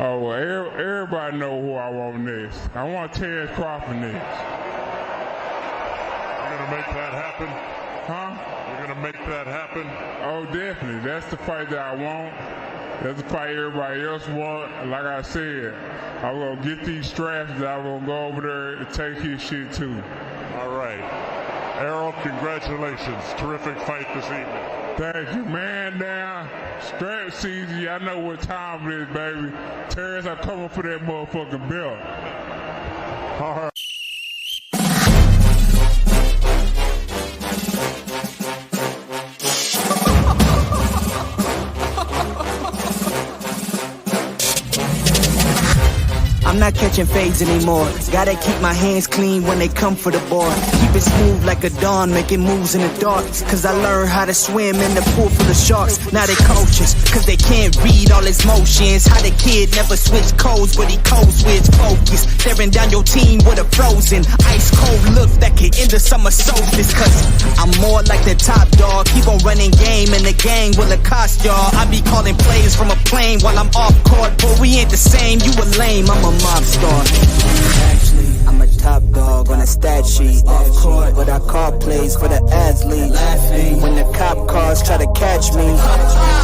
Oh, well, everybody know who I want next. I want Terrence Crawford next. You're going to make that happen? Huh? You're going to make that happen? Oh, definitely. That's the fight that I want. That's the fight everybody else want. Like I said, I'm going to get these straps that I'm going to go over there and take his shit too. All right. Errol, congratulations. Terrific fight this evening. Thank you, man. Now, strap season, I know what time it is, baby. Terrence, I'm coming for that motherfucking belt. All right. I'm not catching fades anymore. Gotta keep my hands clean when they come for the board. Keep it smooth like a dawn, making moves in the dark. Cause I learned how to swim in the pool full of sharks. Now they coaches, cause they can't read all his motions. How the kid never switched codes, but he code switch focus. Staring down your team with a frozen, ice cold look that could end the summer solstice. Cause I'm more like the top dog. Keep on running game and the gang will accost y'all. I be calling plays from a plane while I'm off court. But we ain't the same, you a lame, I'm a mob star. Actually, I'm a top dog on a stat sheet. Off court, but I call plays for the athlete. Laughing when the cop cars try to catch me.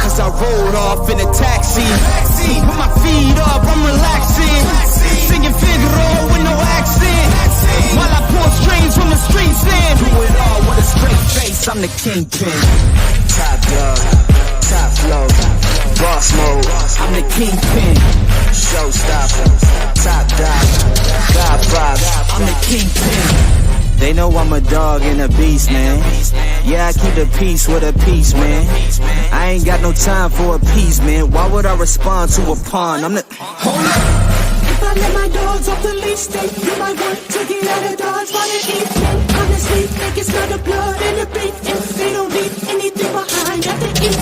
Cause I rolled off in a taxi. With my feet up, I'm relaxing. Singing Figaro with no accent. While I pour strings from the streets in. Do it all with a straight face, I'm the kingpin. Top dog, top flow, boss mode. I'm the kingpin. Showstopper, top dog, God vibes, I'm the kingpin. They know I'm a dog and a beast, man. Yeah, I keep the peace with a piece, man. I ain't got no time for a piece, man. Why would I respond to a pawn? I'm the... Hold up. If I let my dogs off the leash, then you might want to get out of Dodge while they eat me. Honestly, they can smell the blood and the beef. If they don't leave anything behind after eating.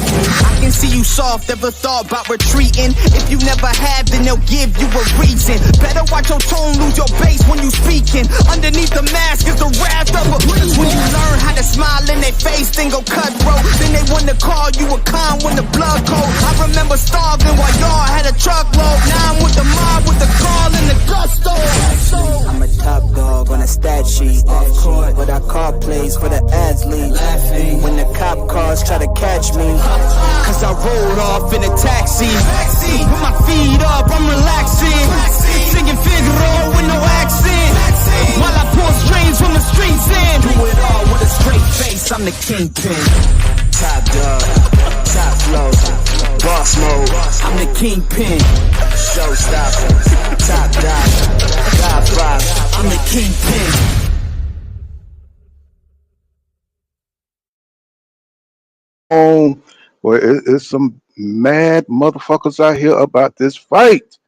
I can see you soft, ever thought about retreating. If you never have, then they'll give you a reason. Better watch your tone, lose your bass when you speaking. Underneath the mask is the wrath of a beast. When you learn how to smile in their face, then go cutthroat. Then they want to call you a con when the blood cold. I remember starving while y'all had a truckload. Now I'm with the mob with the call and the gusto. I'm a top dog on a stat sheet. Off court, but I call plays for the athlete. Laughing when the cop cars try to catch me. Cause I rolled off in a taxi. With my feet up, I'm relaxing. Singing Figaro with no accent. While I pour strings from the streets in. Do it all with a straight face, I'm the kingpin. Top dog, top flow, boss mode. I'm the kingpin. Showstopper, top dog, God vibes. I'm the kingpin. Well, it's some mad motherfuckers out here about this fight.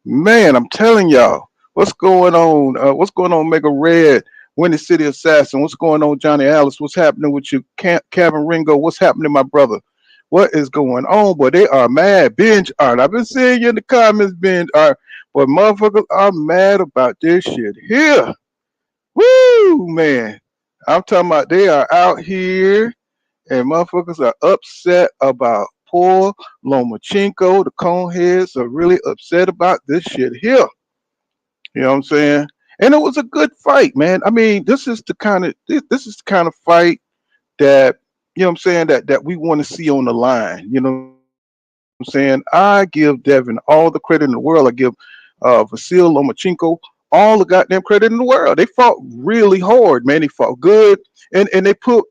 Man, I'm telling y'all, what's going on? What's going on, Mega Red, Windy City Assassin? What's going on, Johnny Alice? What's happening with you, Kevin Ringo? What's happening, my brother? What is going on? Boy, they are mad. Binge art. I've been seeing you in the comments, binge art. But motherfuckers are mad about this shit here. Woo, man. I'm talking about they are out here. And motherfuckers are upset about poor Lomachenko. The coneheads are really upset about this shit here. You know what I'm saying? And it was a good fight, man. I mean, this is the kind of fight that, you know what I'm saying, that we want to see on the line. You know what I'm saying? I give Devin all the credit in the world. I give Vasily Lomachenko all the goddamn credit in the world. They fought really hard, man. They fought good, and they put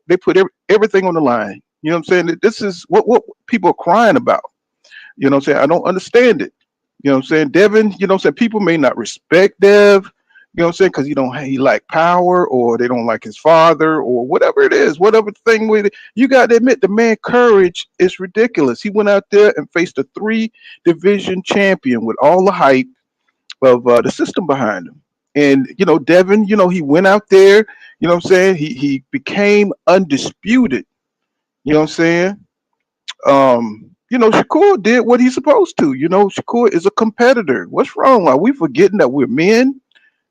everything on the line. You know what I'm saying? This is what people are crying about. You know what I'm saying? I don't understand it. You know what I'm saying? Devin, you know what I'm saying? People may not respect Dev, you know what I'm saying? Because he like power, or they don't like his father, or whatever it is, whatever thing with it. You got to admit, the man courage is ridiculous. He went out there and faced a 3-division champion with all the hype of the system behind him. And, you know, Devin, you know, he went out there, you know what I'm saying? He became undisputed. You know what I'm saying? You know, Shakur did what he's supposed to. You know, Shakur is a competitor. What's wrong? Are we forgetting that we're men?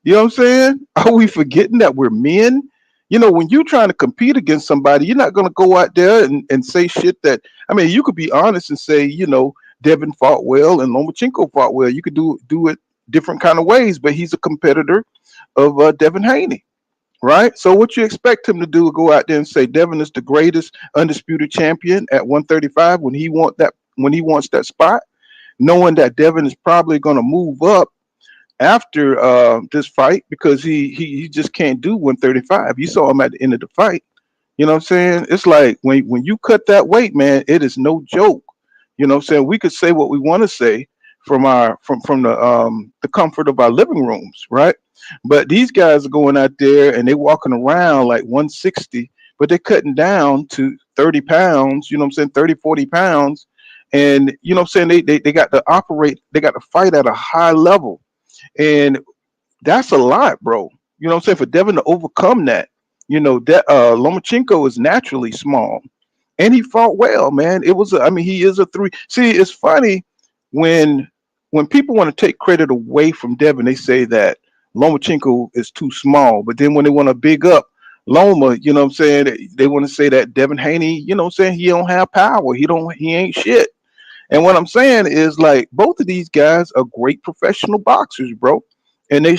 You know what I'm saying? Are we forgetting that we're men? You know, when you're trying to compete against somebody, you're not going to go out there and say shit that, I mean, you could be honest and say, you know, Devin fought well and Lomachenko fought well. You could do it different kind of ways, but he's a competitor of Devin Haney, right? So what you expect him to do? Go out there and say Devin is the greatest undisputed champion at 135 when he wants that spot, knowing that Devin is probably going to move up after this fight because he just can't do 135. You saw him at the end of the fight. You know what I'm saying? It's like when you cut that weight, man, it is no joke. You know what I'm saying? We could say what we want to say from the comfort of our living rooms, right? But these guys are going out there and they walking around like 160, but they're cutting down to 30 pounds, you know what I'm saying, 30, 40 pounds. And you know what I'm saying? They got to operate, they got to fight at a high level. And that's a lot, bro. You know what I'm saying? For Devin to overcome that, you know, that Lomachenko is naturally small. And he fought well, man. I mean, he is a three. See, it's funny when people want to take credit away from Devin, they say that Lomachenko is too small. But then when they want to big up Loma, you know what I'm saying, they want to say that Devin Haney, you know what I'm saying, he don't have power. He ain't shit. And what I'm saying is, like, both of these guys are great professional boxers, bro. And they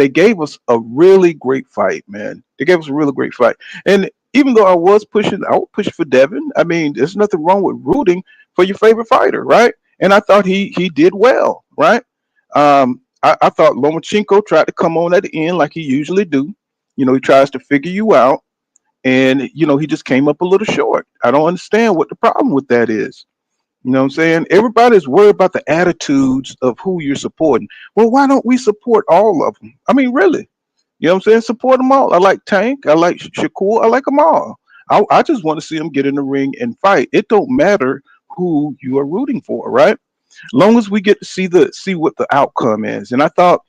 gave us a really great fight, man. They gave us a really great fight. And even though I would push for Devin. I mean, there's nothing wrong with rooting for your favorite fighter, right? And I thought he did well, right? I thought Lomachenko tried to come on at the end like he usually do. You know, he tries to figure you out. And, you know, he just came up a little short. I don't understand what the problem with that is. You know what I'm saying? Everybody's worried about the attitudes of who you're supporting. Well, why don't we support all of them? I mean, really? You know what I'm saying? Support them all. I like Tank. I like Shakur. I like them all. I just want to see them get in the ring and fight. It don't matter who you are rooting for, right? Long as we get to see what the outcome is. And I thought,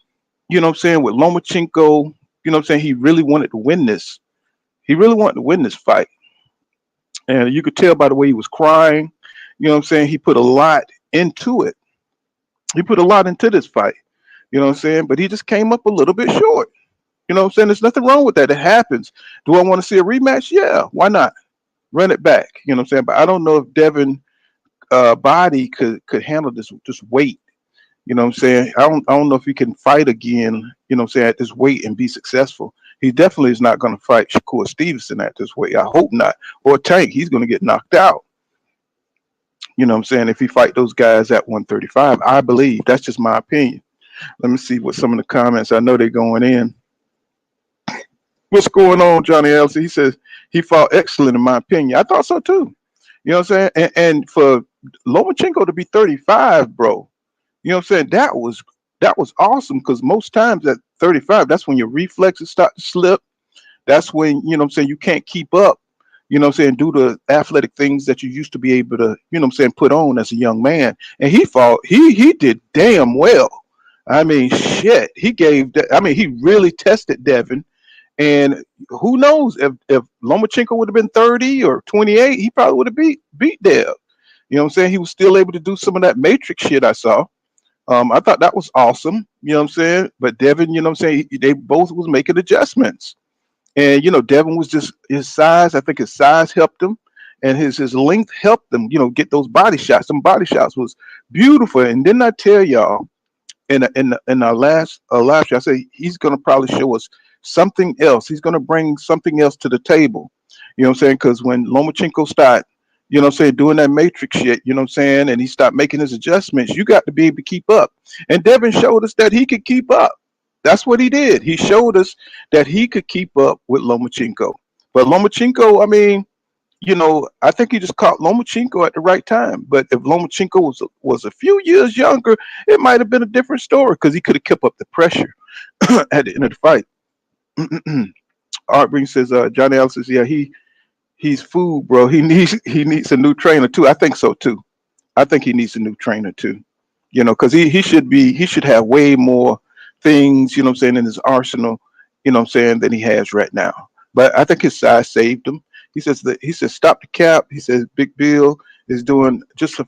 you know what I'm saying, with Lomachenko, you know what I'm saying, he really wanted to win this. He really wanted to win this fight. And you could tell by the way he was crying. You know what I'm saying? He put a lot into it. He put a lot into this fight. You know what I'm saying? But he just came up a little bit short. You know what I'm saying? There's nothing wrong with that. It happens. Do I want to see a rematch? Yeah, why not? Run it back. You know what I'm saying? But I don't know if Devin body could handle this weight. You know what I'm saying? I don't know if he can fight again, you know what I'm saying, at this weight and be successful. He definitely is not going to fight Shakur Stevenson at this weight. I hope not. Or Tank, he's going to get knocked out. You know what I'm saying? If he fight those guys at 135, I believe. That's just my opinion. Let me see what some of the comments. I know they're going in. What's going on, Johnny Elsie? He says he fought excellent in my opinion. I thought so too. You know what I'm saying? And for Lomachenko to be 35, bro, you know what I'm saying? That was awesome because most times at 35, that's when your reflexes start to slip. That's when, you know what I'm saying, you can't keep up. You know what I'm saying, do the athletic things that you used to be able to, you know what I'm saying, put on as a young man. And he did damn well. I mean, shit, he really tested Devin. And who knows if Lomachenko would have been 30 or 28, he probably would have beat Dev. You know what I'm saying? He was still able to do some of that matrix shit I saw. I thought that was awesome. You know what I'm saying? But Devin, you know what I'm saying, they both was making adjustments. And, you know, Devin was just his size. I think his size helped him and his length helped him, you know, get those body shots. Some body shots was beautiful. And didn't I tell y'all in our last shot, I say he's going to probably show us something else. He's going to bring something else to the table. You know what I'm saying? Because when Lomachenko started, you know what I'm saying, doing that matrix shit, you know what I'm saying, and he stopped making his adjustments, you got to be able to keep up. And Devin showed us that he could keep up. That's what he did. He showed us that he could keep up with Lomachenko. But Lomachenko, I mean, you know, I think he just caught Lomachenko at the right time. But if Lomachenko was a few years younger, it might have been a different story because he could have kept up the pressure at the end of the fight. Art Brink says, Johnny Ellis says, yeah, he's food, bro. He needs a new trainer too. I think so too. I think he needs a new trainer too. You know, because he should have way more things, you know what I'm saying, in his arsenal, you know what I'm saying, than he has right now. But I think his size saved him. He says stop the cap. He says Big Bill is doing just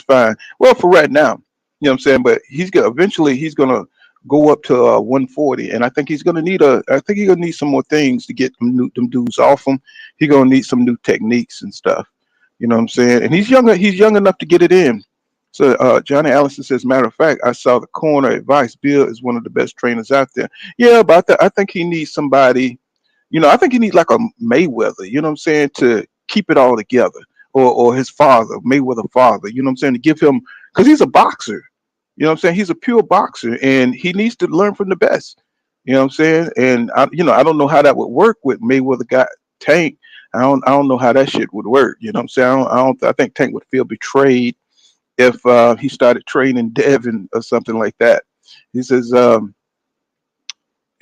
fine. Well, for right now, you know what I'm saying, but eventually he's gonna go up to 140, and I think he's gonna need some more things to get them dudes off him. He's gonna need some new techniques and stuff. You know what I'm saying? And he's young enough to get it in. So Johnny Allison says, matter of fact, I saw the corner advice. Bill is one of the best trainers out there. Yeah, but I think he needs somebody, I think he needs like a Mayweather, you know what I'm saying, to keep it all together. Or his father, Mayweather father, you know what I'm saying, to give him, because he's a boxer. You know what I'm saying? He's a pure boxer and he needs to learn from the best. You know what I'm saying? And I don't know how that would work with Mayweather got Tank. I don't know how that shit would work. You know what I'm saying? I think Tank would feel betrayed if he started training Devin or something like that. He says,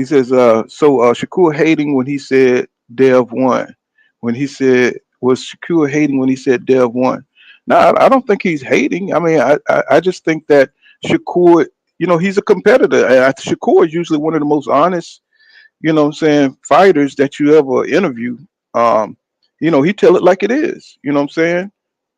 Shakur hating when he said Dev won. When he said, was Shakur hating when he said Dev won? No, I don't think he's hating. I mean, I just think that Shakur, he's a competitor. And Shakur is usually one of the most honest, fighters that you ever interview. He tell it like it is. You know what I'm saying?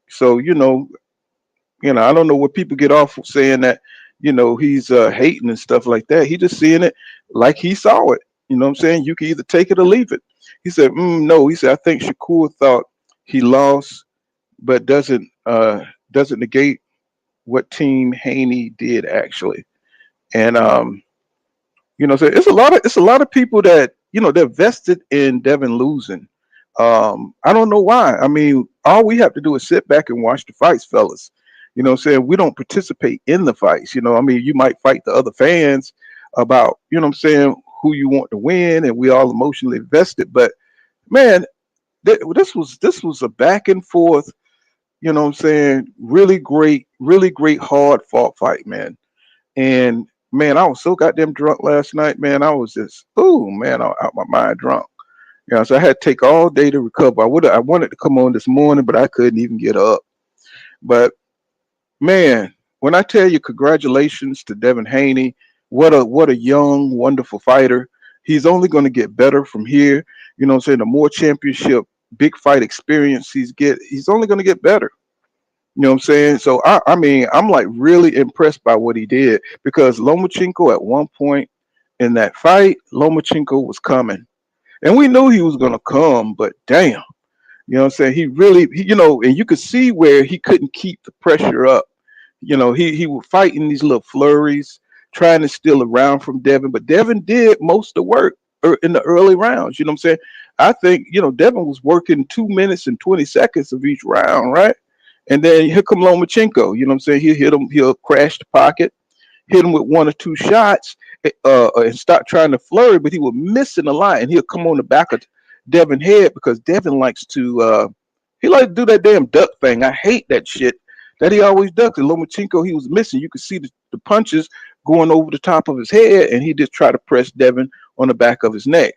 So, I don't know what people get off of saying that, he's hating and stuff like that. He just seeing it like he saw it. You know what I'm saying? You can either take it or leave it. He said, no. He said, I think Shakur thought he lost, but doesn't negate what Team Haney did actually. And so it's a lot of people that they're vested in Devin losing. I don't know why. I mean, all we have to do is sit back and watch the fights, fellas. You know what I'm saying? We don't participate in the fights. I mean, you might fight the other fans about, what I'm saying, who you want to win, and we all emotionally invested. But man, this was a back and forth, what I'm saying, really great hard fought fight, man. And man, I was so goddamn drunk last night, man. I was just, ooh, man, out my mind drunk. So I had to take all day to recover. I wanted to come on this morning, but I couldn't even get up. But man, when I tell you congratulations to Devin Haney, what a young, wonderful fighter. He's only going to get better from here. You know what I'm saying? The more championship, big fight experience he's only going to get better. You know what I'm saying? So I mean, I'm like really impressed by what he did, because Lomachenko at one point in that fight, Lomachenko was coming. And we knew he was going to come, but damn, you know what I'm saying? He really, and you could see where he couldn't keep the pressure up. He was fighting these little flurries, trying to steal around from Devin, but Devin did most of the work in the early rounds. You know what I'm saying? I think, Devin was working 2 minutes and 20 seconds of each round, right? And then here come Lomachenko. You know what I'm saying? He'll hit him, he'll crash the pocket, hit him with 1 or 2 shots, and start trying to flurry, but he was missing a lot, and he'll come on the back of Devin head, because Devin likes to do that damn duck thing. I hate that shit that he always ducks. And Lomachenko, he was missing. You could see the punches going over the top of his head, and he just tried to press Devin on the back of his neck.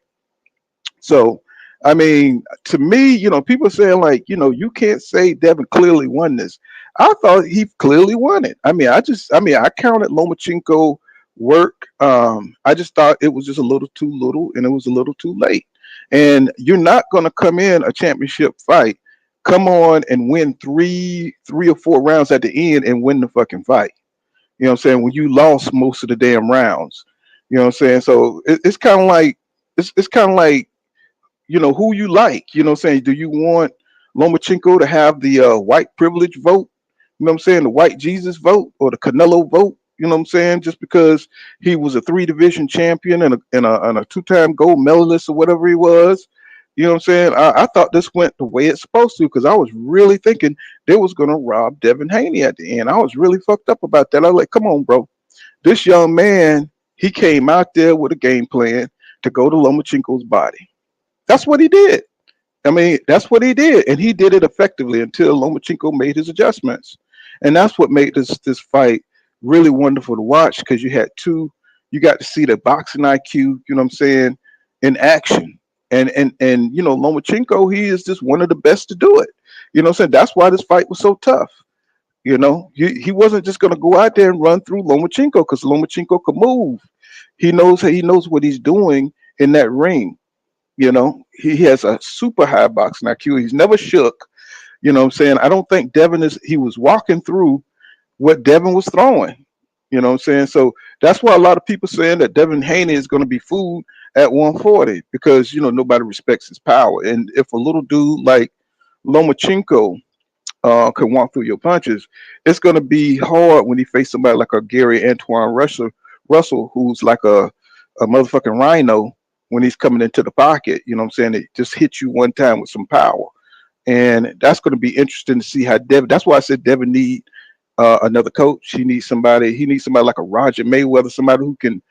So, I mean, to me, people are saying like, you can't say Devin clearly won this. I thought he clearly won it. I counted Lomachenko work. I just thought it was just a little too little, and it was a little too late. And you're not going to come in a championship fight, come on and win three or four rounds at the end and win the fucking fight. You know what I'm saying? When you lost most of the damn rounds. You know what I'm saying? So it's kind of like, who you like. You know what I'm saying? Do you want Lomachenko to have the white privilege vote? You know what I'm saying? The white Jesus vote, or the Canelo vote? You know what I'm saying? Just because he was a 3-division champion and a 2-time gold medalist or whatever he was. You know what I'm saying? I thought this went the way it's supposed to, because I was really thinking they was going to rob Devin Haney at the end. I was really fucked up about that. I was like, come on, bro. This young man, he came out there with a game plan to go to Lomachenko's body. That's what he did. I mean, that's what he did. And he did it effectively until Lomachenko made his adjustments. And that's what made this fight really wonderful to watch, because you got to see the boxing IQ, you know what I'm saying, in action. And Lomachenko, he is just one of the best to do it. You know what I'm saying? That's why this fight was so tough. He wasn't just going to go out there and run through Lomachenko, because Lomachenko could move. He knows what he's doing in that ring. He has a super high boxing IQ. He's never shook. You know what I'm saying? I don't think he was walking through what Devin was throwing. You know what I'm saying? So that's why a lot of people saying that Devin Haney is going to be food at 140, because nobody respects his power. And if a little dude like Lomachenko can walk through your punches. It's going to be hard when he face somebody like a Gary Antoine Russell, who's like a motherfucking rhino when he's coming into the pocket. You know what I'm saying? It just hits you one time with some power. And that's going to be interesting to see how Devin. That's why I said Devin need another coach. He needs somebody. He needs somebody like a Roger Mayweather, somebody who can,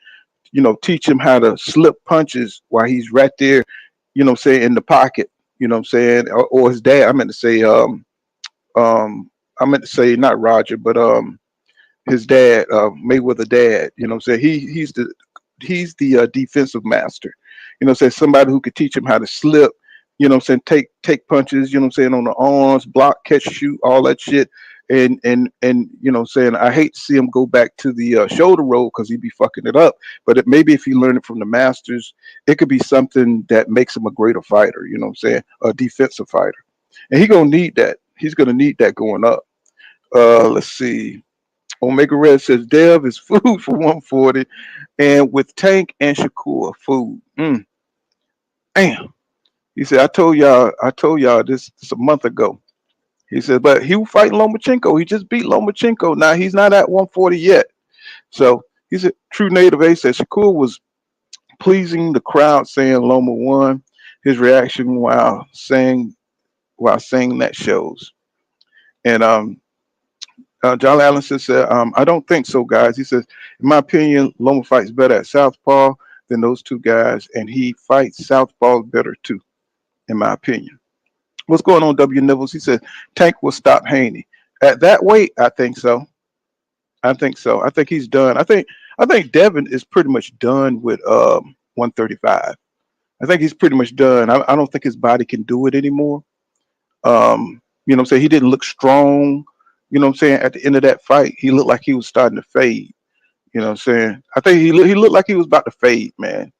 teach him how to slip punches while he's right there. You know what I'm saying, in the pocket. You know what I'm saying, or his dad. I meant to say not Roger, but his dad, Mayweather dad. You know what I'm saying. He's the defensive master. You know what I'm saying, somebody who could teach him how to slip. You know what I'm saying, take punches. You know what I'm saying, on the arms, block, catch, shoot, all that shit. And you know what I'm saying, I hate to see him go back to the shoulder roll because he'd be fucking it up. But maybe if he learned it from the masters, it could be something that makes him a greater fighter. You know what I'm saying, a defensive fighter, and he gonna need that. He's gonna need that going up. Let's see. Omega Red says Dev is food for 140, and with Tank and Shakur food. Damn. He said, I told y'all this a month ago. He said, but he will fight Lomachenko. He just beat Lomachenko. Now he's not at 140 yet. So he said, True Native A said Shakur was pleasing the crowd, saying Loma won. His reaction while saying that shows. And John Allen said, I don't think so, guys. He says, in my opinion, Loma fights better at Southpaw than those two guys, and he fights Southpaw better too, in my opinion. What's going on, W. Nibbles? He said, Tank will stop Haney. At that weight, I think so. I think he's done. I think Devin is pretty much done with 135. I think he's pretty much done. I don't think his body can do it anymore. You know what I'm saying? He didn't look strong. You know what I'm saying? At the end of that fight, he looked like he was starting to fade. You know what I'm saying? I think he looked like he was about to fade, man.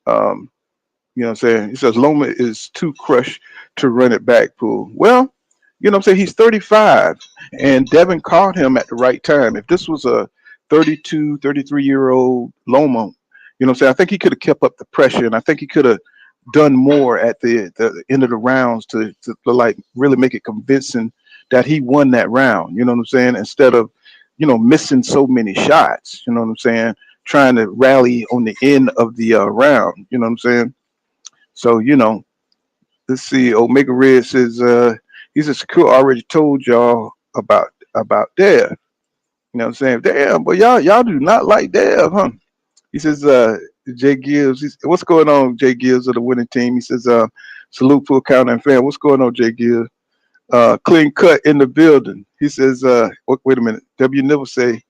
You know what I'm saying? He says Loma is too crushed to run it back, Pool. Well, you know what I'm saying? He's 35, and Devin caught him at the right time. If this was a 32, 33-year-old Loma, you know what I'm saying, I think he could have kept up the pressure, and I think he could have done more at the end of the rounds to like really make it convincing that he won that round. You know what I'm saying? Instead of, missing so many shots, you know what I'm saying? Trying to rally on the end of the round, you know what I'm saying? So, let's see. Omega Red says, he says, Shakur already told y'all about Dev. You know what I'm saying? Damn, but y'all do not like Dev, huh? He says, Jay Gibbs, what's going on, Jay Gibbs of the winning team? He says, salute to account and fan. What's going on, Jay Gibbs? Clean cut in the building. He says, wait a minute. W. Nibble say,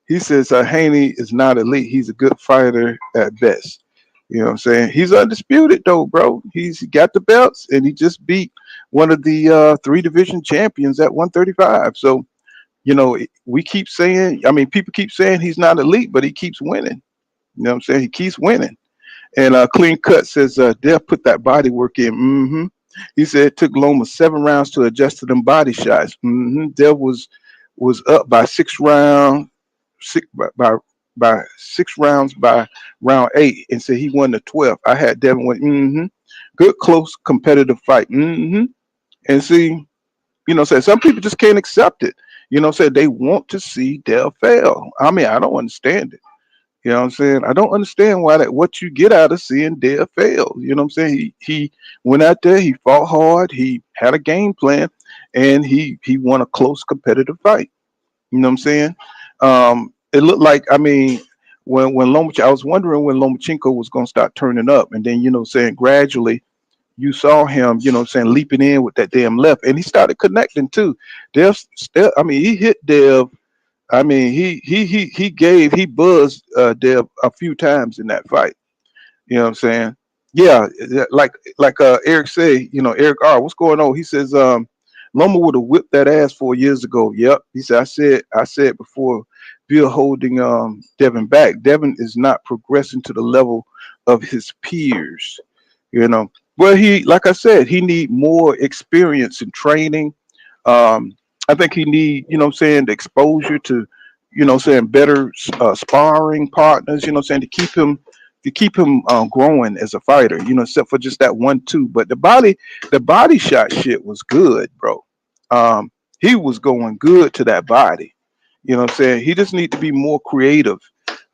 he says, Haney is not elite. He's a good fighter at best. You know what I'm saying? He's undisputed though, bro. He's got the belts, and he just beat one of the 3 division champions at 135. So, we keep saying, people keep saying he's not elite, but he keeps winning. You know what I'm saying? He keeps winning. And Clean Cut says, Dev put that body work in. He said it took Loma 7 rounds to adjust to them body shots. Dev was up by 6 rounds, by 6 rounds by round 8, and said he won the 12th. I had Devin win. Good, close, competitive fight. And see, say some people just can't accept it. Say they want to see Dev fail. I don't understand it. You know what I'm saying? I don't understand what you get out of seeing Dev fail. You know what I'm saying? He went out there, he fought hard, he had a game plan, and he won a close, competitive fight. You know what I'm saying? It looked like, when Lomachenko, I was wondering when Lomachenko was going to start turning up. And then, saying gradually you saw him, leaping in with that damn left. And he started connecting too. He hit Dev. He buzzed Dev a few times in that fight. You know what I'm saying? Yeah, like Eric said, Eric R, what's going on? He says, Loma would have whipped that ass 4 years ago. Yep. He said, I said before, Bill holding Devin back. Devin is not progressing to the level of his peers. Well, like I said, he need more experience in training. I think he need, the exposure to, better sparring partners, to keep him growing as a fighter, except for just that 1-2. But the body shot shit was good, bro. He was going good to that body. You know what I'm saying? He just need to be more creative.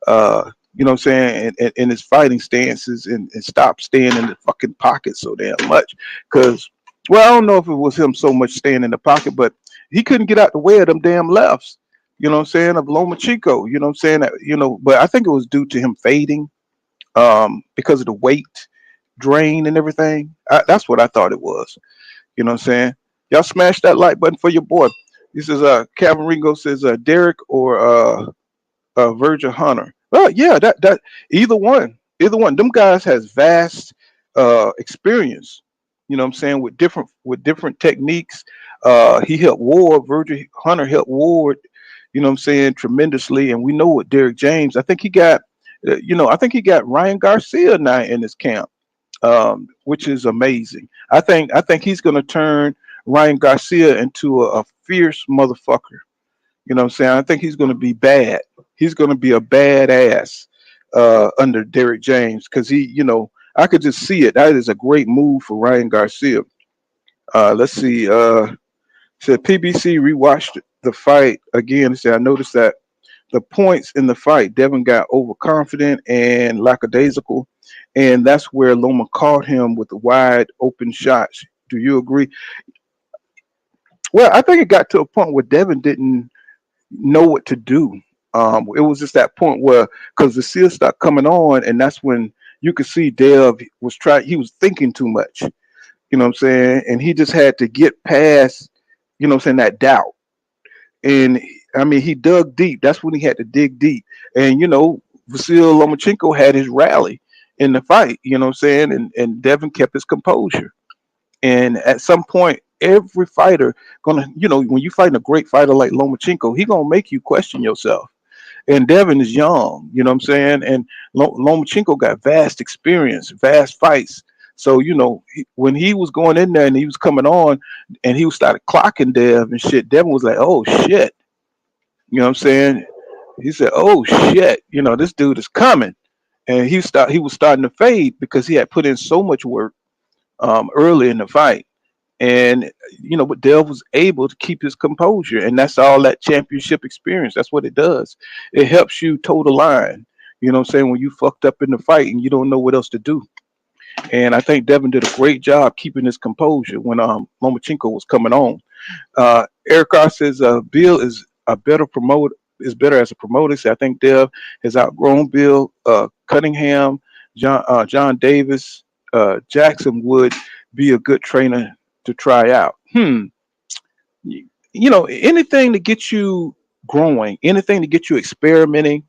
You know what I'm saying? In his fighting stances and stop staying in the fucking pocket so damn much. Because, well, I don't know if it was him so much staying in the pocket, but he couldn't get out the way of them damn lefts. You know what I'm saying? Of Lomachenko. You know what I'm saying? But I think it was due to him fading because of the weight drain and everything. That's what I thought it was. You know what I'm saying? Y'all smash that like button for your boy. This is Calvin Ringo says Derek or Virgil Hunter. Well, yeah, that either one. Them guys has vast experience. You know what I'm saying, with different techniques. He helped Ward. Virgil Hunter helped Ward. You know what I'm saying, tremendously. And we know what Derek James. I think he got. I think he got Ryan Garcia now in his camp, which is amazing. I think he's going to turn Ryan Garcia into a fierce motherfucker. You know what I'm saying? I think he's going to be bad. He's going to be a badass under Derek James because I could just see it. That is a great move for Ryan Garcia. Let's see. Said PBC rewatched the fight again. He said, I noticed that the points in the fight, Devin got overconfident and lackadaisical, and that's where Loma caught him with the wide open shots. Do you agree? Well, I think it got to a point where Devin didn't know what to do. It was just that point where, because the seal stopped coming on, and that's when you could see Dev he was thinking too much. You know what I'm saying? And he just had to get past, you know what I'm saying, that doubt. And I mean, he dug deep. That's when he had to dig deep. And Vasily Lomachenko had his rally in the fight. You know what I'm saying? And Devin kept his composure. And at some point, every fighter when you fighting a great fighter like Lomachenko, he gonna make you question yourself. And Devin is young, you know what I'm saying? And Lomachenko got vast experience, vast fights. So, when he was going in there and he was coming on and he started clocking Dev and shit, Devin was like, oh shit. You know what I'm saying? He said, oh shit, this dude is coming. And he was starting to fade because he had put in so much work early in the fight. And but Dev was able to keep his composure, and that's all that championship experience. That's what it does. It helps you toe the line. You know what I'm saying? When you fucked up in the fight and you don't know what else to do. And I think Devin did a great job keeping his composure when Lomachenko was coming on. Eric R says Bill is a better promoter. Is better as a promoter. So I think Dev has outgrown Bill. Cunningham, John Davis, Jackson would be a good trainer to try out. Anything to get you growing, anything to get you experimenting,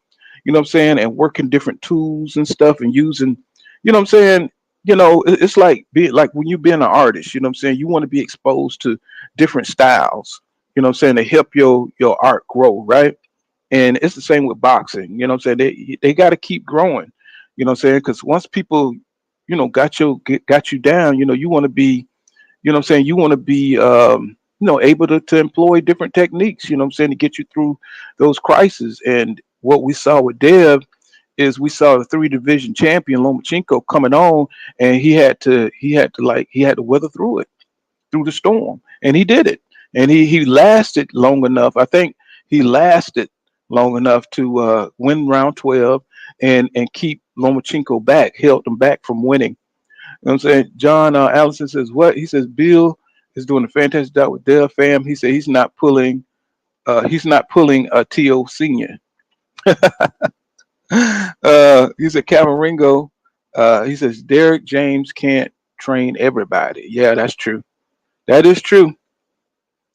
you know what I'm saying, and working different tools and stuff and using, you know what I'm saying, it's like when you're being an artist, you know what I'm saying, you want to be exposed to different styles, you know what I'm saying, to help your art grow, right? And it's the same with boxing, you know what I'm saying, they got to keep growing, you know what I'm saying, because once people, got you down, you want to be, you know what I'm saying, you want to be able to employ different techniques, you know what I'm saying, to get you through those crises. And what we saw with Dev is we saw the 3 division champion Lomachenko coming on, and he had to weather through the storm, and he did it. And he lasted long enough. I think he lasted long enough to win round 12 and keep Lomachenko back, held him back from winning. You know what I'm saying? John Allison says what? He says Bill is doing a fantastic job with Dev fam. He said he's not pulling a T.O. Senior. He said Calvin Ringo. He says Derek James can't train everybody. Yeah, that's true. That is true.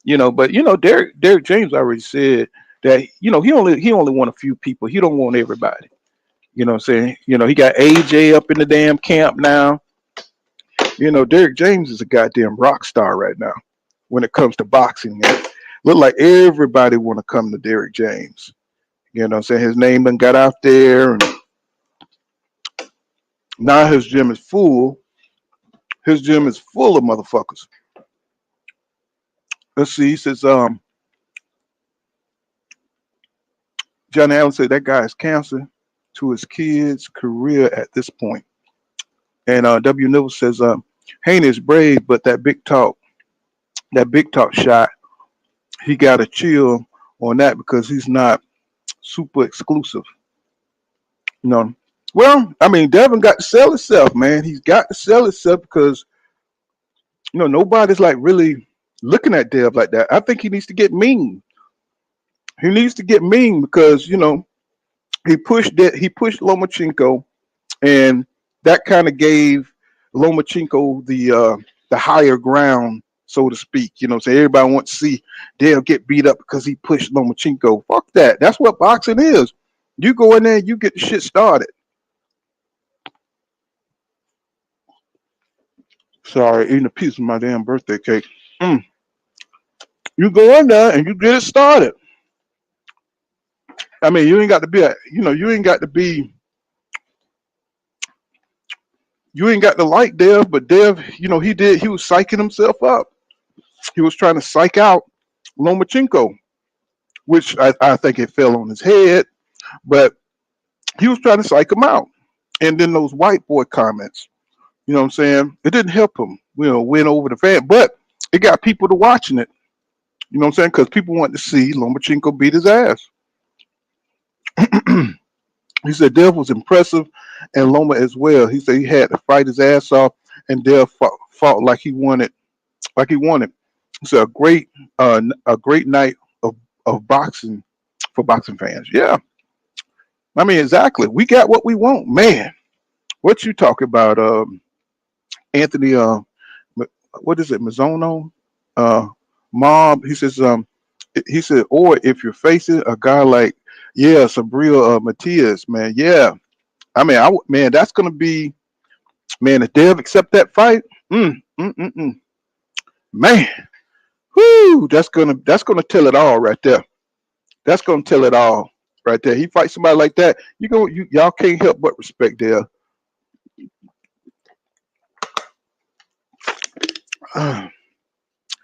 But Derek James already said that he only want a few people. He don't want everybody. You know what I'm saying? He got AJ up in the damn camp now. Derek James is a goddamn rock star right now when it comes to boxing. Look like everybody want to come to Derek James. You know what I'm saying? His name done got out there, and now his gym is full. His gym is full of motherfuckers. Let's see. He says, Johnny Allen said that guy is cancer to his kids' career at this point. And W. Nibble says, Haney is brave, but that big talk shot he got to chill on that because he's not super exclusive. You know. Well, I mean, Devin got to sell himself, man. He's got to sell himself because nobody's like really looking at Dev like that. I think he needs to get mean. He needs to get mean because he pushed Lomachenko, and that kind of gave Lomachenko the higher ground, so to speak. So everybody wants to see Dev get beat up because he pushed Lomachenko. Fuck that. That's what boxing is. You go in there, you get the shit started. Sorry, eating a piece of my damn birthday cake. Mm. You go in there and you get it started. I mean, you ain't got to be you ain't got to be, you ain't got to like Dev, but Dev, he was psyching himself up. He was trying to psych out Lomachenko, which I think it fell on his head, but he was trying to psych him out. And then those white boy comments, you know what I'm saying? It didn't help him, win over the fan, but it got people to watching it. You know what I'm saying? Because people want to see Lomachenko beat his ass. He said Dev was impressive and Loma as well. He said he had to fight his ass off and Dev fought like he wanted. Like he wanted. It's a great night of boxing for boxing fans. Yeah. I mean, exactly. We got what we want. Man, what you talking about, Anthony, what is it, Mazzono? Mob, he said, or if you're facing a guy like, Sabril Matias, man, yeah. I mean, man, that's gonna be, man, if Dev accept that fight, man, whoo, that's gonna tell it all right there. That's gonna tell it all right there. He fights somebody like that, y'all can't help but respect Dev.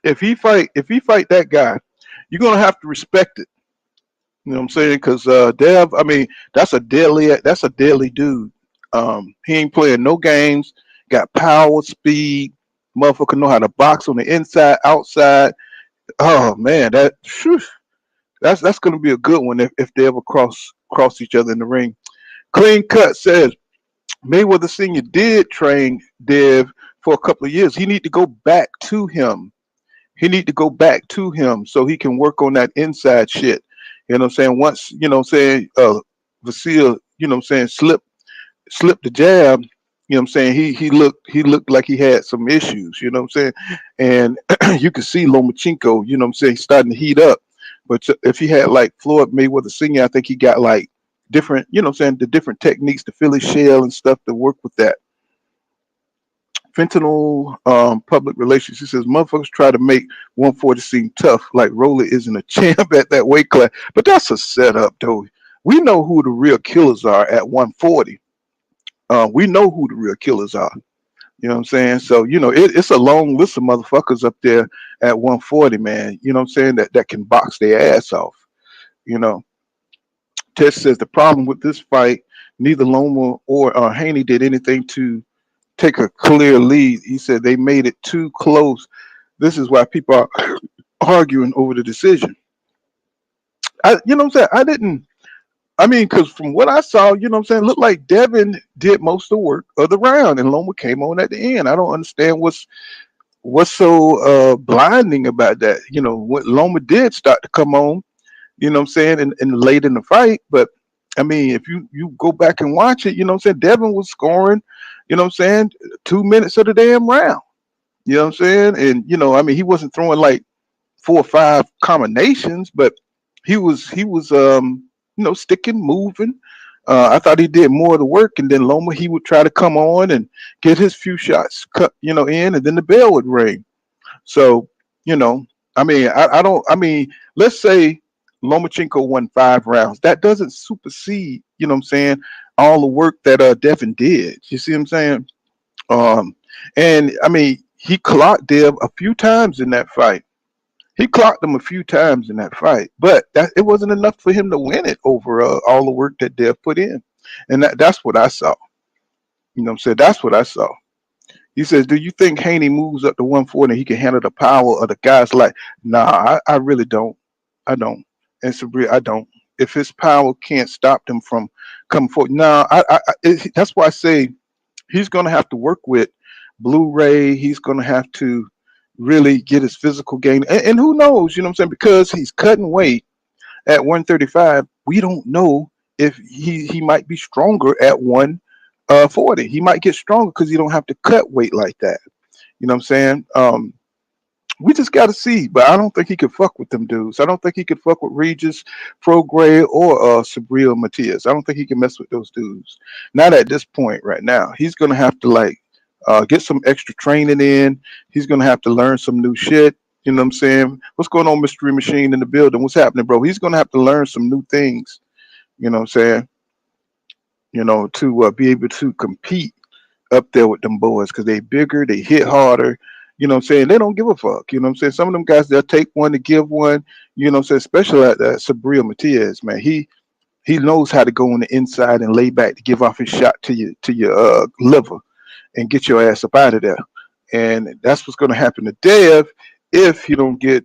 If he fight that guy, you're gonna have to respect it. You know what I'm saying? Because Dev, I mean, that's a deadly dude. He ain't playing no games. Got power, speed. Motherfucker know how to box on the inside, outside. Oh man, that's gonna be a good one if they ever cross each other in the ring. Clean Cut says Mayweather Senior did train Dev for a couple of years. He need to go back to him. So he can work on that inside shit. You know what I'm saying? Once, Vasily, slipped the jab, you know what I'm saying? He looked like he had some issues, you know what I'm saying? And you can see Lomachenko, you know what I'm saying, starting to heat up. But if he had like Floyd Mayweather Senior, I think he got like different, you know what I'm saying, the different techniques to fill his shell and stuff to work with that. Fentanyl public relations. He says motherfuckers try to make 140 seem tough, like Roller isn't a champ at that weight class. But that's a setup, though. We know who the real killers are at 140. We know who the real killers are. You know what I'm saying? So, it's a long list of motherfuckers up there at 140, man. You know what I'm saying? That can box their ass off. Tess says the problem with this fight, neither Loma or Haney did anything to take a clear lead. He said they made it too close. This is why people are arguing over the decision. You know what I'm saying? Because from what I saw, you know what I'm saying, it looked like Devin did most of the work of the round and Loma came on at the end. I don't understand what's so blinding about that. What Loma did start to come on, you know what I'm saying, and late in the fight. But I mean, if you go back and watch it, you know what I'm saying, Devin was scoring, you know what I'm saying, 2 minutes of the damn round. You know what I'm saying? And I mean, he wasn't throwing like 4 or 5 combinations, but he was sticking, moving. I thought he did more of the work, and then Loma, he would try to come on and get his few shots cut, in, and then the bell would ring. So, I mean, let's say Lomachenko won 5 rounds. That doesn't supersede, you know what I'm saying, all the work that Devin did. You see what I'm saying? And I mean, he clocked Dev a few times in that fight. But it wasn't enough for him to win it over all the work that Dev put in. And that's what I saw. You know what I'm saying? That's what I saw. He says, "Do you think Haney moves up to 140 and he can handle the power of the guys like?" Nah, I really don't. I don't. And Sabri, I don't. If his power can't stop them from coming forward, nah, that's why I say he's going to have to work with Blu-ray. He's going to have to really get his physical game, and who knows, you know what I'm saying? Because he's cutting weight at 135, we don't know if he might be stronger at 140. He might get stronger because he don't have to cut weight like that. You know what I'm saying? We just got to see, but I don't think he could fuck with them dudes. I don't think he could fuck with Regis, Prograde, or Sabril Matias. I don't think he can mess with those dudes. Not at this point right now. He's gonna have to like get some extra training in. He's gonna have to learn some new shit. You know what I'm saying? What's going on, Mystery Machine in the building? What's happening, bro? He's gonna have to learn some new things. You know what I'm saying? You know, to be able to compete up there with them boys because they bigger, they hit harder. You know what I'm saying? They don't give a fuck. You know what I'm saying? Some of them guys, they'll take one to give one. You know what I'm saying? Especially at Sabril Matias, man. He knows how to go on the inside and lay back to give off his shot to your liver and get your ass up out of there. And that's what's going to happen to Dev if you don't get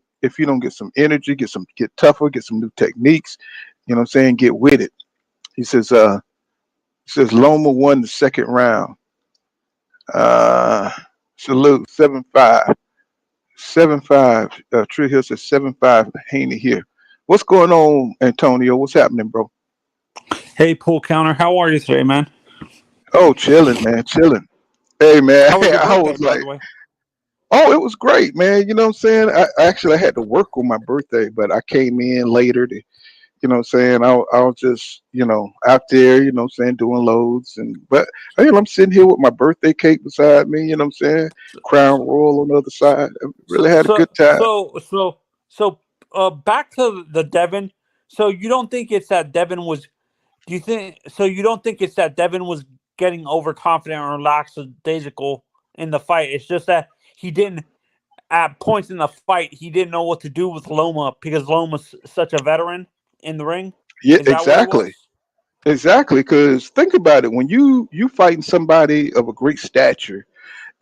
some energy, get tougher, get some new techniques. You know what I'm saying? Get with it. He says Loma won the second round. Salute 7-5. 7-5. Tree Hill says 7-5. Haney here. What's going on, Antonio? What's happening, bro? Hey, Pool Counter, how are you today, man? Oh, chilling, man, chilling. Hey, man, How was your I birthday, was by like, the way? oh, it was great, man. You know what I'm saying? I had to work on my birthday, but I came in later to, you know what I'm saying? I was just, out there, you know what I'm saying, doing loads. But I'm sitting here with my birthday cake beside me, you know what I'm saying? Crown Royal on the other side. I really had a So, good time. back to the Devin. So you don't think it's that Devin was? Do you think so? You don't think it's that Devin was getting overconfident or lackadaisical in the fight? It's just that he didn't. At points in the fight, he didn't know what to do with Loma because Loma's such a veteran in the ring. Yeah, Is that what it exactly. was? Exactly. Because think about it. When you fighting somebody of a great stature,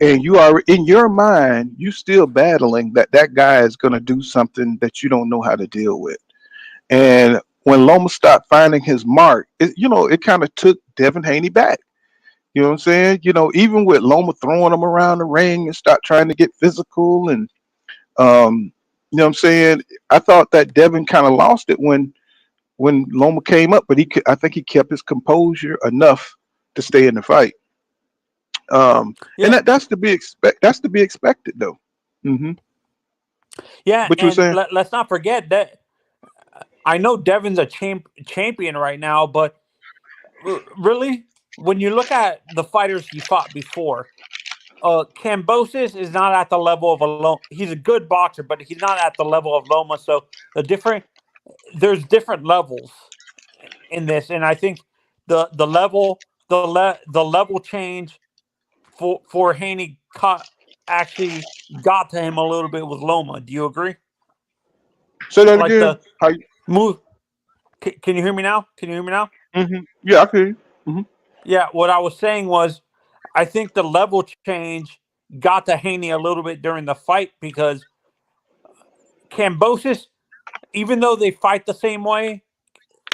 and you are in your mind, you still battling that guy is going to do something that you don't know how to deal with. And when Loma stopped finding his mark, it kind of took Devin Haney back. You know what I'm saying? Even with Loma throwing him around the ring and start trying to get physical, and you know what I'm saying? I thought that Devin kind of lost it when Loma came up, but I think he kept his composure enough to stay in the fight. And Yeah, that's to be expected though. hmm yeah, What you were and saying? let's not forget that I know Devin's a champion right now, but really, when you look at the fighters he fought before, Cambosis is not at the level of a Loma. He's a good boxer, but he's not at the level of Loma. So there's different levels in this, and I think the level the level change for Haney actually got to him a little bit with Loma. Do you agree? Say that Like again. the How? move. Can you hear me now? Can you hear me now? Yeah, I feel you. Yeah, what I was saying was, I think the level change got to Haney a little bit during the fight because Cambosis, even though they fight the same way,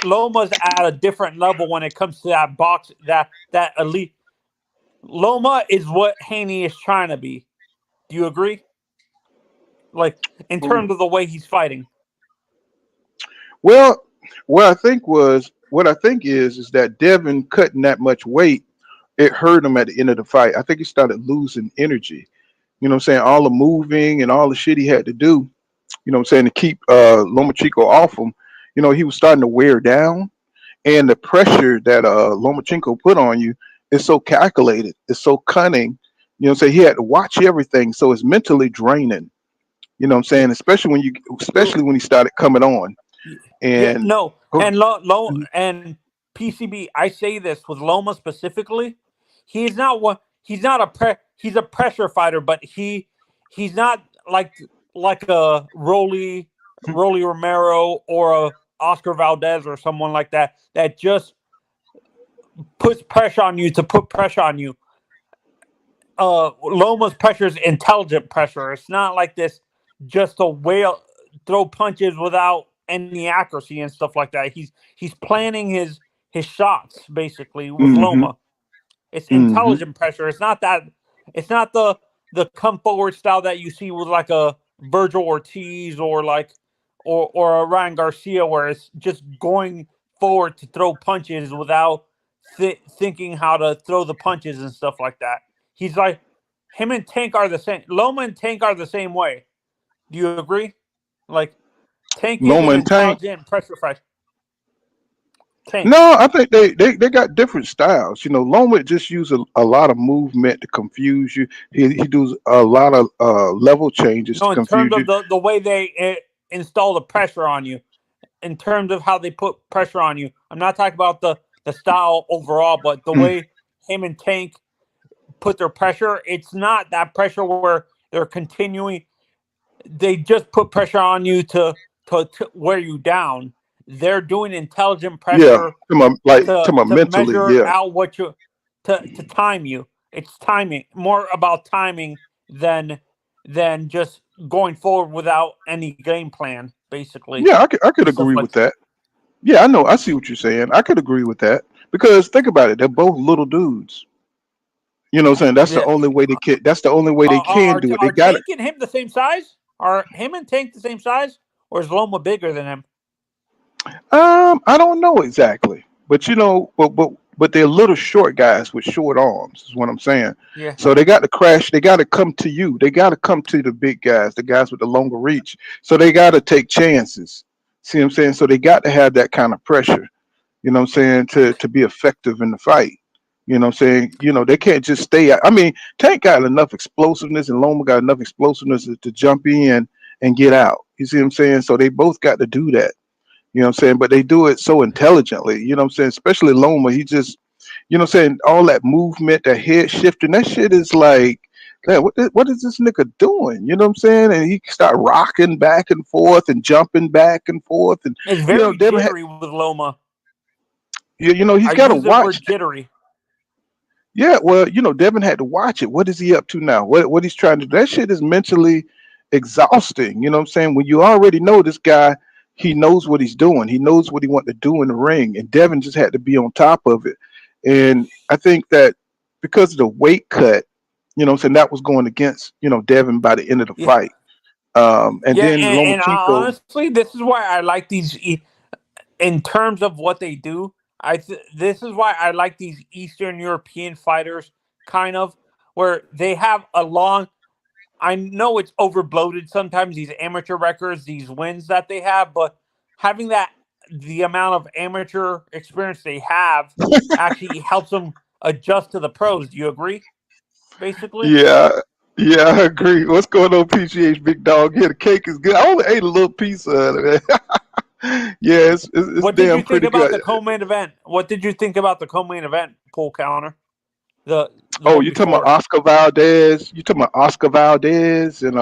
Loma's at a different level when it comes to that box, that elite. Loma is what Haney is trying to be. Do you agree? Like in Mhm. terms of the way he's fighting. Well, what I think is that Devin cutting that much weight, it hurt him at the end of the fight. I think he started losing energy. You know what I'm saying? All the moving and all the shit he had to do, you know what I'm saying, to keep Lomachenko off him, he was starting to wear down. And the pressure that Lomachenko put on you is so calculated, it's so cunning. You know what I'm saying? He had to watch everything. So it's mentally draining. You know what I'm saying? Especially when he started coming on. Yeah, And no, oh, and and PCB. I say this with Loma specifically. He's a pressure fighter, but he's not like a Rolly Romero or a Oscar Valdez or someone like that just puts pressure on you to put pressure on you. Loma's pressure is intelligent pressure. It's not like this just a whale throw punches without any accuracy and stuff like that. He's planning his shots basically with Mm-hmm. Loma. It's Mm-hmm. intelligent pressure. It's not that. It's not the come forward style that you see with like a Virgil Ortiz or like or a Ryan Garcia, where it's just going forward to throw punches without thinking how to throw the punches and stuff like that. He's like him and Tank are the same. Loma and Tank are the same way. Do you agree? Like Tank is Loma an and Tank. intelligent pressure fighter. Tank. No, I think they got different styles. Loma just uses a lot of movement to confuse you. He does a lot of level changes to No, in terms confuse of you. the way they install the pressure on you, in terms of how they put pressure on you. I'm not talking about the style overall, but the Mm. way him and Tank put their pressure. It's not that pressure where they're continuing. They just put pressure on you to wear you down. They're doing intelligent Yeah, pressure to my to mentally. measure Yeah, out what you to time you. It's timing, more about timing than just going forward without any game plan, basically, yeah, I could and stuff agree like with that. Yeah, I know. I see what you're saying. I could agree with that because think about it. They're both little dudes. You know what I'm saying? That's the that. only way they can. That's the only way they can do it. They Are got it. Tank and him the same size? Are him and Tank the same size, or is Loma bigger than him? I don't know exactly, but but they're little short guys with short arms. Is what I'm saying. Yeah. So they got to crash. They got to come to you. They got to come to the big guys, the guys with the longer reach. So they got to take chances. See what I'm saying? So they got to have that kind of pressure. You know what I'm saying? To be effective in the fight. You know what I'm saying? They can't just stay out. I mean, Tank got enough explosiveness and Loma got enough explosiveness to jump in and get out. You see what I'm saying? So they both got to do that. You know what I'm saying? But they do it so intelligently. You know what I'm saying? Especially Loma, he just, what I'm saying, all that movement, that head shifting, that shit is like, man, what is this nigga doing? You know what I'm saying? And he start rocking back and forth and jumping back and forth. And, It's very Devin, jittery with Loma. he's I got to use the watch. word jittery. Yeah, well, Devin had to watch it. What is he up to now? What he's trying to do? That shit is mentally exhausting. You know what I'm saying? When you already know this guy, he knows what he's doing. He knows what he wants to do in the ring. And Devin just had to be on top of it. And I think that because of the weight cut, what I'm saying, that was going against, Devin by the end of the Yeah. fight. And Yeah, then and Lomachenko, honestly, this is why I like these. In terms of what they do, this is why I like these Eastern European fighters, kind of where they have a long. I know it's overbloated sometimes, these amateur records, these wins that they have, but having the amount of amateur experience they have actually helps them adjust to the pros. Do you agree? Basically, yeah, yeah, I agree. What's going on, PGH Big Dog? Yeah, the cake is good. I only ate a little piece of it. Yeah, it's what did you damn think pretty about good. the co-main event? What did you think about the co-main event pool counter? The Oh, one you talking about before. Oscar Valdez? You talking about Oscar Valdez and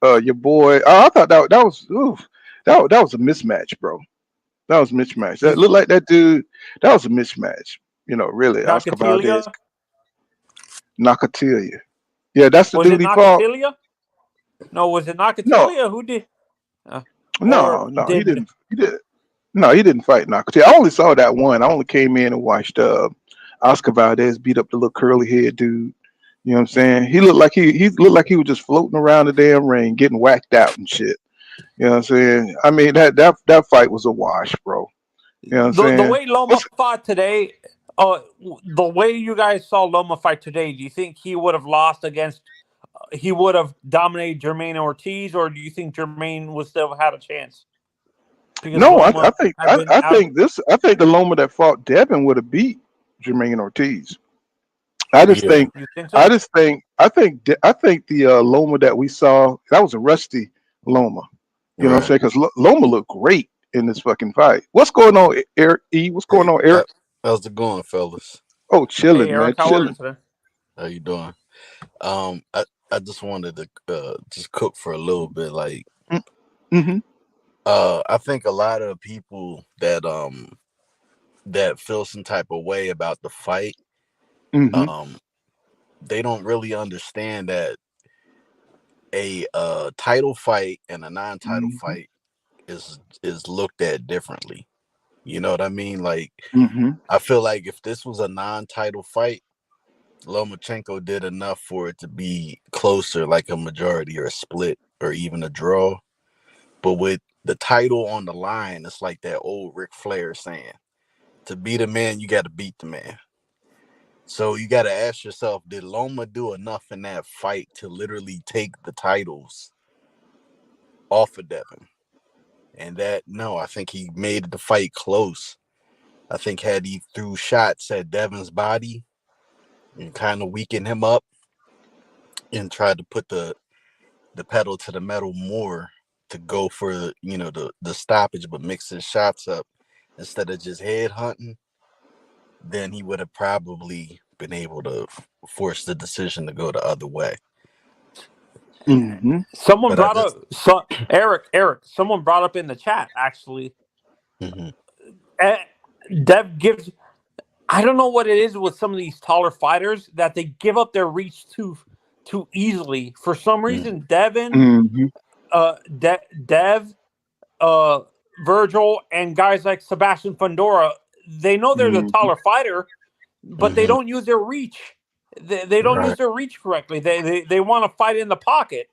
your boy? Oh, I thought that was oof, that was a mismatch, bro. That was a mismatch. That Is looked like that dude. That was a mismatch. Really, Oscar Valdez, Nakatilia? Nakatilia. Yeah, that's the Was dude it he fought. Nakatilia? No, was it No, Nakatilia? Who did? no, Or no, he did didn't. He did. No, he didn't fight Nakatilia. I only saw that one. I only came in and watched Oscar Valdez beat up the little curly head dude. You know what I'm saying? He looked like he looked like he was just floating around the damn ring, getting whacked out and shit. You know what I'm saying? I mean that fight was a wash, bro. You know what I'm the saying? way Loma What's fought today? The way you guys saw Loma fight today, do you think he would have lost against? He would have dominated Jermaine Ortiz, or do you think Jermaine would still have had a chance? Because no? I Loma think had been I out. think this. I think the Loma that fought Devin would have beat Jermaine Ortiz. I just Yeah. think. You think I so? just think. I think the Loma that we saw, that was a rusty Loma. You know what I'm Right. saying? Because Loma looked great in this fucking fight. What's going on, Eric E? What's going Hey, on, Eric? how's it going, fellas? Oh, Hey, chilling, man, Eric, how are you chilling. today? How you doing? I just wanted to just cook for a little bit. Like, Mm-hmm. I think a lot of people that feel some type of way about the fight, Mm-hmm. um, they don't really understand that a title fight and a non-title Mm-hmm. fight is looked at differently. You know what I mean? Like, Mm-hmm. I feel like if this was a non-title fight, Lomachenko did enough for it to be closer, like a majority or a split or even a draw. But with the title on the line, it's like that old Ric Flair saying, to beat a man, you got to beat the man. So you got to ask yourself, did Loma do enough in that fight to literally take the titles off of Devin? And no, I think he made the fight close. I think had he threw shots at Devin's body and kind of weakened him up and tried to put the pedal to the metal more to go for, the stoppage, but mix his shots up instead of just head hunting, then he would have probably been able to force the decision to go the other way. Mm-hmm. Someone But I brought just, up Eric. Someone brought up in the chat actually. mm-hmm. Dev gives. I don't know what it is with some of these taller fighters that they give up their reach too easily. For some reason, Devin, Mm-hmm. Dev, Virgil, and guys like Sebastian Fundora, they know they're the Mm-hmm. taller fighter, but they don't use their reach. They don't use Right. their reach correctly. They want to fight in the pocket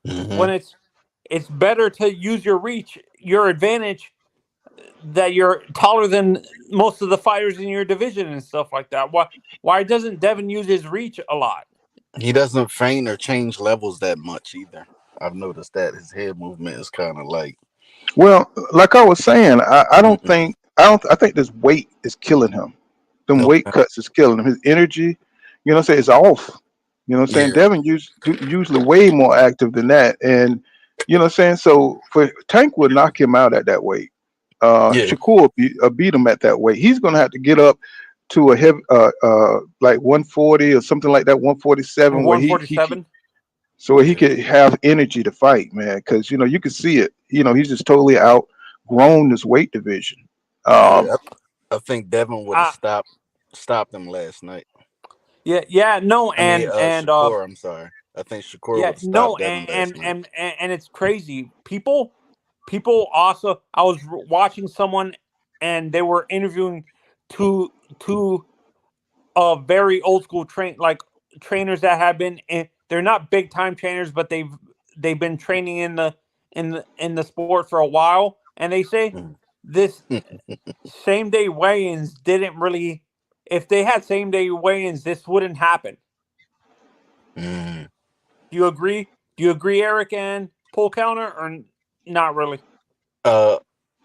when Mm-hmm. it's better to use your reach, your advantage, that you're taller than most of the fighters in your division and stuff like that. Why doesn't Devin use his reach a lot? He doesn't feint or change levels that much either. I've noticed that his head movement is kind of like, Well, like I was saying, mm-mm. I think this weight is killing him. Them weight Okay. cuts is killing him. His energy, you know what I'm saying, is off. You know what I'm saying? Yeah. Devin usually way more active than that. And you know what I'm saying? So for Tank would knock him out at that weight. Yeah. Shakur beat him at that weight. He's gonna have to get up to a heavy like 140 or something like that, 147, where he can, 147. so he Yeah. could have energy to fight, man. Because you can see it. He's just totally outgrown this weight division. Um, Yeah. I think Devin would have stopped him last night. Yeah, no, I mean, and Shakur. I'm sorry. I think Shakur yeah, would have no, stopped Devin last night. and it's crazy. People also. I was watching someone, and they were interviewing two very old school trainers that have been in. They're not big time trainers, but they've been training in the sport for a while, and they say this same day weigh-ins didn't really. If they had same day weigh-ins, this wouldn't happen. Mm. Do you agree? Do you agree, Eric, and pull counter, or not really?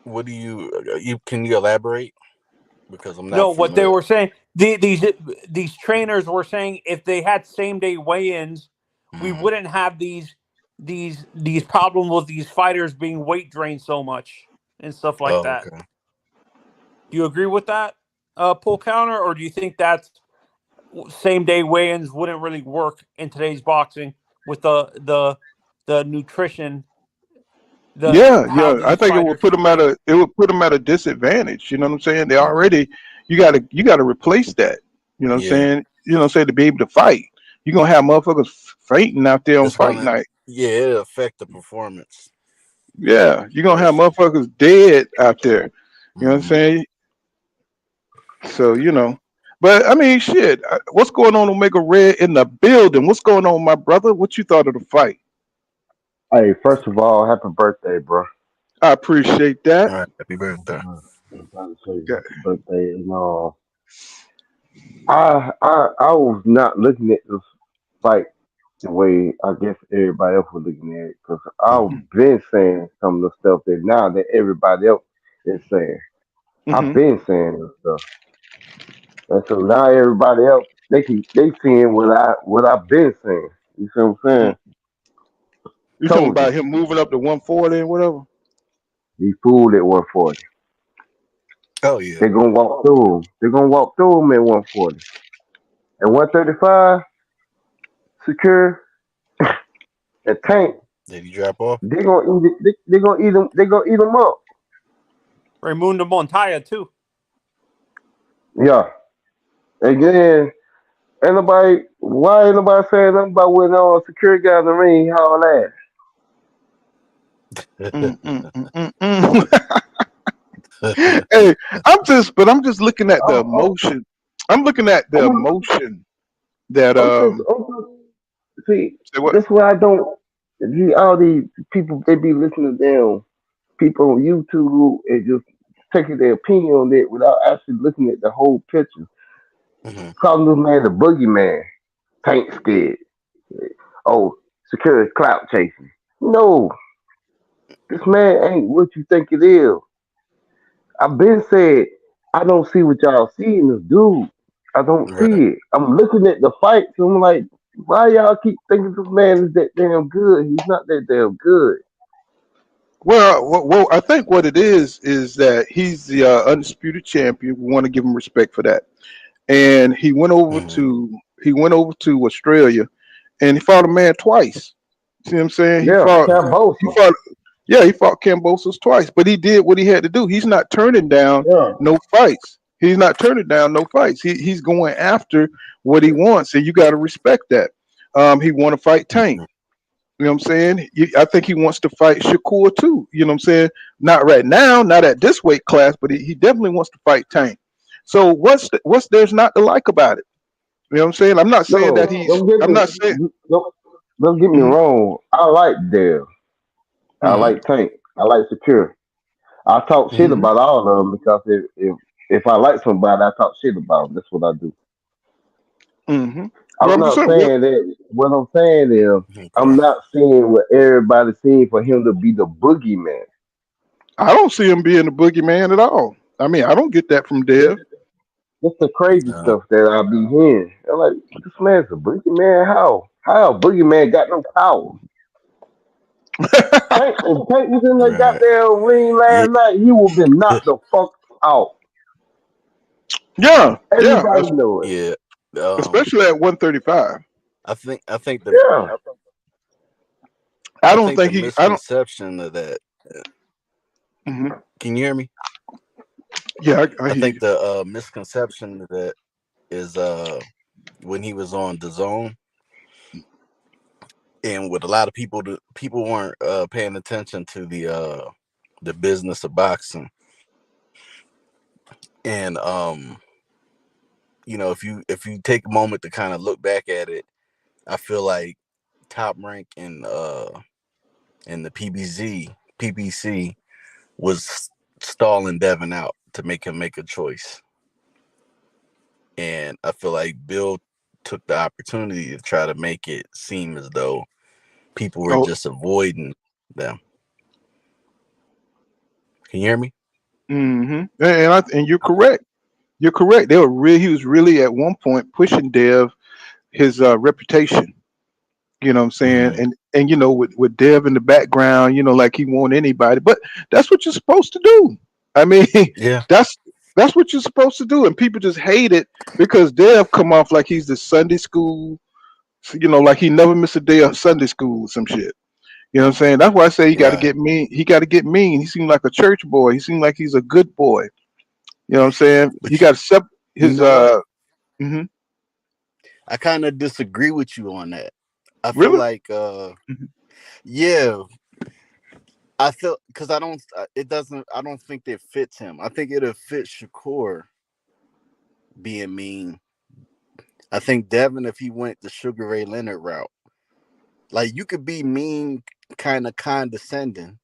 What do you can you elaborate? Because I'm No, not what they familiar. were saying, these trainers were saying, if they had same day weigh-ins, we Mm. wouldn't have these problems with these fighters being weight drained so much and stuff like Oh, that. okay. Do you agree with that, pull counter, or do you think that's same day weigh-ins wouldn't really work in today's boxing with the nutrition, how yeah. I these think it would fighters put should him at train? a disadvantage. You know what I'm saying? They already you gotta replace that. You know what I'm Yeah, saying? To be able to fight, you're gonna have motherfuckers fainting out there on it's fight gonna night. it'll affect the performance Yeah, you're gonna for have sure. motherfuckers dead out there. You know what I'm Mm. saying? So but I mean, shit. What's going on, Omega Red in the building? What's going on, my brother? What you thought of the fight? Hey, first of all, happy birthday, bro. I appreciate All that. right, happy birthday. I'm trying to say Yeah. happy birthday. I was not looking at this fight the way I guess everybody else was looking at it because I've Mm-hmm. been saying some of the stuff that now that everybody else is saying. I've Hmm. been saying this stuff, and so now everybody else they seeing what I've been saying. You see what I'm Hmm. saying? You talking Told you about him moving up to 140 and whatever? he fooled at 140. Oh yeah. They're gonna walk through him. They're gonna walk through him at 140. At 135, secure and tank. Did he drop off? They're gonna eat it. They're gonna eat them. They're gonna eat them up. Raimundo Montaya too. Yeah. And then Ain't nobody. Why ain't nobody saying nothing about when security got in the ring? All that. Mm, mm, mm, mm, mm. Hey, I'm just looking at the I'm, I'm, emotion. I'm looking at the I'm, emotion that see, say what? that's why I don't. See, all these people, they be listening to them people on YouTube and just taking their opinion on it without actually looking at the whole picture. Mhm. Calling this man the boogeyman, tank scared. Oh, security clout chasing. No, this man ain't what you think it is. I've been said I don't see what y'all see in this dude. I don't see Right. it. I'm looking at the fights. And I'm like, why y'all keep thinking this man is that damn good? He's not that damn good. Well, I think what it is that he's the undisputed champion. We want to give him respect for that. And Mhm. he went over to Australia, and he fought a man twice. See what I'm saying? Yeah, He Cambosa. fought yeah, he fought Cambosos twice, but he did what he had to do. He's not turning down Yeah, no fights. He's not turning down no fights. He's going after what he wants, and you got to respect that. He want to fight Tank. Mhm. You know what I'm saying? I think he wants to fight Shakur too. You know what I'm saying? Not right now, not at this weight class, but he definitely wants to fight Tank. So what's there's not to like about it? You know what I'm saying? I'm not saying that no, he's. I'm not saying. don't get me Mhm, wrong. I like Dale. I mhm, like Tank. I like Secure. I talk shit mhm, about all of them because if I like somebody, I talk shit about them. That's what I do. mhm. Well, I'm I'm just not saying. Well, saying that. What I'm saying is, Okay. I'm not saying what everybody saying for him to be the boogeyman. I don't see him being a boogeyman at all. I mean, I don't get that from Dev. That's the crazy No. stuff that I be hearing. I'm like, this man's a boogeyman. How? How a boogeyman got no power? If Tank was in the Right. goddamn ring Yeah. last night, he would have been knocked the fuck out. Yeah, yeah, Everybody know it. Yeah. especially at 135. I think the Yeah. I I don't think the think he. I don't. misconception of that. Mhm. Can you hear me? Yeah, I I hear think you. the misconception of that is when he was on the zone, and with a lot of people, people weren't paying attention to the business of boxing, and if you take a moment to kind of look back at it, I feel like Top Rank in the PBC was stalling Devin out to make him make a choice. And I feel like Bill took the opportunity to try to make it seem as though people were Oh, just avoiding them. Can you hear me? and you're correct. You're correct. They were really. He was really at one point pushing Dev his reputation. You know what I'm saying? Hmm. And with Dev in the background, like he won't anybody. But that's what you're supposed to do. I mean, Yeah. that's that's what you're supposed to do. And people just hate it because Dev come off like he's the Sunday school, like he never missed a day of Sunday school or some shit. You know what I'm saying? That's why I say he got to Right. get mean. He got to get mean. He seemed like a church boy. He seemed like he's a good boy. You know what I'm saying? He But got to you his know what? mhm. I kind of disagree with you on that. I feel Really? like Mhm. yeah, I feel because I don't it doesn't I don't think that fits him. I think it'll fit Shakur being mean. I think Devin, if he went the Sugar Ray Leonard route, like you could be mean, kind of condescending,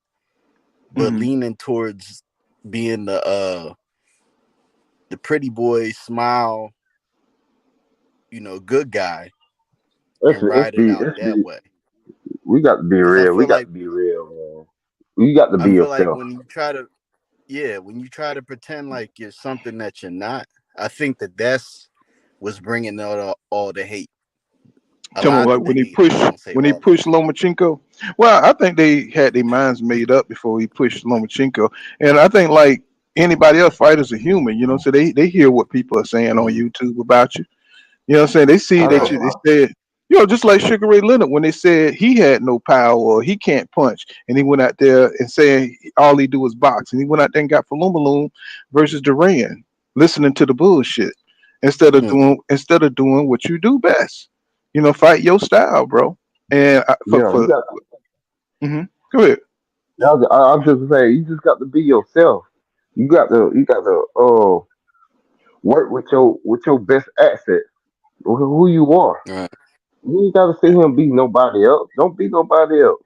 but Mhm. leaning towards being the pretty boy, smile, good guy, and ride it out Let's that be. way. We got to be Because real. We got to be real, man. You got to I be feel like yourself. when you try to pretend like you're something that you're not, I think that's what's bringing all the hate, a Tell me lot like of the when he hate. I pushed ain't gonna say when he all of pushed it. Lomachenko. Well, I think they had their minds made up before he pushed Lomachenko, and I think like anybody else, fighters are human, so they hear what people are saying on Hmm. YouTube about you. You know what I'm saying? They see I that you. don't. They said, just like Sugar Ray Leonard when they said he had no power or he can't punch, and he went out there and saying all he do is box, and he went out there and got Falumaloon versus Duran, listening to the bullshit. instead of doing what you do best. Fight your style, bro. And Yeah, you got. mhm. Go ahead. I'm just saying, you just got to be yourself. You got to work with your best asset, who you are. Right. You ain't got to sit here and be nobody else. Don't be nobody else.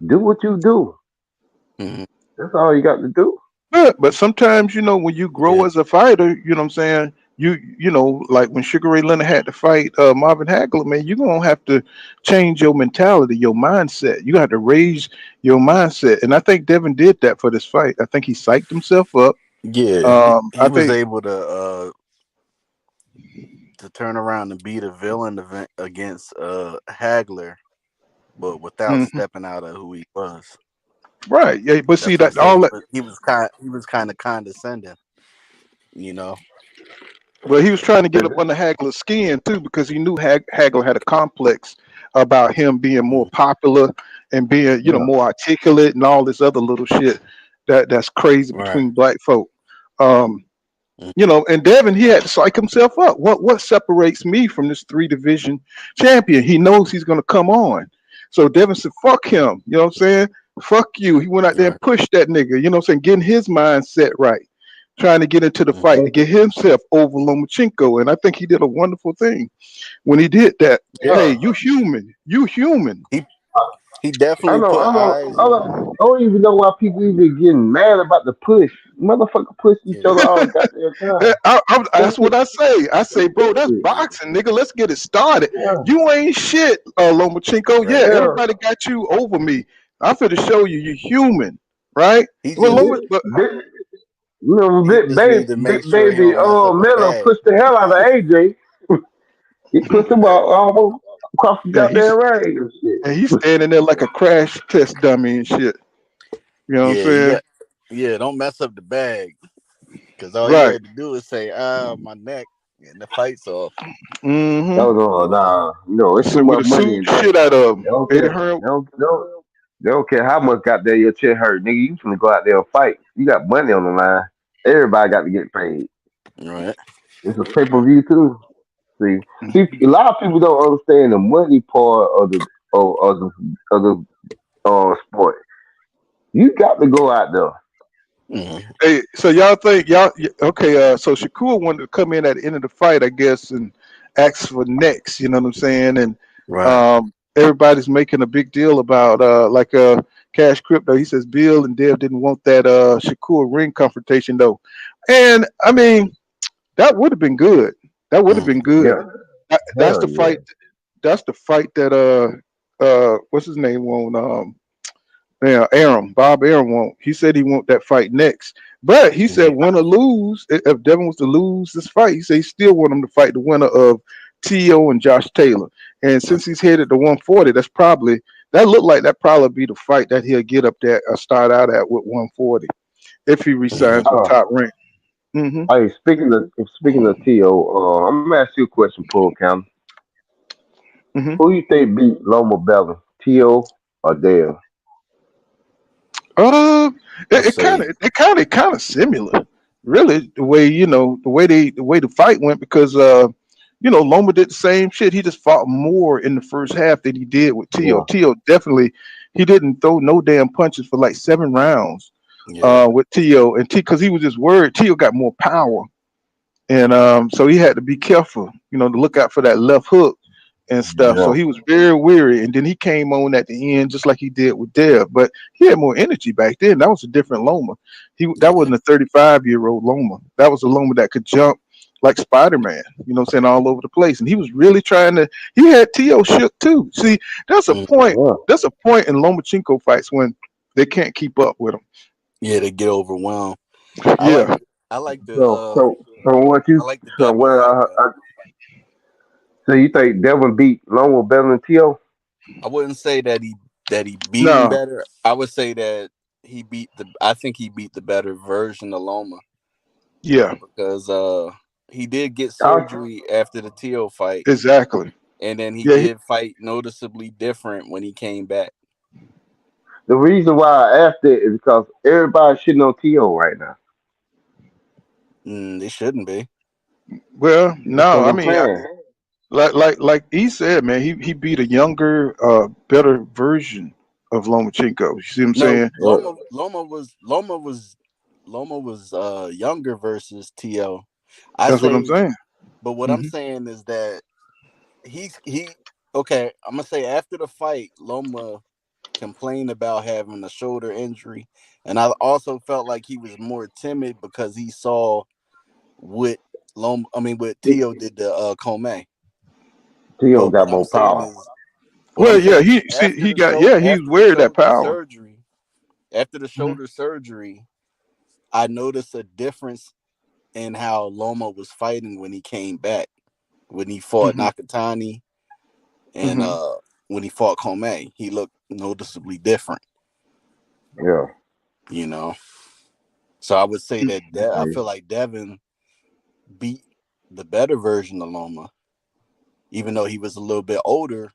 Do what you do. Mhm. That's all you got to do. But sometimes, when you grow Yeah. as a fighter, you know what I'm saying? Like when Sugar Ray Leonard had to fight Marvin Hagler, man, you're gonna have to change your mentality, your mindset. You got to raise your mindset. And I think Devin did that for this fight. I think he psyched himself up. Yeah, he I was think able to turn around and beat a villain event against Hagler, but without mhm, stepping out of who he was. right. Yeah, but see That's why I that say all that he was kind of condescending, you know. well, he was trying to get up under Hagler's skin too because he knew Hagler had a complex about him being more Mm. popular and being, Yeah. more articulate and all this other little shit that's crazy Right. between black folk. Um, Mm. and Devin, he had to psych himself up. What separates me from this three division champion? He knows he's gonna come on. So Devin said, fuck him. You know what I'm saying? Fuck you. He went out there and Right. pushed that nigga, you know what I'm saying? Getting his mindset right, trying to get into the Mm. fight to get himself over Lomachenko. And I think he did a wonderful thing when he did that. Hey, Yeah. you human. You human. He he I definitely don't, put I don't, eyes I on. don't, I don't even know why people even getting mad about the push. Motherfucker push each Yeah. other all goddamn time. That That's shit what I say. I say, bro, that's stupid. boxing, nigga. Let's get it started. Yeah, You ain't shit, Lomachenko. Yeah, Right. yeah. everybody got you over me. I'm finna show you you're human, right? He Well, just But Big, he big just baby, need to make big sure he baby, don't mess up the Miller bag. pushed the hell out of AJ. He pushed him Right. almost across the and goddamn ring and shit. he's standing there like a crash test dummy and shit. You know what I'm Yeah, saying? don't mess up the bag. Because all he Right. had to do is say, my neck, and the fight's off. That Mm-hmm. was all. Nah, it's too So we'd much have money sued in the that. shit out of They him. don't Eddie care. Hearn. They don't care how much goddamn your chest hurt, nigga. You finna go out there and fight. You got money on the line. Everybody got to get paid. Right. It's a pay per view too. See, a lot of people don't understand the money part of the sport. You got to go out there. Hmm. Hey, so y'all think okay? So Shakur wanted to come in at the end of the fight, I guess, and ask for next. You know what I'm saying? And Right. everybody's making a big deal about Cash Crypto. He says Bill and Dev didn't want that Shakur ring confrontation though, and I mean that would have been good. That would have Mm. been good. Yeah, That's hell the yeah. fight. That's the fight that what's his name won. Yeah, Bob Arum won't. He said he want that fight next. But he said Mhm. win or lose, if Devin was to lose this fight, he said he still want him to fight the winner of T.O. and Josh Taylor. And since he's headed to 140, that looked like that probably be the fight that he'll get up there start out at with 140 if he Mhm. resigns with Uh, Top Rank. Hmm. hey, speaking of T.O., I'm gonna ask you a question, Paul County. Hmm. Who you think beat Loma better, T.O. or Dale? Uh, I it kind say, of similar, really. The way the fight went because Loma did the same shit. He just fought more in the first half than he did with Tio. Yeah. Tio definitely he didn't throw no damn punches for like 7 rounds yeah. with Tio and T because he was just worried. Tio got more power and so he had to be careful, to look out for that left hook and stuff. So Yeah. he was very weary, and then he came on at the end just like he did with Dev, but he had more energy back then. That was a different Loma. That Yeah. wasn't a 35-year-old Loma. That was a Loma that could jump like Spider-Man, all over the place. And he was really trying to. He had T.O. shook too. See, that's a Mm. point. Yeah. That's a point in Lomachenko fights when they can't keep up with him. Yeah, they get overwhelmed. I like Yeah. I like the So, so, so what I you? like the So, Devin what? fight better. So you think Devin beat Loma better than T.O.? I wouldn't say that he beat him No. better. I would say that I think he beat the better version of Loma Yeah. because he did get I, surgery after the Teo fight, Exactly. and then he Yeah. did fight noticeably different when he came back. the reason why I asked it is because everybody's shitting on T.O. right now. They shouldn't be. Well, That's no, what I I'm mean, saying. like he said, man, he beat a younger, better version of Lomachenko. You see what I'm No, saying? Loma was younger versus TL. I That's what I'm say, saying. but what I'm Hmm. saying is that he okay. I'm gonna say after the fight, Loma complained about having a shoulder injury, and I also felt like he was more timid because he saw what what Tio did to Comey. Tio But got more power. what I'm Well, yeah, saying is after the show, he's weird that power. after the Hmm. shoulder surgery, I noticed a difference in how Loma was fighting when he came back, when he fought Hmm. Nakatani and Hmm. when he fought Comey. He looked noticeably different, Yeah. you know. So I would say that I Okay. feel like Devin beat the better version of Loma, even though he was a little bit older.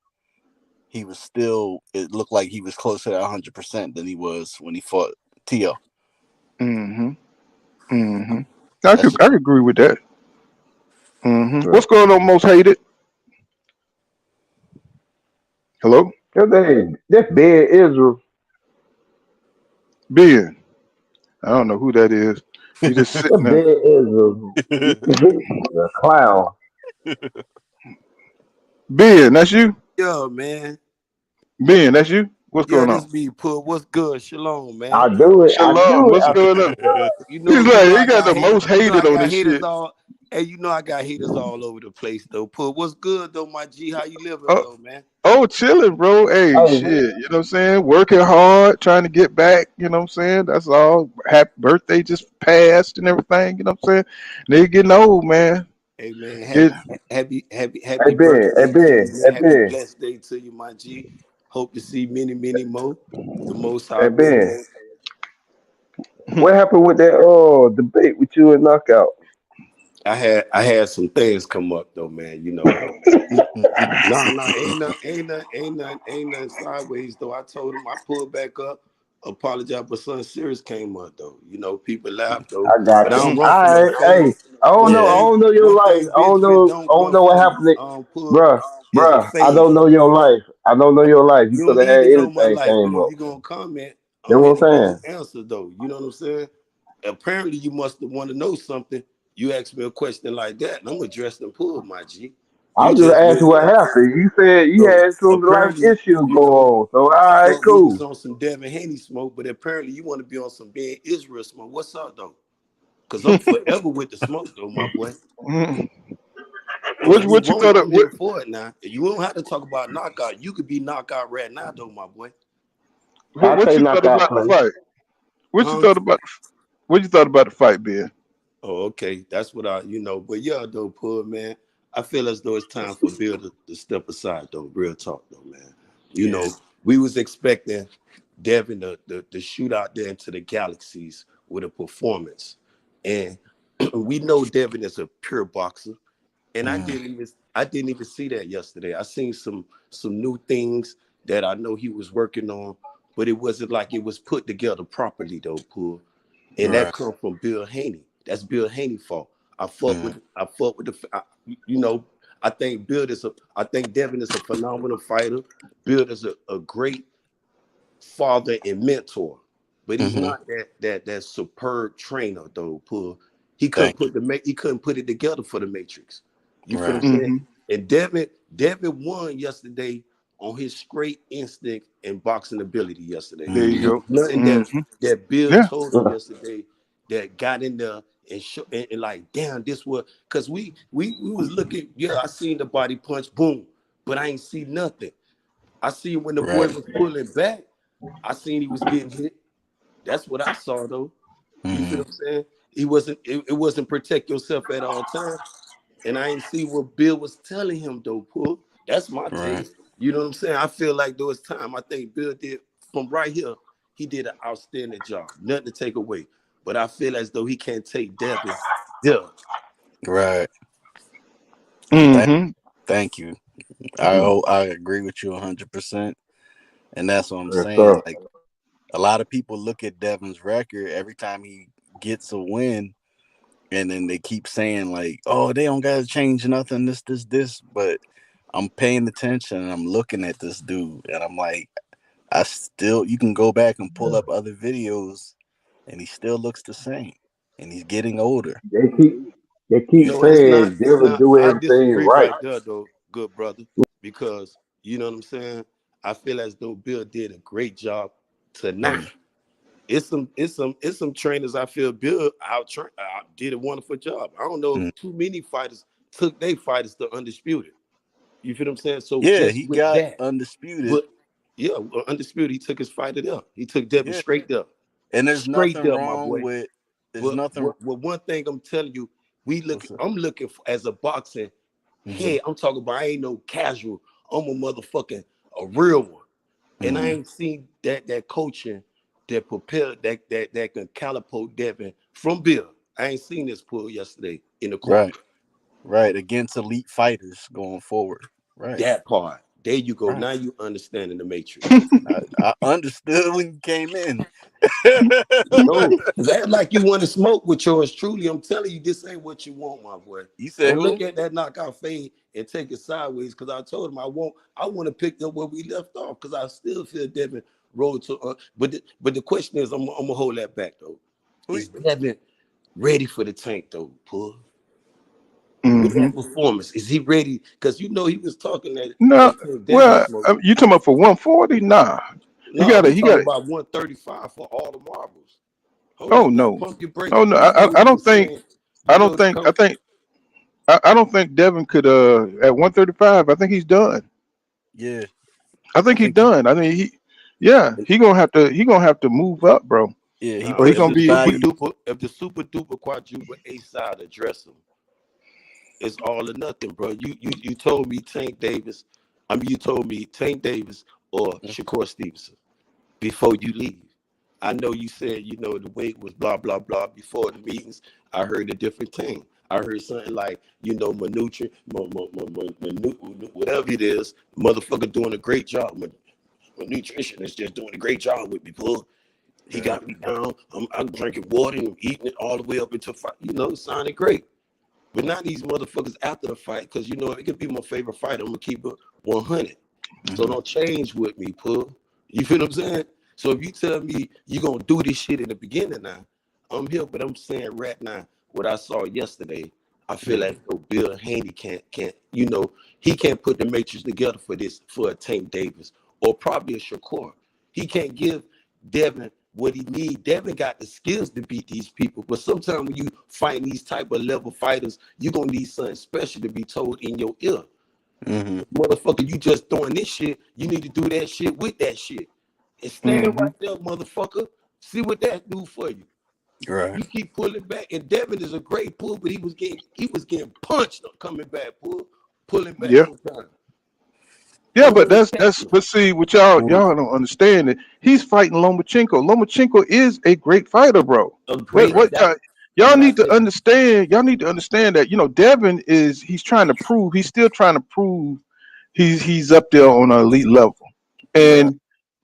He was still. It looked like he was closer to 100% than he was when he fought Tio. Hmm. Hmm. That's I just could agree with that. Hmm. Yeah. What's going on, most hated? Hello, That's bad Israel. Ben. I don't know who that is. He just That sitting there. bad Israel. A clown. Ben, that's you. Yo, man. Ben, that's you. What's Yeah, going on? this be put. What's good? Shalom, I man. do it. I Shalom. do it. What's going on? He's You like know he I got got the haters. most You know hated I on got this haters shit. all. Hey, you know I got haters all over the place though. Put what's good though, my G? How you living Oh, though, man? oh, chilling, bro. Hey, Hey, shit. You know what I'm saying? Working hard, trying to get back. You know what I'm saying? That's all. Happy birthday just passed and everything. You know what I'm saying? They getting old, man. Hey man, Get. hey happy Ben, hey birthday to Ben, you, man. hey Happy Ben, blessed day to you, my G. Hope to see many, many more. The most hey high Ben. willing. What happened with that debate with you and Knockout? I had some things come up though, man. You know. No, ain't nothing sideways though. I told him I pulled back up, apologize, but something serious came up though. You know, people laugh though, I got but I you. don't Mm, run All from no right, hey, fades. I yeah. don't know your One life. thing, Benjamin don't I don't run know what from happened. pull Bruh, is a I don't fade. know your life. I don't know your life. You You could don't have need had to know my anything life, but came if up. you're gonna comment You know on what it, I'm I'm gonna saying? answer though. You know what I'm saying? Apparently, you must have want to know something. You asked me a question like that, and I'm addressing the pull, my G. I You was just just asking missed what that. happened. You said you So had some life apparently, issues you going know, on. So all I right, thought we was cool. on some Devin Haney smoke, but apparently you want to be on some Ben Israel smoke. What's up though? Cause I'm forever with the smoke though, my boy. mm. And if you What you want it, thought of I'm what? here for it now. You don't have to talk about knockout. You could be knockout right now though, my boy. I What say you thought Knockout about the play. fight? What you Huh? thought about? What you thought about the fight, Ben? Oh, okay. That's what but yeah, though, Pud, man. I feel as though it's time for Bill to step aside, though. Real talk, though, man. You Yeah. know, we was expecting Devin to shoot out there into the galaxies with a performance. And we know Devin is a pure boxer. And Mm, I didn't even see that yesterday. I seen some new things that I know he was working on, but it wasn't like it was put together properly though, Pud. And that right. come from Bill Haney. That's Bill Haney fault. Mm, I fought with you know, I think Devin is a phenomenal fighter. Bill is a great father and mentor, but he's mm-hmm. not that superb trainer though. Pull, Thank you. he couldn't put it together for the Matrix. You feel Right. what I'm saying? Hmm. And Devin won yesterday on his straight instinct and boxing ability yesterday. There you It Mm-hmm. was go. nothing Hmm. that Bill Yeah. told him yesterday that got in there and like, damn, this was because we was looking, yeah, I seen the body punch, boom, but I ain't see nothing. I see when the boy Right. was pulling back, I seen he was getting hit. That's what I saw though. You feel Mm-hmm. what I'm saying? It wasn't protect yourself at all times. And I ain't see what Bill was telling him though, Pull. That's my take. Right. You know what I'm saying? I feel like there was time. I think Bill did from right here, he did an outstanding job. Nothing to take away. But I feel as though he can't take Devin. Yeah. Right. Thank, Hmm. thank you. Yeah. I agree with you 100%, and that's what I'm Yes, saying. sir. Like a lot of people look at Devin's record every time he gets a win. And then they keep saying like, "Oh, they don't gotta change nothing. This." But I'm paying attention and I'm looking at this dude, and I'm like, you can go back and pull up other videos, and he still looks the same, and he's getting older. They keep No, saying it's Devin not. do I everything disagree right. right there, though, good brother, because you know what I'm saying. I feel as though Bill did a great job tonight. Mhm. It's some trainers. I feel Bill did a wonderful job. I don't know if Mhm. too many fighters took their fighters to undisputed. You feel what I'm saying? So Yeah, just he with got that, undisputed. but yeah, undisputed. He took his fighter there. He took Devin Yeah, straight there, and there's straight nothing there, my wrong boy. with. There's But nothing. one thing I'm telling you, What's up? I'm looking for, as a boxing Hmm. head. I'm talking about. I ain't no casual. I'm a motherfucking a real one, and I Hmm. ain't seen that coaching that prepared that can catapult Devin from Bill. I ain't seen this pull yesterday in the corner. Right, right. Against elite fighters going forward. Right, That part. There you go. right. Now you understanding the matrix. I understood when you came in. No, because act like you want to smoke with yours truly. I'm telling you, this ain't what you want, my boy. You said Don't look who? at that knockout fade and take it sideways. Because I told him I want to pick up where we left off. Because I still feel Devin rolled to. But the question is, I'm gonna hold that back though. Who? Is Devin ready for the tank though, Pull? With Mm-hmm. that performance, is he ready? Because you know he was talking No, that Tank Davis well, smoke. you talking about for 140? Nah, he No, got to. we He talking got. about 135 for all the marbles. Hold Oh up now, no, pump your brakes. oh no. You know I he don't was think. saying, I you don't know the think. I don't think Devin could. At 135, I think he's done. Yeah, I I think he's think he. done. I mean, yeah, he gonna have to. He gonna have to move up, bro. Yeah, he Or he pushing gonna his be. body. if the super duper quadruple A side address him, it's all or nothing, bro. You told me Tank Davis. I mean, you told me Tank Davis or Shakur Stevenson before you leave. I know you said, the weight was blah, blah, blah. Before the meetings, I heard a different thing. I heard something like, Manutra, whatever it is, motherfucker doing a great job. My nutritionist just doing a great job with me, pull. He Right, got me down. I'm drinking water and eating it all the way up until fight. It sounded great. But now these motherfuckers after the fight, because it could be my favorite fight. I'm gonna keep it 100. So hmm, don't change with me, pull. You feel what I'm saying? So if you tell me you gonna do this shit in the beginning now, I'm here, but I'm saying right now, what I saw yesterday, I feel like Bill Haney can't, he can't put the matrix together for a Tank Davis or probably a Shakur. He can't give Devin what he need. Devin got the skills to beat these people, but sometimes when you fight these type of level fighters, you gonna need something special to be told in your ear. hmm, Motherfucker, you just throwing this shit. You need to do that shit with that shit. And stand Mm-hmm. right there, motherfucker. See what that do for you. right. You keep pulling back, and Devin is a great pull, but he was getting punched coming back, pulling back Yeah. sometimes. Yeah, Don't but let it that's catch him. but see what y'all don't understand it. He's fighting Lomachenko. Lomachenko is a great fighter, bro. A What great what that y'all I'm need not to saying understand? Y'all need to understand that Devin he's trying to prove he's still trying to prove he's up there on an elite level. Right. And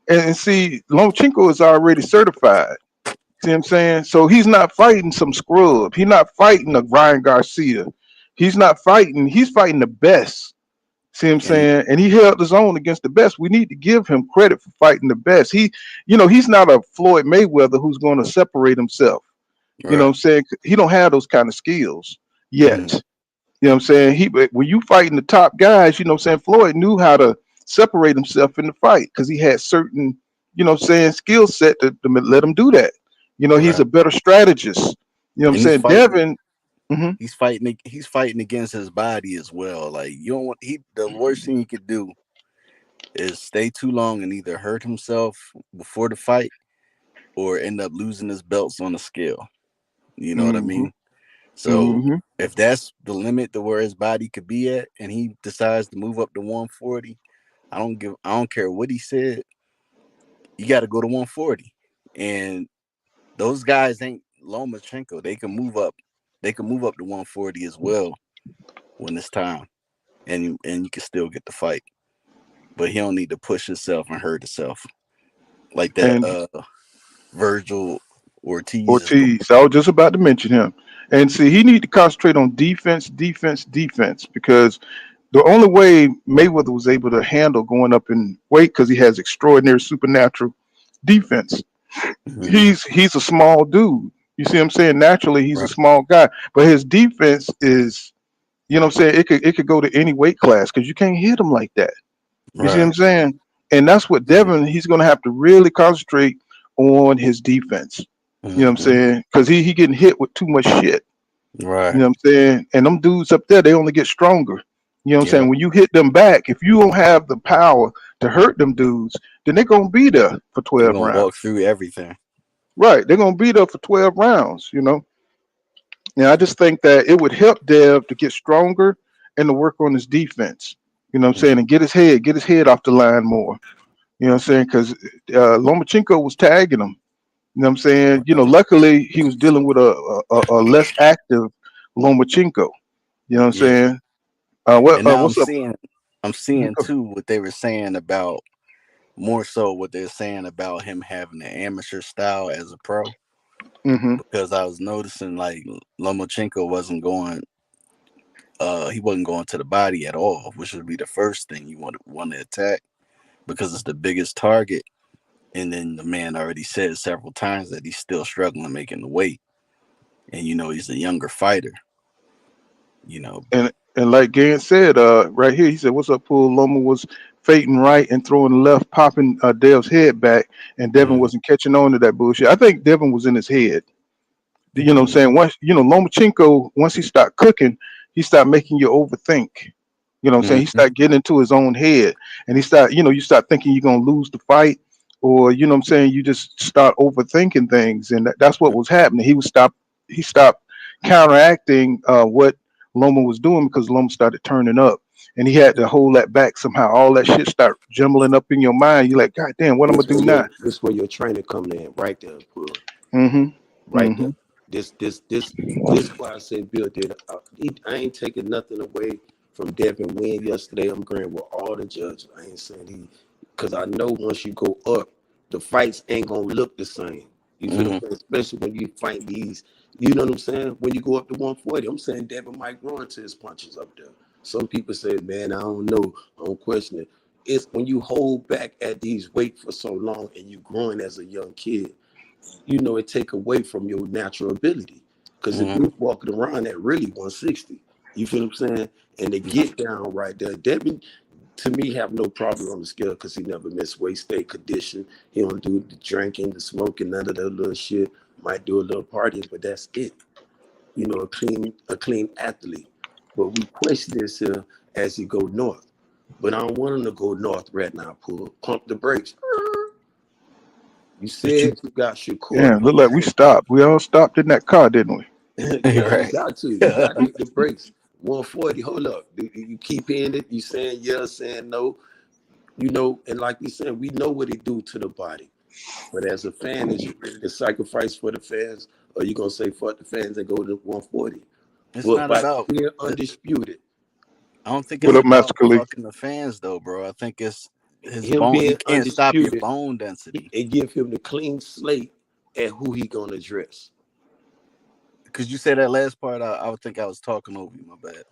and see Lomachenko is already certified. See what I'm saying? So he's not fighting some scrub. He's not fighting a Ryan Garcia. He's fighting the best. See what I'm And saying? And he held his own against the best. We need to give him credit for fighting the best. He's not a Floyd Mayweather who's going to separate himself. You know what right. I'm saying? He don't have those kind of skills Hmm. yet. You know what I'm saying? When you fighting the top guys, you know what I'm saying? Floyd knew how to separate himself in the fight because he had certain, skill set to let him do that. He's Right. a better strategist. You know what I'm And he's saying? fighting. Devin, mhm, He's fighting. He's fighting against his body as well. Like you don't want. The worst thing he could do is stay too long and either hurt himself before the fight or end up losing his belts on the scale. You know what I mhm, mean? So mhm. if that's the limit to where his body could be at, and he decides to move up to 140, I don't care what he said. You got to go to 140, and those guys ain't Lomachenko. They can move up. They can move up to 140 as well when it's time, and you can still get the fight. But he don't need to push himself and hurt himself like that. And Virgil Ortiz is doing. Ortiz, I was just about to mention him. And see, he need to concentrate on defense, defense, defense, because the only way Mayweather was able to handle going up in weight because he has extraordinary supernatural defense. Mhm. He's a small dude. You see what I'm saying? Naturally, he's a Right. small guy, but his defense is, you know what I'm saying? It could go to any weight class because you can't hit him like that. You see what I'm Right. saying? And that's what Devin, he's gonna have to really concentrate on his defense. You know what I'm Hmm. saying? Because he getting hit with too much shit. You Right. know what I'm saying? And them dudes up there, they only get stronger. You know what I'm saying? Yep. When you hit them back, if you don't have the power to hurt them dudes, then they're gonna be there for They're 12 gonna rounds. walk through everything. Right. They're gonna be there for 12 rounds, you know. And I just think that it would help Dev to get stronger and to work on his defense. You know what I'm saying? And get his head off the line more. You know what I'm saying? Because Lomachenko was tagging him. You know what I'm saying? You know, luckily he was dealing with a less active Lomachenko. You know what I'm Yeah. saying? And now What's up? I'm seeing too what they were saying about more so what they're saying about him having the amateur style as a pro. Mm-hmm. Because I was noticing like Lomachenko he wasn't going to the body at all, which would be the first thing you want to attack because it's the biggest target. And then the man already said several times that he's still struggling making the weight. And he's a younger fighter, you know. And like Gant said, right here, he said, "What's up, Pool?" Loma was fading right and throwing left, popping Dev's head back, and Devin Mhm. wasn't catching on to that bullshit. I think Devin was in his head. You know what I'm Mhm. saying? Once Lomachenko, once he started cooking, he started making you overthink. You know what I'm saying? He Mhm. started getting into his own head, and you start thinking you're gonna lose the fight, or you know what I'm saying? You just start overthinking things, and that's what was happening. He stopped counteracting what Loma was doing because Loma started turning up, and he had to hold that back somehow. All that shit start jumbling up in your mind. You're like, God damn, what I'm gonna do now? This where your trainer come in, right there, Pug. Mm-hmm. Right there. Mm-hmm. This why I say Bill did. I ain't taking nothing away from Devin win yesterday. I'm agreeing with all the judges. I ain't saying because I know once you go up, the fights ain't gonna look the same. You feel what Mhm. I'm saying? Especially when you fight these, you know what I'm saying? When you go up to 140, I'm saying Devin might grow into his punches up there. Some people say, man, I don't know. I don't question it. It's when you hold back at these weight for so long and you growing as a young kid, it take away from your natural ability. Because if Mhm. you're walking around at really 160, you feel what I'm saying? And they get down right there. Devin, to me, have no problem on the scale because he never missed weight, stay conditioned. He don't do the drinking, the smoking, none of that little shit. Might do a little partying, but that's it. A clean athlete. But we question this here as he go north. But I don't want him to go north right now, Pull. Pump the brakes. You But you said you got Shakur Yeah, look like we next. stopped. We all stopped in that car, didn't we? Yeah, you right. got to. You got to hit the brakes. 140. Hold up. You keep in it. You saying yes, saying no. And like we said, we know what it do to the body. But as a fan, is you ready to sacrifice for the fans, or you gonna say fuck the fans and go to 140? It's But not by about. being undisputed, I don't think What it's up, about Master Khalid? fucking the fans though, bro. I think it's his him bone. He being can't stop your undisputed, bone density. it give him the clean slate at who he gonna address. Because you said that last part, I would think I was talking over you. My bad.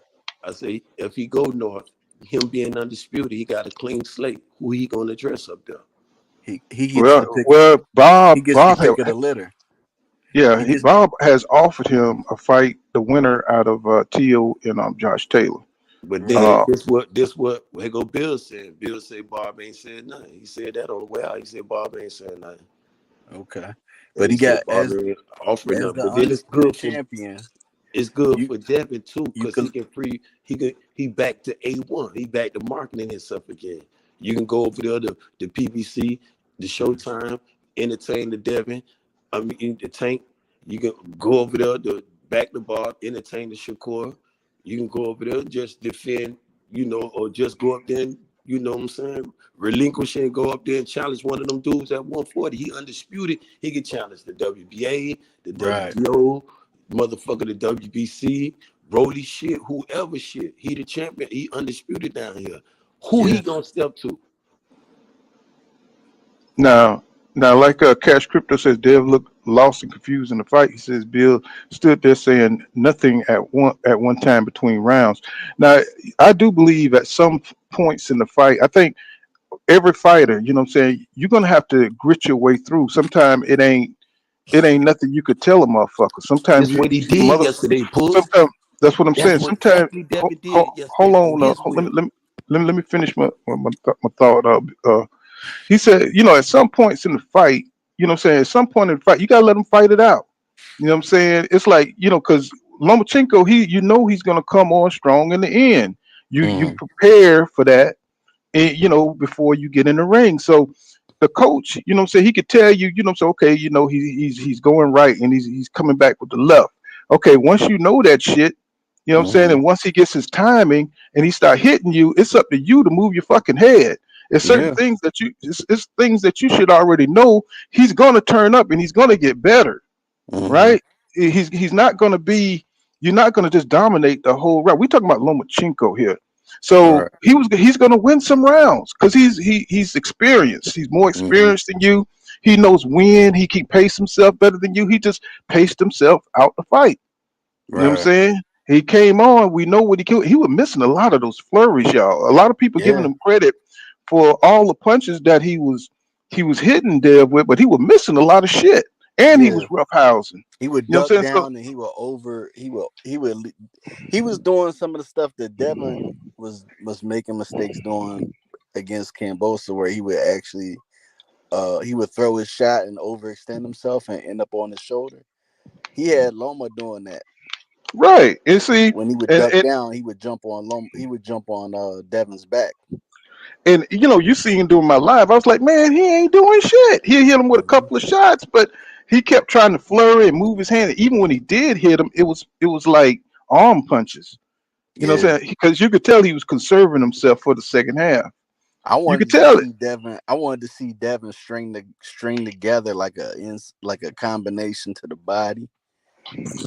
I say if he go north, him being undisputed, he got a clean slate. Who he gonna address up there? He gets the Well, pick. well, He gets the Bob pick of the litter. yeah, He gets. Bob has offered him a fight, the winner out of Tio and Josh Taylor. But then Uh, this what here go Bill said. Bill said Bob ain't said nothing. He said that on the way out. He said Bob ain't said nothing. Okay, And but he he said got Bob ain't offering as nothing. the But then undisputed champion. it's good You for Devin too, you because can he back to A1. He back to marketing himself again. You can go over there to the PBC, the Showtime, entertain the Devin. I mean the Tank. You can go over there to back the bar, entertain the Shakur. You can go over there and just defend, or just go up there and, you know what I'm saying, relinquish and go up there and challenge one of them dudes at 140. He undisputed. He can challenge the WBA, the right. WBO, motherfucker, the WBC, Broly shit, whoever shit. He the champion. He undisputed down here. Who he Yeah. gonna step to? now, like Cash Crypto says, Dev look lost and confused in the fight. He says Bill stood there saying nothing at one time between rounds. Now, I do believe at some points in the fight, I think every fighter, you know what I'm saying, you're gonna have to grit your way through. Sometimes it ain't nothing you could tell a motherfucker. Sometimes This you what he did mother yesterday, Puss. sometimes that's what I'm That's saying. what Sometimes exactly Devin did hold yesterday on on, his let will. me let me finish my thought. He said, at some points in the fight, you know what I'm saying, at some point in the fight, you gotta let them fight it out. You know what I'm saying? It's like, because Lomachenko, he's gonna come on strong in the end. You Mm-hmm. prepare for that, and, before you get in the ring. So the coach, you know what I'm saying, he could tell you, so okay, he's going right and he's coming back with the left. Okay, once you know that shit, you know what I'm saying, Mm-hmm. and once he gets his timing and he start hitting you, it's up to you to move your fucking head. It's certain Yeah. things that it's things that you should already know. He's gonna turn up and he's gonna get better, Mm-hmm. right? He's not gonna be. You're not gonna just dominate the whole round. We're talking about Lomachenko here. So Right. he's gonna win some rounds because he's experienced. He's more Mm-hmm. experienced than you. He knows when he can pace himself better than you. He just paced himself out the fight. You know what I'm Right. saying? He came on. We know what he killed. He was missing a lot of those flurries, y'all. A lot of people giving Yeah. him credit for all the punches that he was hitting Dev with, but he was missing a lot of shit, and he Yeah. was roughhousing. He would You know what duck I'm saying? So down and he was doing some of the stuff that Devin was making mistakes doing against Cambosa, where he would throw his shot and overextend himself and end up on his shoulder. He had Loma doing that. right, and see, When he would and duck and, down, he would jump on Loma. He would jump on Devin's back. and you see him doing my live. I was like, man, he ain't doing shit. He hit him with a Mm-hmm. couple of shots, but he kept trying to flurry and move his hand. Even when he did hit him, it was like arm punches. You know what Yeah. I'm saying? Because you could tell he was conserving himself for the second half. I You could wanted to tell it. see Devin. I wanted to see Devin string together like a combination to the body.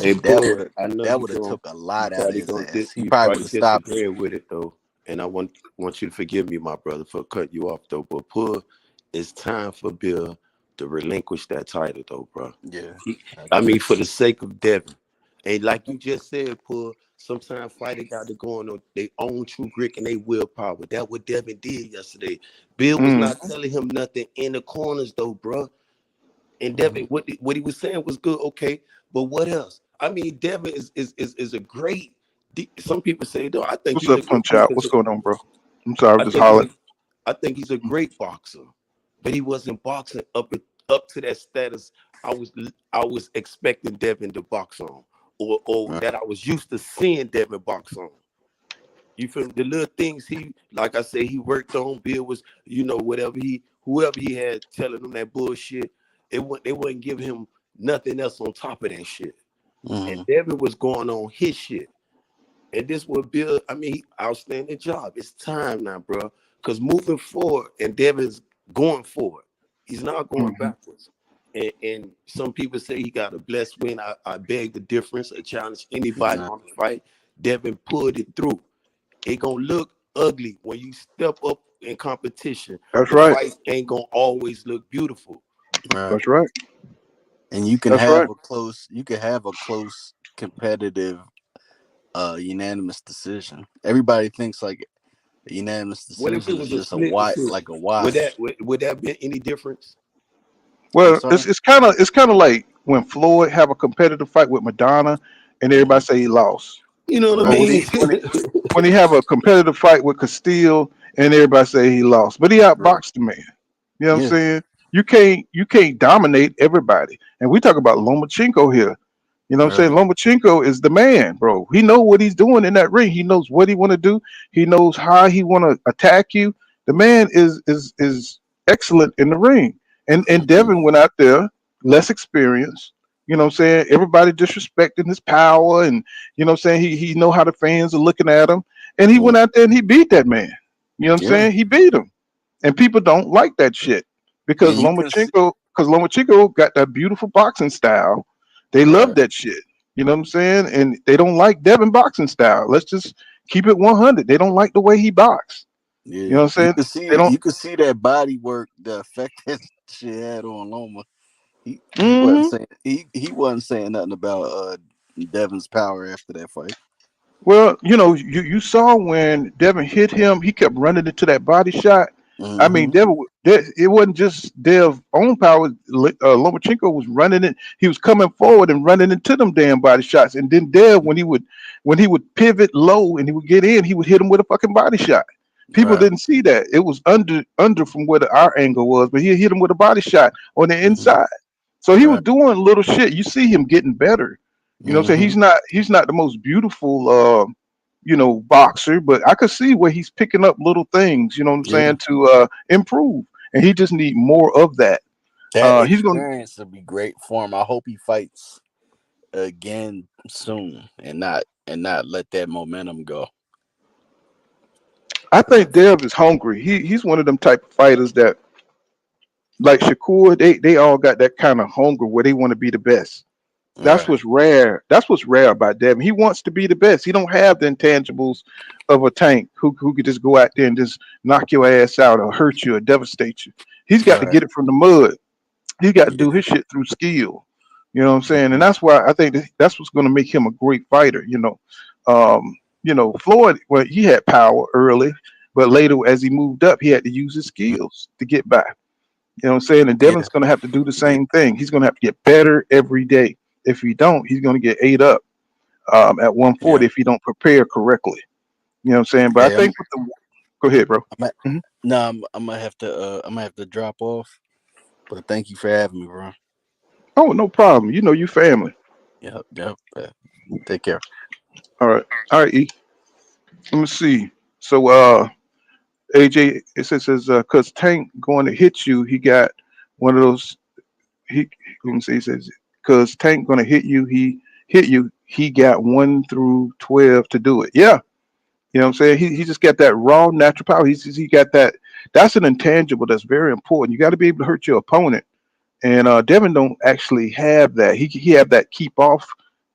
Hey, That Bud, would I know that would have took a lot out of his ass. He you probably would probably have stopped him. disagree with it though, and I want you to forgive me, my brother, for cutting you off though. But Bud, it's time for Bill to relinquish that title though, bro. Yeah, I I agree. mean, for the sake of Devin, and like you just said, Bud, sometimes fighters got to go on their own true grit and their willpower. That's what Devin did yesterday. Bill was Mm, not telling him nothing in the corners though, bro. And Mm-hmm. Devin, what he was saying was good, okay. But what else? I mean, Devin is a great. Some people say though, I think what's he's up, a great. Punch Out? What's going on, bro? I'm sorry, I'm I just think he's hollering. a, I think he's a great boxer, but he wasn't boxing up to that status. I was expecting Devin to box on, or Right. that I was used to seeing Devin box on. You feel me? The little things he, like I say, he worked on. Bill was, whoever he had telling him that bullshit, they wouldn't give him nothing else on top of that shit. And Mm-hmm. Devin was going on his shit. And this will Bill, I mean, outstanding job. It's time now, bro. Because moving forward, and Devin's going forward. He's not going Hmm. backwards. And some people say he got a blessed win. I beg the difference. I challenge anybody Nah. on the fight. Devin pulled it through. It gonna look ugly when you step up in competition. That's The right. fight ain't gonna always look beautiful. Right. That's right. And you can That's have right. a close competitive unanimous decision. Everybody thinks like a unanimous What if it decision is was a just split decision? like a Would that wash. would that be any difference? I'm Well, it's sorry. it's kind of it's kind of like when Floyd have a competitive fight with Madonna, and everybody Mm-hmm. say he lost, You know what I or Right. mean? when he have a competitive fight with Castile, and everybody say he lost, but he Right. outboxed the man. You know what I'm Yeah. saying? You can't dominate everybody, and we talk about Lomachenko here. You know what I'm saying? Right. Lomachenko is the man, bro. He know what he's doing in that ring. He knows what he want to do. He knows how he want to attack you. The man is excellent in the ring. And Mm-hmm. Devin went out there less experienced. You know what I'm saying? Everybody disrespecting his power, and you know what I'm saying? He know how the fans are looking at him. And he went out there and he beat that man. You know what I'm Yeah. saying? He beat him. And people don't like that shit because And you can see. Lomachenko got that beautiful boxing style. They love Right. that shit. You know what I'm saying? And they don't like Devin boxing style. Let's just keep it 100. They don't like the way he box. You know Yeah. what I'm saying? They don't. You can see that body work, the effect that shit had on Loma. He wasn't saying he wasn't saying nothing about Devin's power after that fight. Well, you saw when Devin hit him, he kept running into that body shot. I mean, Mm-hmm. It wasn't just Dev's own power. Lomachenko was running it. He was coming forward and running into them damn body shots. And then Dev, when he would pivot low and he would get in, he would hit him with a fucking body shot. People Right. didn't see that. It was under from where our angle was, but he hit him with a body shot on the Mm-hmm. inside. So he was Right. doing little shit. You see him getting better. You know what I'm saying? Mm-hmm. He's not the most beautiful boxer, but I could see where he's picking up little things, you know what I'm Yeah. saying, to improve. And he just need more of that. That He's gonna experience would be great for him. I hope he fights again soon and not let that momentum go. I think Dev is hungry. He's one of them type of fighters that like Shakur, they all got that kind of hunger where they want to be the best. That's Right. what's rare. That's what's rare about Devin. He wants to be the best. He don't have the intangibles of a Tank who could just go out there and just knock your ass out or hurt you or devastate you. He's got to Right. get it from the mud. He got to do Yeah. his shit through skill. You know what I'm saying? And Mm-hmm. that's why I think that's what's going to make him a great fighter. Floyd, well, he had power early, but later as he moved up, he had to use his skills to get by. You know what I'm saying? And Yeah. Devin's going to have to do the same thing. He's going to have to get better every day. If he don't, he's going to get ate up at Yeah. 140 if he don't prepare correctly. You know what I'm saying? But I Hey, think with the go ahead, bro. I'm at, Mhm. no, I'm gonna have to drop off. But thank you for having me, bro. Oh, no problem. You family. Yep. Yep. Take care. All right, E. Let me see. So AJ, it says cause Tank going to hit you, he got one of those. He Let me see. He says cause Tank going to hit you, he hit you. He got 1 through 12 to do it. Yeah, you know what I'm saying. He just got that raw natural power. He got that. That's an intangible that's very important. You got to be able to hurt your opponent. And Devin don't actually have that. He have that keep off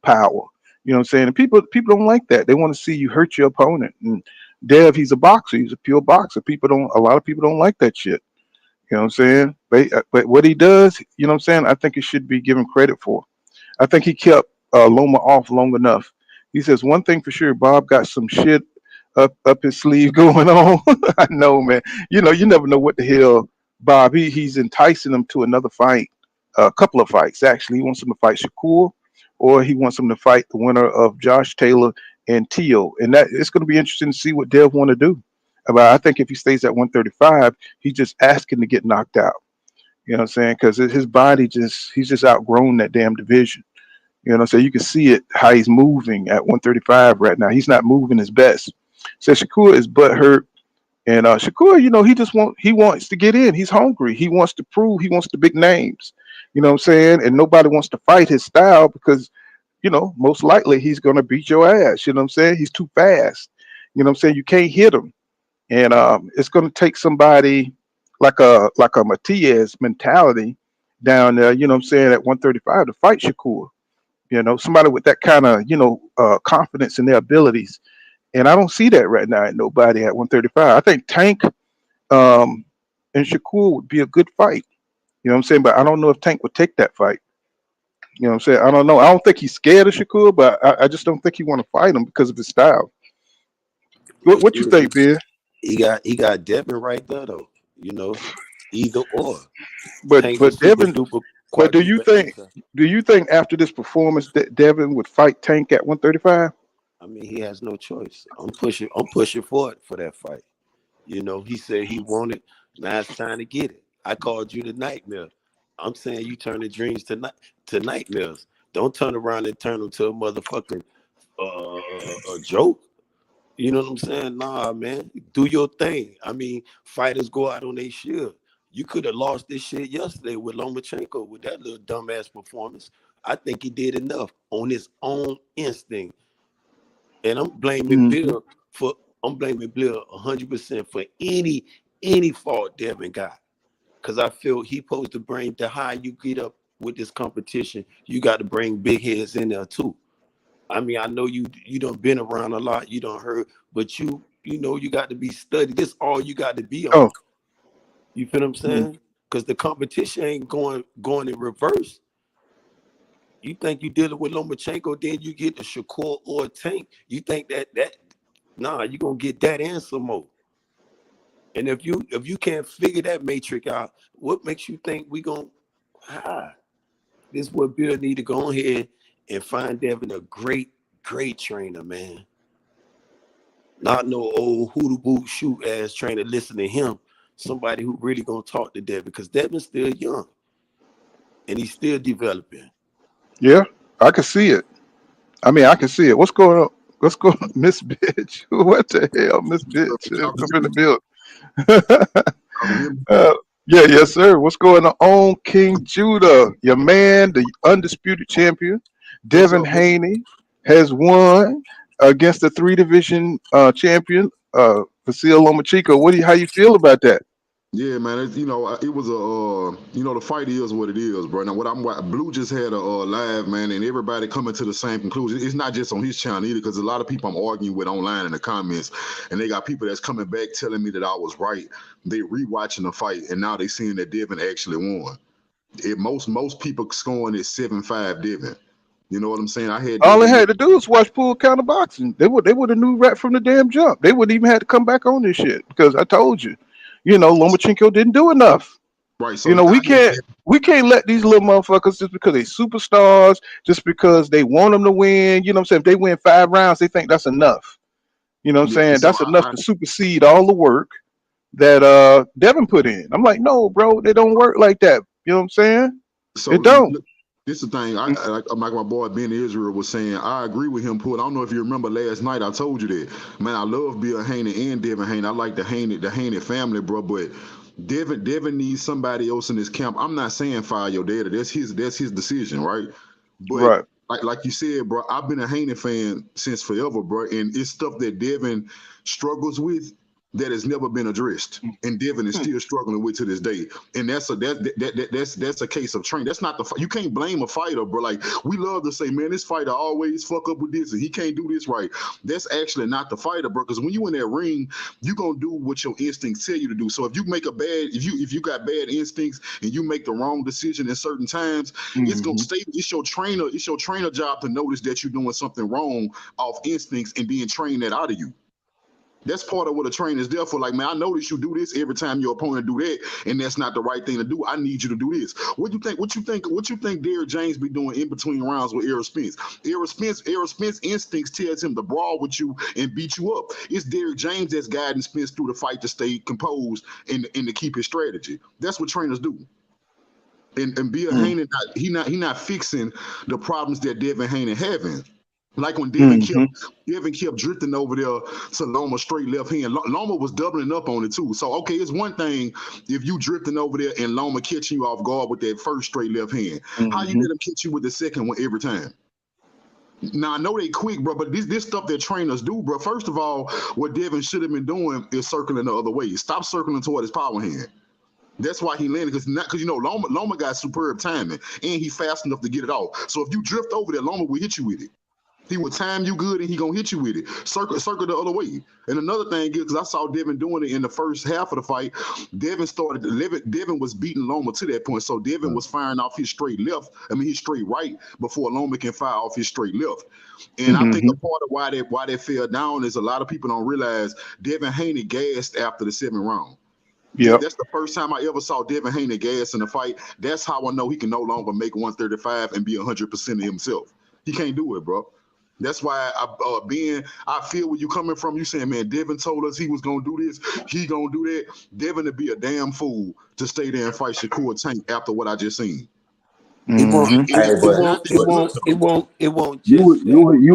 power. You know what I'm saying? And people don't like that. They want to see you hurt your opponent. And Dev, he's a boxer. He's a pure boxer. A lot of people don't like that shit. You know what I'm saying? But what he does, you know what I'm saying? I think it should be given credit for. I think he kept Loma off long enough. He says one thing for sure, Bob got some shit up his sleeve going on. I know, man. You never know what the hell Bob. He's enticing him to another fight, a couple of fights actually. He wants him to fight Shakur, or he wants him to fight the winner of Josh Taylor and Tio. And that it's going to be interesting to see what Dev want to do. But I think if he stays at 135, he's just asking to get knocked out. You know what I'm saying? Because his body he's just outgrown that damn division. You know what I'm saying? You can see it how he's moving at 135 right now. He's not moving his best. So Shakur is butt hurt. And Shakur, he wants to get in. He's hungry. He wants to prove he wants the big names. You know what I'm saying? And nobody wants to fight his style because, most likely he's gonna beat your ass. You know what I'm saying? He's too fast. You know what I'm saying? You can't hit him. And it's gonna take somebody like a Matias mentality down there, you know what I'm saying, at 135 to fight Shakur. Somebody with that kind of, confidence in their abilities. And I don't see that right now in nobody at 135. I think Tank um, and Shakur would be a good fight. You know what I'm saying? But I don't know if Tank would take that fight. You know what I'm saying? I don't know. I don't think he's scared of Shakur, but I just don't think he want to fight him because of his style. But What you shit, think, Ben? he got Devin right there though. You know, either or. But Tank's a but super Devin, duper but do you quadruple think answer. do you think after this performance that Devin would fight Tank at 135? I mean, he has no choice. I'm pushing for it for that fight. He said he wanted. Now it's time to get it. I called you the nightmare. I'm saying you turn the dreams to nightmares. Don't turn around and turn them to a motherfucking a joke. You know what I'm saying? Nah, man, do your thing. I mean, fighters go out on their shield. You could have lost this shit yesterday with Lomachenko with that little dumbass performance. I think he did enough on his own instinct, and Hmm. I'm blaming Bill 100% for any fault Devin got. Cause I feel he supposed to bring the high you get up with this competition. You got to bring big heads in there too. I mean, I know you done been around a lot, you done heard, but you know you got to be studied. This all you got to be on. Oh, You feel what I'm mhm. saying? because the competition ain't going in reverse. You think you dealing with Lomachenko, then you get the Shakur or a Tank. You think that you're gonna get that and some more. And if you can't figure that matrix out, what makes you think we gonna this is what Bill need to go ahead and find Devin a great trainer, man. Not no old hoodoo boot shoot ass trainer. Listen to him. Somebody who really gonna talk to Devin, because Devin's still young and he's still developing. Yeah, I can see it. I mean, I can see it. What's going on? What's going on, Miss Bitch? What the hell, Miss Bitch? Come in the building. Yeah, yes, sir. What's going on, King Judah? Your man, the undisputed champion, Devin Haney, has won against the 3-division champion, Vasily Lomachenko. How you feel about that? Yeah, man. It was the fight is what it is, bro. Now, Blue just had a live, man, and everybody coming to the same conclusion. It's not just on his channel either, because a lot of people I'm arguing with online in the comments, and they got people that's coming back telling me that I was right. They rewatching the fight, and now they seeing that Devin actually won. Most people scoring is 7-5 Devin. You know what I'm saying? All they had to do was watch Pool Counter Boxing. They would have knew right from the damn jump. They wouldn't even have to come back on this shit, because I told you. Lomachenko didn't do enough. Right. So we can't let these little motherfuckers, just because they superstars, just because they want them to win. You know what I'm saying? If they win 5 rounds, they think that's enough. You know what I'm saying? So that's enough to supersede all the work that Devin put in. I'm like, no, bro, they don't work like that. You know what I'm saying? So it don't. This is the thing. Like my boy Ben Israel was saying, I agree with him. I don't know if you remember last night. I told you that, man. I love Bill Haney and Devin Haney. I like the Haney family, bro. But Devin needs somebody else in his camp. I'm not saying fire your daddy. That's his decision, right? But like you said, bro, I've been a Haney fan since forever, bro. And it's stuff that Devin struggles with that has never been addressed, and Devin is still struggling with to this day. And that's a case of training. That's not you can't blame a fighter, bro. Like, we love to say, man, this fighter always fuck up with this and he can't do this right. That's actually not the fighter, bro. Because when you in that ring, you gonna do what your instincts tell you to do. So if you make if you got bad instincts and you make the wrong decision in certain times, it's gonna stay. It's your trainer job to notice that you're doing something wrong off instincts and then train that out of you. That's part of what a trainer is there for. Like, man, I notice you do this every time your opponent do that, and that's not the right thing to do. I need you to do this. What you think Derrick James be doing in between rounds with Errol Spence? Errol Spence instincts tells him to brawl with you and beat you up. It's Derrick James that's guiding Spence through the fight to stay composed and to keep his strategy. That's what trainers do. And Bill Haney, he not fixing the problems that Devin Haney having. Like when Devin kept drifting over there to Loma straight left hand. Loma was doubling up on it too. So, okay, it's one thing if you drifting over there and Loma catching you off guard with that first straight left hand. How you let him catch you with the second one every time? Now, I know they quick, bro, but this stuff that trainers do, bro. First of all, what Devin should have been doing is circling the other way. Stop circling toward his power hand. That's why he landed, because Loma got superb timing, and he fast enough to get it off. So if you drift over there, Loma will hit you with it. He will time you good, and he gonna hit you with it. Circle the other way. And another thing is, because I saw Devin doing it in the first half of the fight, Devin was beating Loma to that point. So Devin was firing off his straight right before Loma can fire off his straight left. And I think a part of why they fell down is a lot of people don't realize Devin Haney gassed after the 7th round. Yeah, that's the first time I ever saw Devin Haney gas in a fight. That's how I know he can no longer make 135 and be 100% of himself. He can't do it, bro. That's why I feel where you coming from. You saying, man, Devin told us he was gonna do this, he gonna do that. Devin to be a damn fool to stay there and fight Shakur Tank after what I just seen. It won't. You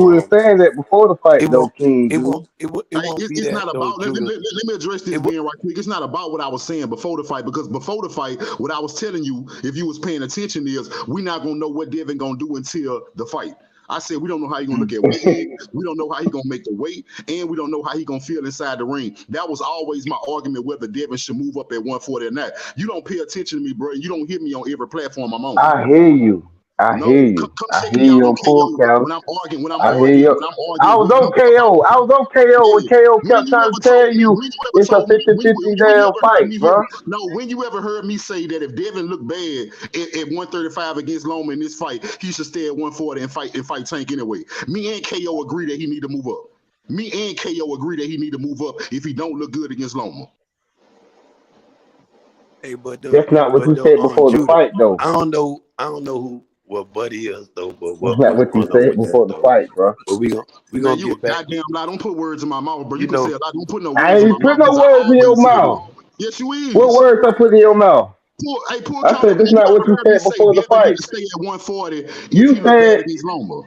were saying that before the fight, though, King. It's not about. Let me address this being right quick. It's not about what I was saying before the fight, because before the fight, what I was telling you, if you was paying attention, is we're not gonna know what Devin gonna do until the fight. I said we don't know how he's gonna look at weight. We don't know how he's gonna make the weight, and we don't know how he's gonna feel inside the ring. That was always my argument, whether Devin should move up at 140 or not. You don't pay attention to me, bro. You don't hear me on every platform I'm on. I hear you. I No, hear come, you. come I check hear me out you on on full KO count. when I'm arguing. When I'm I hear arguing. you. When I'm I arguing was with on you about KO. I was on KO when yeah. KO When kept you trying ever to tell told me? you When you ever it's a told me? 50-50 When you damn ever heard fight, me hear? bro. No, when you ever heard me say that if Devin looked bad at 135 against Loma in this fight, he should stay at 140 and fight Tank anyway. Me and KO agree that he need to move up. Me and KO agree that he need to move up if he don't look good against Loma. Hey, That's not what you said on before the Judah, fight, though. I don't know who what Buddy is though, but That's what's not what you going on said with that before the though. fight, bro. But we Man, gonna you a get back. goddamn lie. Don't put words in my mouth, bro. You You can say know, a lot. Don't put no I words in my ain't put mouth no because I words in your always say mouth. that. Yes, you What is. words I put in your mouth? Pull I count up. said that's You not what ever you heard me said say before the Devin need fight. to stay at 140 if You he look bad said against Loma?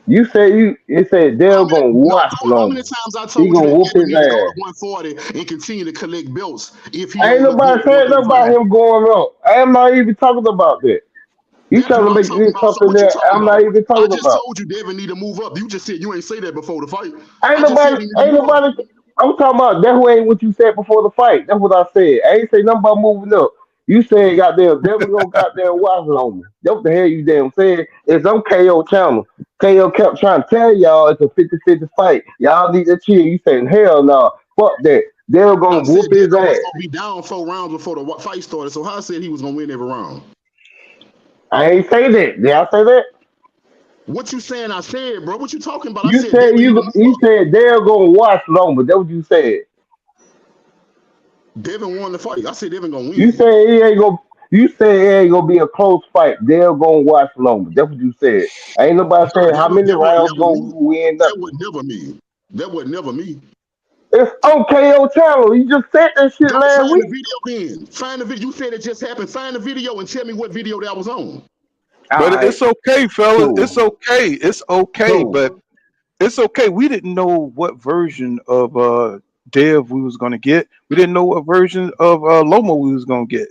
you said How Dale many, gonna no, watch how many Loma. times I He told you gonna that whoop Devin his need to go to ass. 140 and continue to collect belts if he Ain't don't look good nobody at saying nothing about 135? him going up. I'm not even talking about that. You That's trying what to I'm make talking this about. So something what you that talking I'm about? not even I talking just about. told you Devin need to move up. You just said you ain't say that before the fight. Ain't I just said nobody, he need to ain't move up. nobody. I'm talking about that who ain't what you said before the fight. That's what I said. I ain't say nothing about moving up. You said goddamn Devin gonna goddamn watch on me. That's what the hell you damn said. It's on KO channel. KO kept trying to tell y'all it's a 50-50 fight. Y'all need to chill. You saying hell no. Fuck that. They're I gonna said whoop his Devin was ass. gonna be down 4 rounds before the fight started. So how I said he was gonna win every round? I ain't say that. Did I say that? What you saying? I said, bro. What you talking about? I You said said Devin need to move you up. said they're gonna watch Loma. That's what you said. Devin won the fight. I said Devin gonna You win. said it ain't gonna. You said it ain't gonna be a close fight. They're gonna watch Loma. That's what you said. Ain't nobody No, saying how many that would rounds never gonna me. win That nothing. would never me. That would never me. It's on KO channel. You just said that shit Go last find the week. video then. Find the video. You said it just happened. Find the video and tell me what video that was on. All But right, it's okay, fellas. It's cool, okay. It's okay. But cool. it's okay. We didn't know what version of Dev we was gonna get. We didn't know what version of Loma we was gonna get.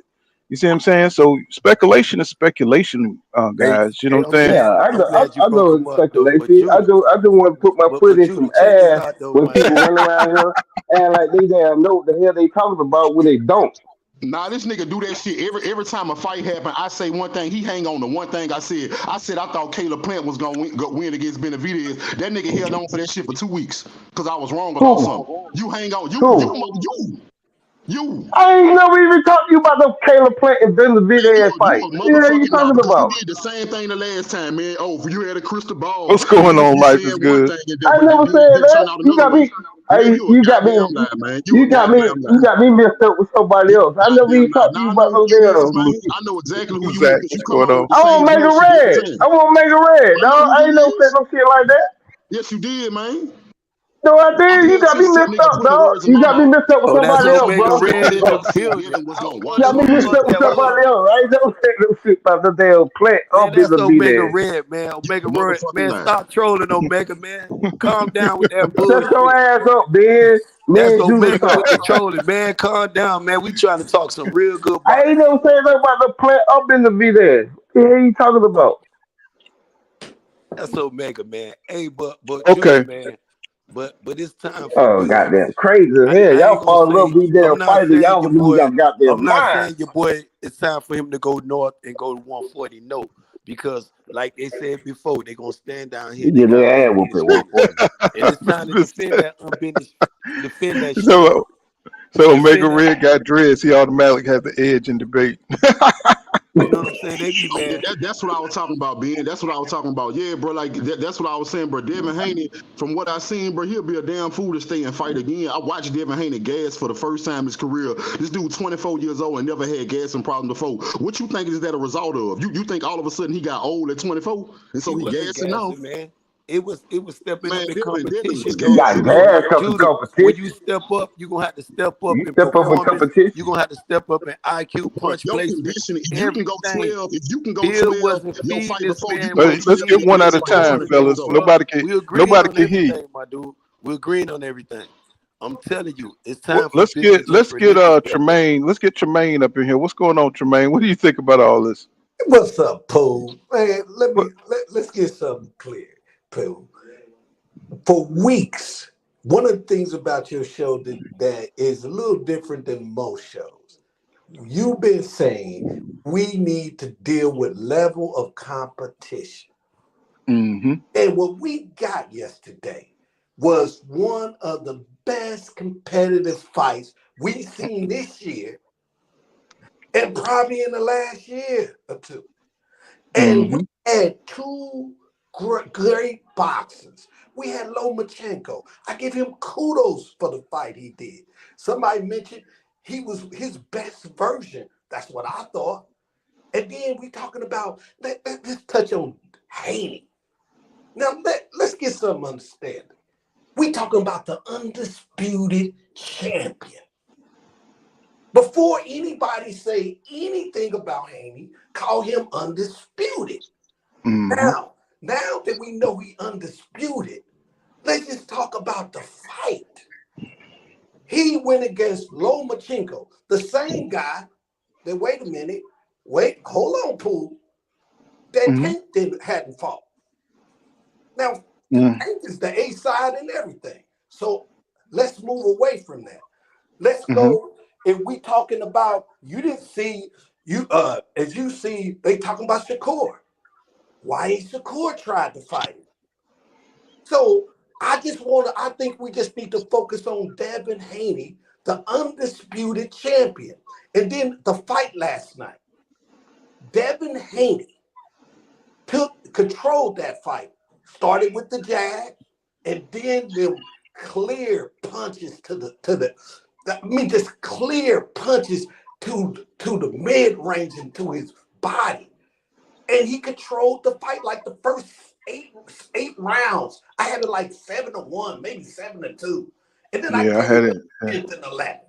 You see what I'm saying? So speculation is speculation, hey, guys. You know hey, what I'm saying? Yeah, I'm glad you I broke know him it's up though. But speculation. Judah, I just want to put my foot in some Judah, check this ass out though, when man. people run around here and like they damn know what the hell they talking about when they don't. Nah, this nigga do that shit every time a fight happen. I say one thing, he hang on to one thing I said. I said I thought Caleb Plant was gonna win against Benavidez. That nigga held on for that shit for 2 weeks because I was wrong about Cool, something. You hang on, cool. you. I ain't never even talked to you about no Caleb Plant and Ben Man, Video ass you fight. a What the hell you motherfucking lie talking because you about? did the same thing the last time, man. Oh, you had a crystal ball What's and going you on? you Life saying is one good. thing and I then, never said then that. turn out You another got way. me. Man, you a goddamn You lie, man. You a got me. goddamn lie. Mixed up with somebody You a else. I never goddamn even lie. talked to Now you I know about who no you is, damn. man. I know exactly who you is Zach, because what's you come going on on? with the I same want to make it bullshit every red. time. I want to make it red, I know dog. who I ain't never you said is. no shit like that. Yes, you did, man. No, I I'm did. You paying got me attention to the mixed nigga up, putting dog. words in You my got me mouth. mixed up with Oh, that's somebody else, Omega bro. Red in the I said building. Devin was I gonna was You watch got wondering me who the mixed Loma. fuck up with that somebody was. else. I ain't never said no shit about the damn plant or Man, that's business be Omega there. Red, man. You Omega a Red, motherfucking man. lie. Stop trolling, Omega, man. Calm down with that Shut your bullshit. ass up, Ben. Me That's and Judah Omega with talk. the trolling, man. Calm down, man. We trying to talk some real good I boxing. ain't never said nothing about the plant up in the be there. What the hell you talking about? That's Omega, man. Hey, but Judah, Okay. man. But it's time for Oh, Will. goddamn crazy as hell. I Y'all ain't gonna fall in love say. with these damn I'm not fighters. saying Y'all your gonna lose boy. y'all goddamn I'm not mind. saying your boy. It's time for him to go north and go to 140. No, because like they said before, they gonna stand down here. You They get got their ass whooped at unfinished business, 140. and it's time to defend that unfinished. Defend that shit. so, so Omega Defend that. Red got dreads. He automatically has the edge in debate. You know what I'm saying? They be Yeah, man. that's what I was talking about, Ben. That's what I was talking about. Yeah, bro. Like that's what I was saying, bro. Devin Haney, from what I seen, bro, he'll be a damn fool to stay and fight again. I watched Devin Haney gas for the first time in his career. This dude, 24 years old and never had gassing problem before. What you think is that a result of? You think all of a sudden he got old at 24 and He so he wasn't gassing now? gassing, man. It was stepping Man, up in Devin was competition, You man. got gassing, And bro. gas up in Judah, when you competition. step up, you're gonna have to step up You in step up in performance. You're competition. gonna have to step up in IQ, Bro, punch your placement, conditioning, if you can go everything. 12, if you can go Bill 12, wasn't your feeding fight this before you man can go what he Let's 12 get needed and one in at this a fight at time, performance 24 is fellas. base, over. bro. Nobody can We agreeing nobody on can hear you. everything, my dude. We agreeing on everything. I'm telling you, it's time for Let's business get just let's for get him to step up. Tremaine. Let's get Tremaine up in here. What's going on, Tremaine? What do you think about all this? What's up, Pooh? Man, What let's get something clear, Pooh. For weeks, one of the things about your show that is a little different than most shows. you've been saying we need to deal with level of competition. Mm-hmm. And what we got yesterday was one of the best competitive fights we've seen this year and probably in the last year or two. And we Mm-hmm. had two great boxers. We had Lomachenko. I give him kudos for the fight he did. Somebody mentioned he was his best version. That's what I thought. And then we talking about, let's touch on Haney. Now, let's get some understanding. We talking about the undisputed champion. Before anybody say anything about Haney, call him undisputed. Mm-hmm. Now that we know he undisputed, let's just talk about the fight. He went against Lomachenko, the same guy that, hold on, Pooh, that Mm-hmm. Tank hadn't fought. Now, Mm-hmm. Tank is the A side and everything. So let's move away from that. Let's Mm-hmm. go. If we talking about, you didn't see, as you see, they talking about Shakur. Why ain't Shakur tried to fight him? So I think we just need to focus on Devin Haney, the undisputed champion. And then the fight last night. Devin Haney controlled that fight. Started with the jab, and then them clear punches just clear punches to the mid-range and to his body. And he controlled the fight like the first eight rounds. I had it like 7-1, maybe 7-2. And then I Yeah, I gave had it it. 10th and 11th.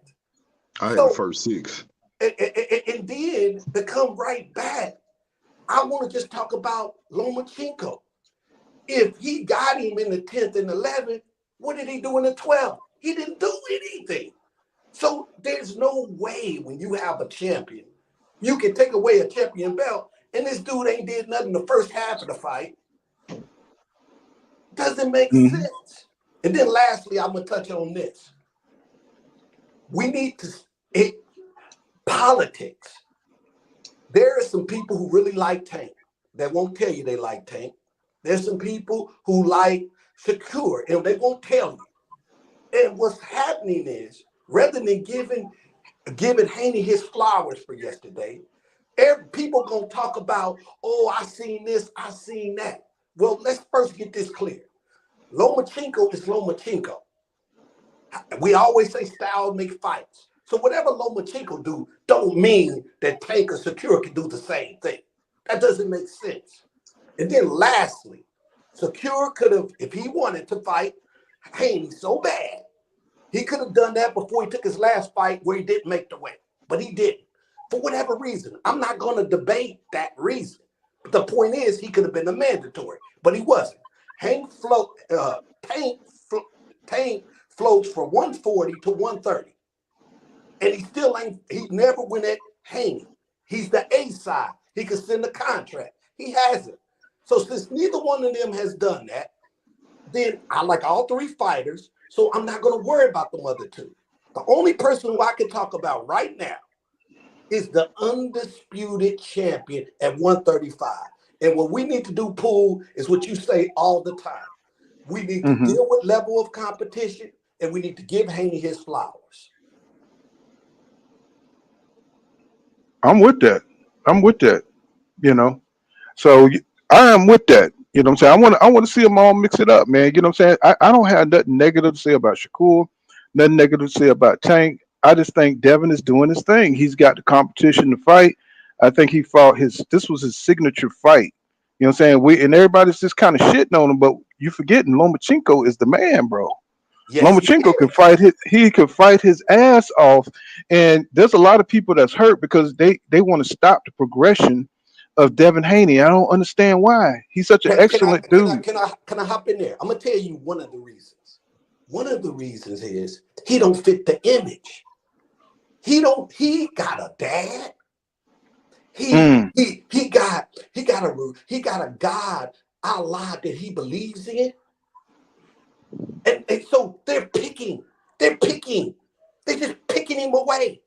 I had So, the first 6. and then to come right back, I want to just talk about Lomachenko. If he got him in the 10th and 11th, what did he do in the 12th? He didn't do anything. So there's no way when you have a champion, you can take away a champion belt, and this dude ain't did nothing the first half of the fight. Doesn't make Mm-hmm. sense. And then lastly, I'm going to touch on this. We need to, politics. There are some people who really like Tank that won't tell you they like Tank. There's some people who like Shakur, and they won't tell you. And what's happening is, rather than giving Haney his flowers for yesterday, people gonna talk about, oh, I seen this, I seen that. Well, let's first get this clear. Lomachenko is Lomachenko. We always say style make fights. So whatever Lomachenko do don't mean that Tank or Shakur can do the same thing. That doesn't make sense. And then lastly, Shakur could have, if he wanted to fight Haney so bad, he could have done that before he took his last fight where he didn't make the weight. But he didn't. For whatever reason. I'm not going to debate that reason. But the point is, he could have been a mandatory, but he wasn't. Tank floats from 140 to 130. And he never went at Haney. He's the A side. He could send a contract. He hasn't. So since neither one of them has done that, then I like all three fighters, so I'm not going to worry about them other two. The only person who I can talk about right now is the undisputed champion at 135. And what we need to do, Pool, is what you say all the time. We need to deal with level of competition, and we need to give Haney his flowers. I'm with that. You know. So I am with that. You know what I'm saying? I want to see them all mix it up, man. You know what I'm saying? I don't have nothing negative to say about Shakur, nothing negative to say about Tank. I just think Devin is doing his thing. He's got the competition to fight. I think he fought this was his signature fight. You know what I'm saying? And everybody's just kind of shitting on him, but you forgetting Lomachenko is the man, bro. Yes, Lomachenko can fight he could fight his ass off. And there's a lot of people that's hurt because they want to stop the progression of Devin Haney. I don't understand why. He's such an excellent dude. Can I hop in there? I'm gonna tell you one of the reasons. One of the reasons is he don't fit the image. He got a dad. He got a God, Allah, that he believes in. And so they're just picking him away.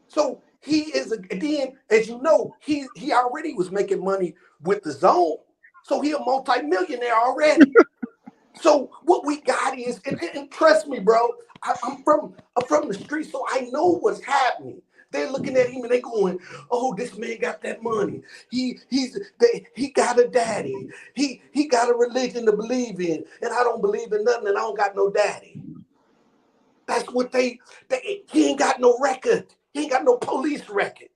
So He is and then, as you know, he already was making money with the zone. So he a multi-millionaire already. So what we got is, and trust me, bro, I'm from the street, so I know what's happening. They're looking at him and they going, "Oh, this man got that money. He got a daddy. He got a religion to believe in, and I don't believe in nothing, and I don't got no daddy." That's what he ain't got no record. He ain't got no police record.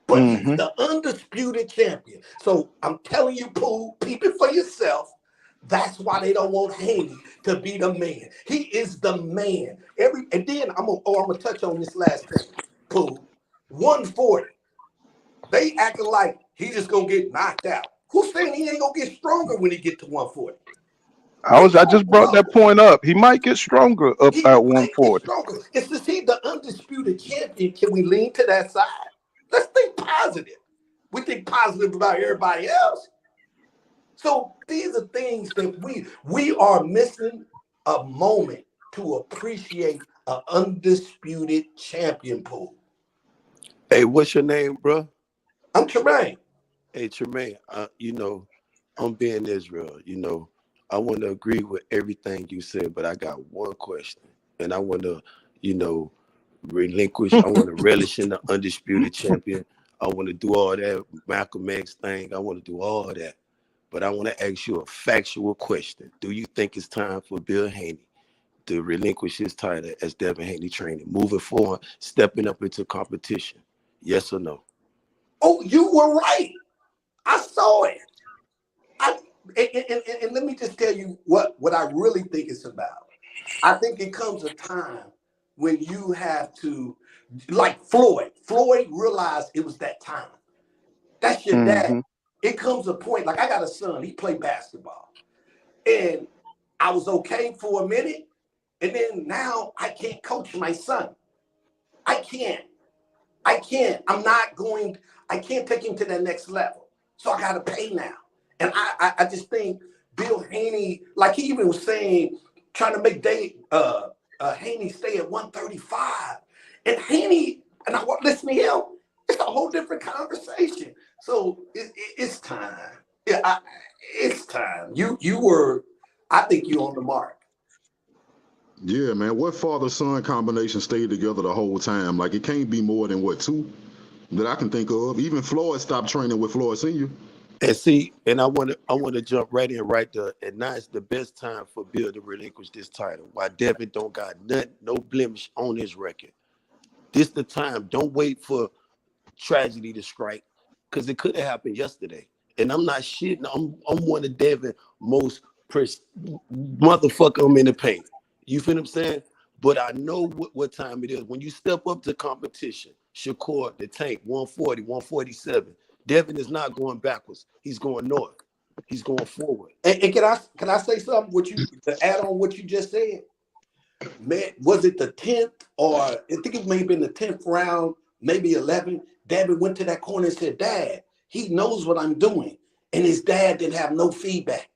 But he's the undisputed champion. So I'm telling you, Pooh, peep it for yourself. That's why they don't want Haney to be the man. He is the man. And then I'm gonna touch on this last thing. Pooh, 140. They acting like he's just gonna get knocked out. Who's saying he ain't gonna get stronger when he get to 140? I just brought that point up. He might get stronger up He at might get 140. stronger. It's to see the undisputed champion. Can we lean to that side? Let's think positive. We think positive about everybody else. So these are things that we are missing a moment to appreciate an undisputed champion pool. Hey, what's your name, bro? I'm Tremaine. Hey, Tremaine, I'm being Israel. I want to agree with everything you said, but I got one question. And I want to, relinquish. I want to relish in the undisputed champion. I want to do all that Malcolm X thing. I want to do all that. But I want to ask you a factual question. Do you think it's time for Bill Haney to relinquish his title as Devin Haney trainer, moving forward, stepping up into competition? Yes or no? Oh, you were right. I saw it. And let me just tell you what I really think it's about. I think it comes a time when you have to, like Floyd. Floyd realized it was that time. That's your dad. It comes a point, like I got a son, he played basketball. And I was okay for a minute. And then now I can't coach my son. I can't. I can't take him to that next level. So I got to pay now. And I just think Bill Haney, like he even was saying, trying to make Haney stay at 135. And Haney, and I want to listen to him, it's a whole different conversation. So it's time. Yeah, it's time. I think you on the mark. Yeah, man. What father-son combination stayed together the whole time? Like, it can't be more than, what, two that I can think of. Even Floyd stopped training with Floyd Sr. And see, and I want to jump right in right there. And now it's the best time for Bill to relinquish this title. Why Devin don't got nothing, no blemish on his record. This the time. Don't wait for tragedy to strike, because it could have happened yesterday. And I'm not shitting. I'm one of Devin most motherfucker. I'm in the paint. You feel what I'm saying? But I know what time it is. When you step up to competition, Shakur, the tank, 140, 147. Devin is not going backwards. He's going north. He's going forward. And can I say something to add on what you just said? Man, was it the 10th or I think it may have been the 10th round, maybe 11? Devin went to that corner and said, "Dad, he knows what I'm doing." And his dad didn't have no feedback.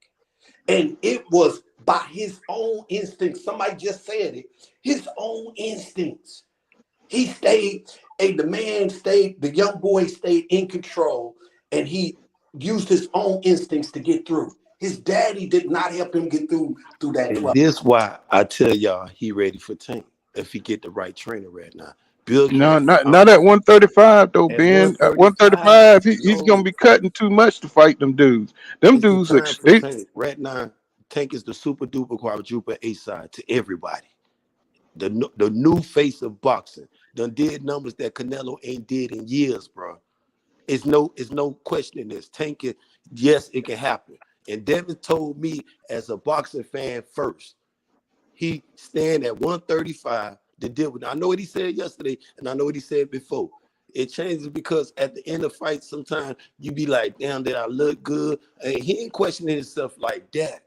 And it was by his own instincts. Somebody just said it. His own instincts. He stayed, the young boy stayed in control, and he used his own instincts to get through. His daddy did not help him get through that 12. And this why I tell y'all he ready for tank if he get the right trainer right now. Bill No, not at 135 though, Ben. At 135, he's gonna be cutting too much to fight them dudes. Them dudes Tank. Right now, Tank is the super duper quadruple A side to everybody. The new face of boxing. Done did numbers that Canelo ain't did in years, bro. It's no questioning this. Tank it, yes, it can happen. And Devin told me as a boxing fan first, he stand at 135 to deal with. I know what he said yesterday, and I know what he said before. It changes because at the end of fights, sometimes you be like, damn, did I look good? And he ain't questioning himself like that.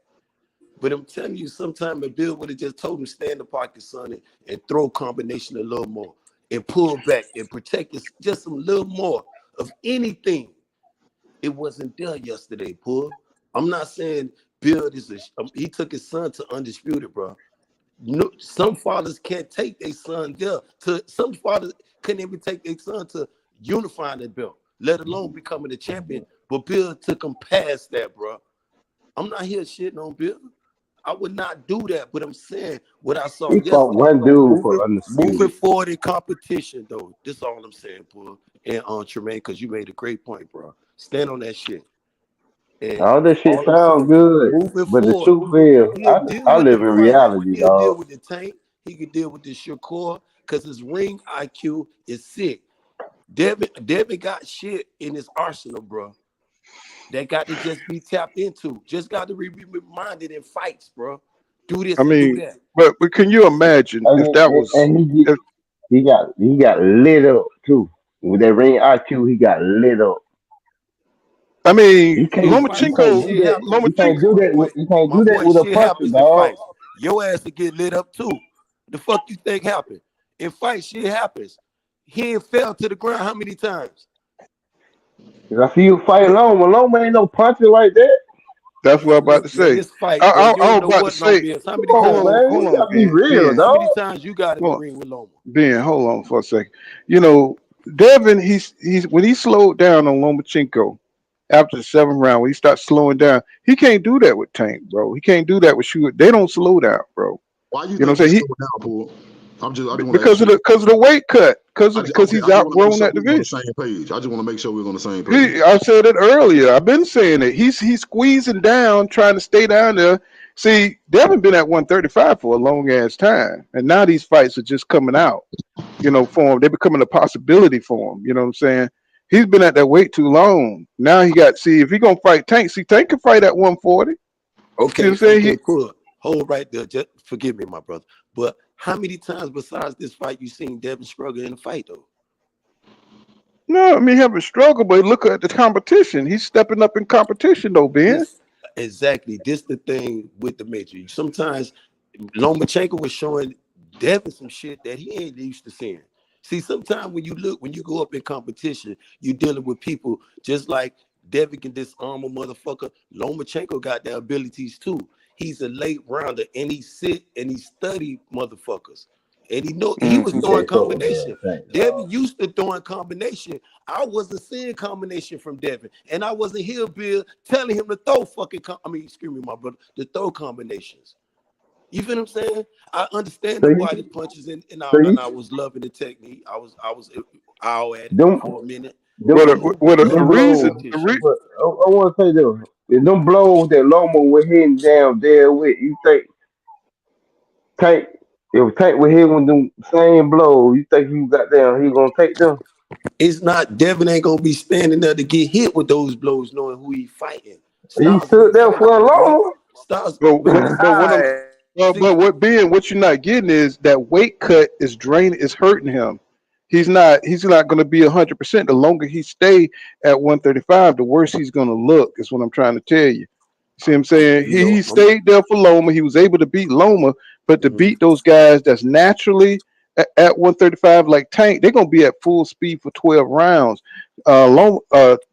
But I'm telling you, sometimes if Bill would have just told him, stay in the pocket, son, and throw combination a little more, and pull back and protect us just a little more of anything. It wasn't there yesterday, Paul. I'm not saying Bill he took his son to undisputed, bro. No, some fathers can't take their son there. Some fathers couldn't even take their son to unifying the belt, let alone becoming a champion. But Bill took him past that, bro. I'm not here shitting on Bill. I would not do that, but I'm saying what I saw He fought yesterday. one dude Moving, for moving undisputed. forward in competition, though. This is all I'm saying, Paul and Tremaine, because you made a great point, bro. Stand on that shit. And All that shit all I'm sound saying, good, moving but the forward, truth is, he'll deal I with the live in fighter. reality, He'll deal dog. with the Tank. He could deal with the Shakur because his ring IQ is sick. Devin got shit in his arsenal, bro. That got to just be tapped into. Just got to be reminded in fights, bro. Do I this and do mean, that. but can you imagine if And, that was and if he got lit up too. With that ring IQ, he got lit up. I mean In fights, Lomachenko shit happens. You can't do My that boy, with a shit puncher, happens in dog. fights. Your ass to get lit up too. The fuck you think happened? In fights, shit happens. He ain't fell to the ground how many times? Cause I see you fight Loma. Loma ain't no puncher like that. that's what I'm about to Man, say. this fight, bro. You I don't was know about to what Loma say, is. How Come many on, times? man. hold You on, gotta be Ben, real, Ben, How many dog. times you got in the hold on, ring with Loma? Ben, hold on for a second. You know, Devin, he's when he slowed down on Lomachenko after the seventh round, when he starts slowing down, he can't do that with Tank, bro. He can't do that with Shoot. They don't slow down, bro. Why you You know think what I'm he saying? slowed down, Paul? I just want to ask Because of you. the weight cut, because Okay, he's I just want to make outgrown sure that we're on the division. same page. I just want to make sure we're on the same page. I said it earlier. I've been saying it. He's squeezing down, trying to stay down there. See, they haven't been at 135 for a long ass time, and now these fights are just coming out. You know, for him, they're becoming a possibility for him. You know what I'm saying? He's been at that weight too long. Now he got see if he gonna fight Tank. See, Tank can fight at 140. See what I'm Okay, saying? okay, cool. Hold right there. Just forgive me, my brother. But how many times besides this fight you seen Devin struggle in a fight though? No, I mean he haven't struggled, but look at the competition. He's stepping up in competition though, Ben. This exactly. This the thing with the Matrix. Sometimes Lomachenko was showing Devin some shit that he ain't used to seeing. See, sometimes when you go up in competition, you're dealing with people just like Devin can disarm a motherfucker. Lomachenko got the abilities too. He's a late rounder and he sit and he study motherfuckers. And he know he was Hmm. You throwing can't fuck with combination. that Tank, Devin dog. used to throwing combination. I wasn't seeing combination from Devin, and I wasn't here, Bill, telling him to throw excuse me, my brother, to throw combinations. You feel what I'm saying? I understand So the you body punches, and so you I was loving the technique. I was all at it them for a minute, them Well, but well, the them reason, blows. the competition. re- But I want to say this: if them blows that Loma was hitting down there with, you think Tank? If Tank was hitting with them same blows, you think he got down? He gonna take them? It's not Devin ain't gonna be standing there to get hit with those blows, knowing who he fighting. He Styles stood make there fights, for a my boy. Loma. Styles, but what I'm see, but what being what you're not getting is that weight cut is draining, is hurting him. He's not going to be 100%. The longer he stay at 135, the worse he's going to look. Is what I'm trying to tell you. See what I'm saying? He stayed there for Loma. He was able to beat Loma, but to mhm. beat those guys that's naturally at 135 like Tank, they're gonna be at full speed for 12 rounds.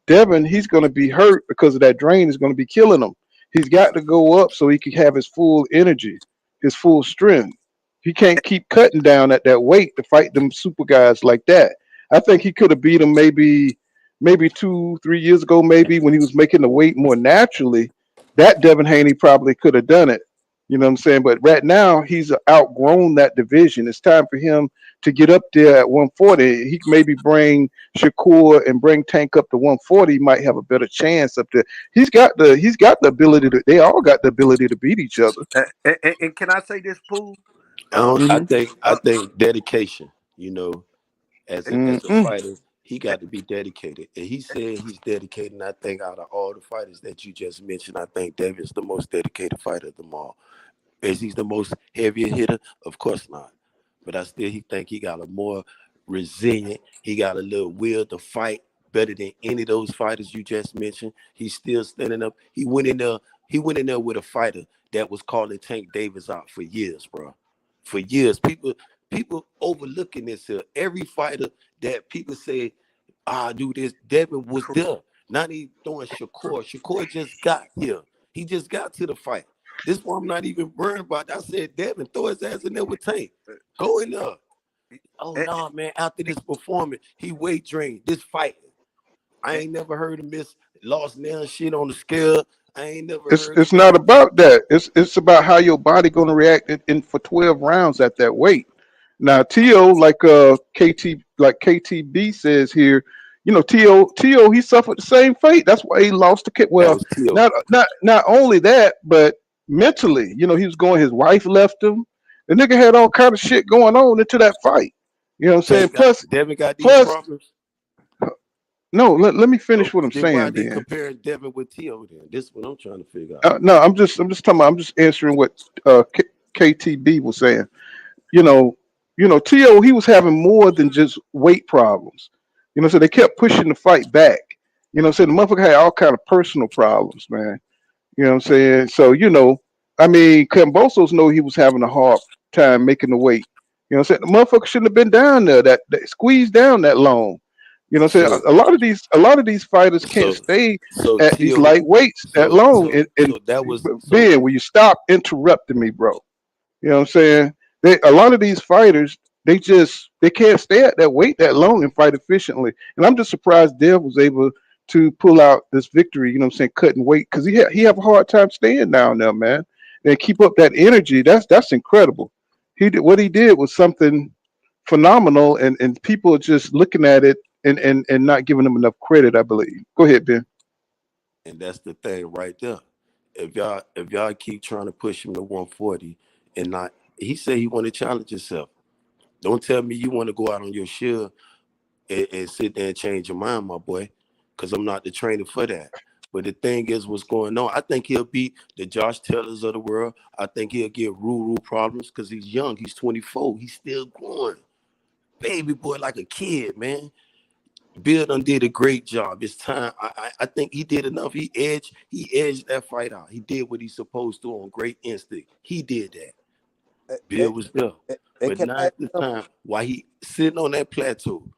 Devin, he's gonna be hurt because of that drain is gonna be killing him. He's got to go up so he can have his full energy, his full strength. He can't keep cutting down at that weight to fight them super guys like that. I think he could have beat him maybe 2, 3 years ago, maybe when he was making the weight more naturally. That Devin Haney probably could have done it. You know what I'm saying? But right now he's outgrown that division. It's time for him to get up there at 140. He can maybe bring Shakur and bring Tank up to 140. He might have a better chance up there. He's got the ability to. They all got the ability to beat each other. And can I say this, Pooh? I don't. Um, I uh, think dedication. As a Mm-mm. fighter, he got to be dedicated. And he said he's dedicated. And I think out of all the fighters that you just mentioned, I think David's the most dedicated fighter of them all. Is he the most heavier hitter? Of course not. But I still he think he got a more resilient. He got a little will to fight better than any of those fighters you just mentioned. He's still standing up. He went in there. He went in there with a fighter that was calling Tank Davis out for years, bro. For years, people overlooking this here. Every fighter that people say, do this, Devin was there. Not even throwing Shakur. Shakur just got here. He just got to the fight. This one I'm not even worried about. I said, Devin, throw his ass in there with Tank. Go in there. Oh no, man! After this performance, he weight drained. This fight, I ain't never heard him miss. Lost nail shit on the scale. I ain't never heard him It's miss. not about that. It's about how your body gonna react in for 12 rounds at that weight. Now T.O., KTB says here, T.O. he suffered the same fate. That's why he lost the kid. That Well, was Tio. not only that, but mentally, he was going. His wife left him. The nigga had all kind of shit going on into that fight. You know what I'm saying? Devin got these Plus, problems. no. Let me finish what I'm Then why saying, they Ben. comparing Devin with Tio? Then this is what I'm trying to figure out. No, I'm just talking about. I'm just answering what KTB was saying. You know, T.O. he was having more than just weight problems. So they kept pushing the fight back. So the motherfucker had all kind of personal problems, man. You know what I'm saying? So, I mean, Cambosos know he was having a hard time making the weight. You know what I'm saying? The motherfucker shouldn't have been down there that squeezed down that long. You know what I'm saying? So A lot of these fighters can't so stay so at these Tio. light weights that So long. so And so that was so Ben, will you stop interrupting me, bro? You know what I'm saying? A lot of these fighters, they can't stay at that weight that long and fight efficiently. And I'm just surprised Dev was able to pull out this victory. You know what I'm saying? Cutting weight because he have a hard time staying down there, man, and keep up that energy. That's incredible. What he did was something phenomenal, and people are just looking at it and not giving him enough credit. I believe. Go ahead, Ben. and that's the thing right there. If y'all keep trying to push him to 140 and not, he said he want to challenge himself. Don't tell me you want to go out on your shield and sit there and change your mind, my boy, because I'm not the trainer for that. But the thing is, what's going on? I think he'll beat the Josh Taylors of the world. I think he'll get Ruru problems because he's young. He's 24. He's still growing. Baby boy, like a kid, man. Bill done did a great job. It's time. I think he did enough. He edged that fight out. He did what he's supposed to on great instinct. He did that. And, Bill was there. and But can now I ask at the something? time, while he sitting on that plateau,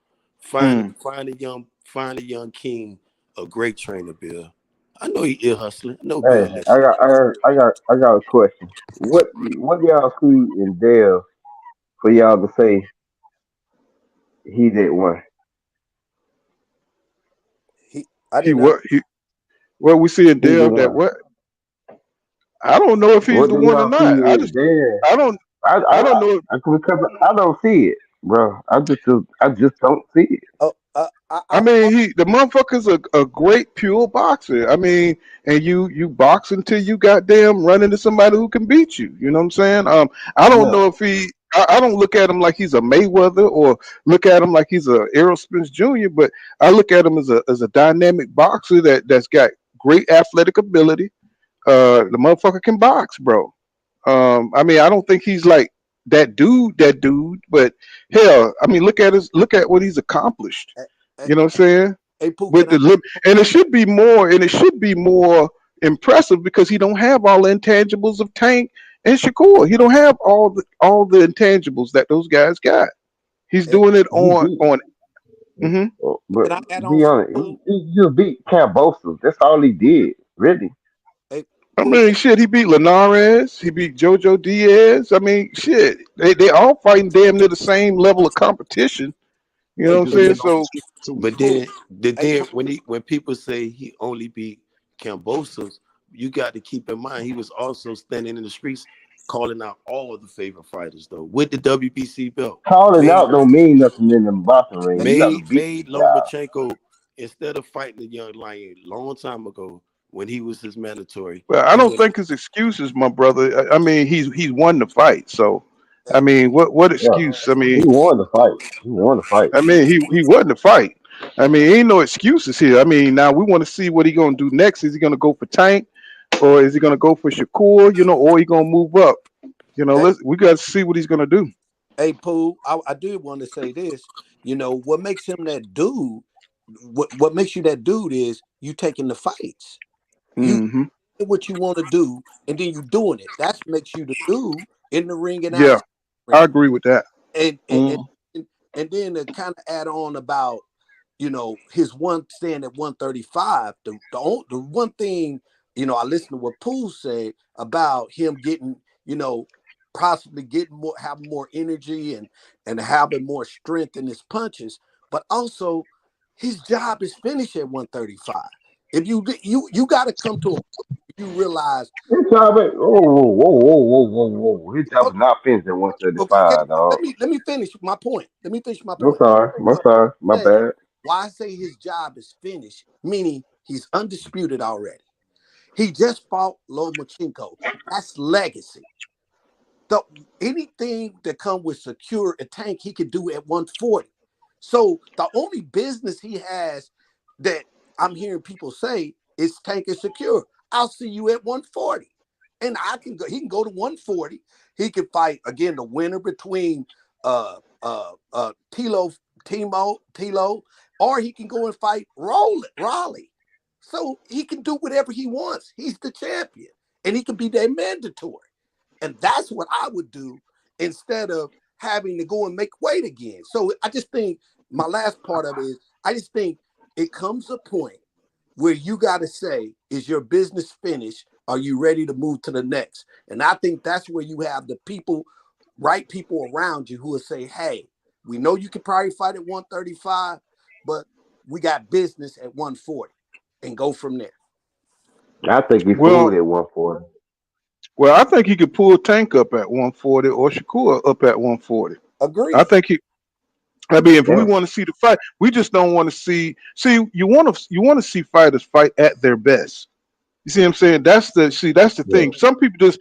find Mm. a young king, a great trainer, Bill. I know he ear hustling. I know Hey, Bill listening. I got a question. What do y'all see in Dale for y'all to say he did one? I He did not. what he What we see in He did Dev that one. what I don't know if he's What the do one or y'all see not. in Dale? I don't I I I don't know. because I don't see it, bro. I just don't see it. Oh, I mean, the motherfucker's a great pure boxer. I mean, and you box until you goddamn run into somebody who can beat you. You know what I'm saying? I don't Yeah. know if I don't look at him like he's a Mayweather or look at him like he's a Errol Spence Jr. But I look at him as a dynamic boxer that's got great athletic ability. The motherfucker can box, bro. I mean, I don't think he's like that dude, but hell, I mean, look at what he's accomplished. hey, You know what I'm saying? hey, Pooh, With can I? the lim- and it should be more impressive because he don't have all the intangibles of Tank and Shakur. He don't have all the intangibles that those guys got. He's Hey, doing it He on beat, on. hmm but can I add on be some honest, Pooh? he just beat Cambosos. That's all he did, really. Hey, I Pooh, mean, shit. He beat Linares. He beat JoJo Diaz. I mean, shit. They all fighting damn near the same level of competition. You know hey, what I'm Just Pooh, saying? getting off the So street too. But Pooh. Hey, then Pooh. when people say he only beat Cambosos, you got to keep in mind he was also standing in the streets calling out all of the favorite fighters though with the WBC belt. Calling Made out don't mean nothing in the boxing ring. You got to beat made the guy. Lomachenko instead of fighting the young lion long time ago when he was his mandatory. well, I He don't went think his excuses, my brother. I mean, he's won the fight. So I Hey, mean, what Yeah, excuse? I he mean, won the fight. He won the fight. he wasn't a fight. I mean, ain't no excuses here. I mean, now we want to see what he gonna do next. Is he gonna go for Tank, or is he gonna go for Shakur? Or he gonna move up? hey, We got to see what he's gonna do. hey, Pooh. I did want to say this. What makes him that dude? What makes you that dude is you taking the fights. You hmm did what you want to do, and then you doing it. That makes you the dude in the ring and Yeah, outside the I ring. agree with that. And and and, Mm. and then to kind of add on about his one stand at 135. The one thing I listened to what Pooh said about him getting, possibly getting more, having more energy and having more strength in his punches, but also his job is finished at 135. If you got to come to a point where you realize His job ain't. Whoa. His job is not finished at okay, 135, dog. let me finish my point. Let me finish my I'm point. sorry. I'm sorry. My bad. Why I say his job is finished, meaning he's undisputed already. He just fought Lomachenko. That's legacy. Anything that come with secure a tank, he could do at 140. So the only business he has that I'm hearing people say is tank is secure. I'll see you at 140. And he can go to 140. He can fight again the winner between Tilo, or he can go and fight Raleigh. So he can do whatever he wants. He's the champion. And he can be their mandatory. And that's what I would do instead of having to go and make weight again. So I just think my last part of it is I just think it comes a point where you got to say, is your business finished? Are you ready to move to the next? And I think that's where you have the right people around you who will say, hey, we know you can probably fight at 135, but we got business at 140 and go from there. I think he fooled at 140. Well, I think he could pull Tank up at 140 or Shakur up at 140. Agreed. I think if we want to see the fight, we just don't want to see. See, you want to see fighters fight at their best. You see what I'm saying? That's the thing. Some people just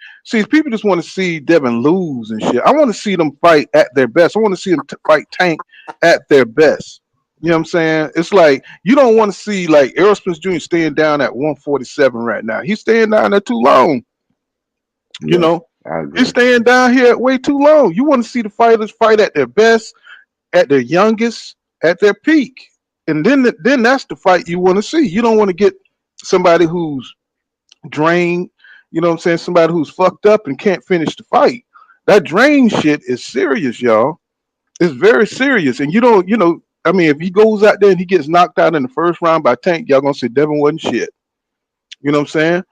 want to see Devin lose and shit. I want to see them fight at their best. I want to see them fight Tank at their best. You know what I'm saying? It's like you don't want to see like Errol Spence Jr. staying down at 147 right now. He's staying down there too long. He's staying down here way too long. You want to see the fighters fight at their best, at their youngest, at their peak, and then that's the fight you want to see. You don't want to get somebody who's drained. You know what I'm saying? Somebody who's fucked up and can't finish the fight. That drain shit is serious, y'all. It's very serious, and you don't. I mean, if he goes out there and he gets knocked out in the first round by Tank, y'all gonna say Devin wasn't shit. You know what I'm saying?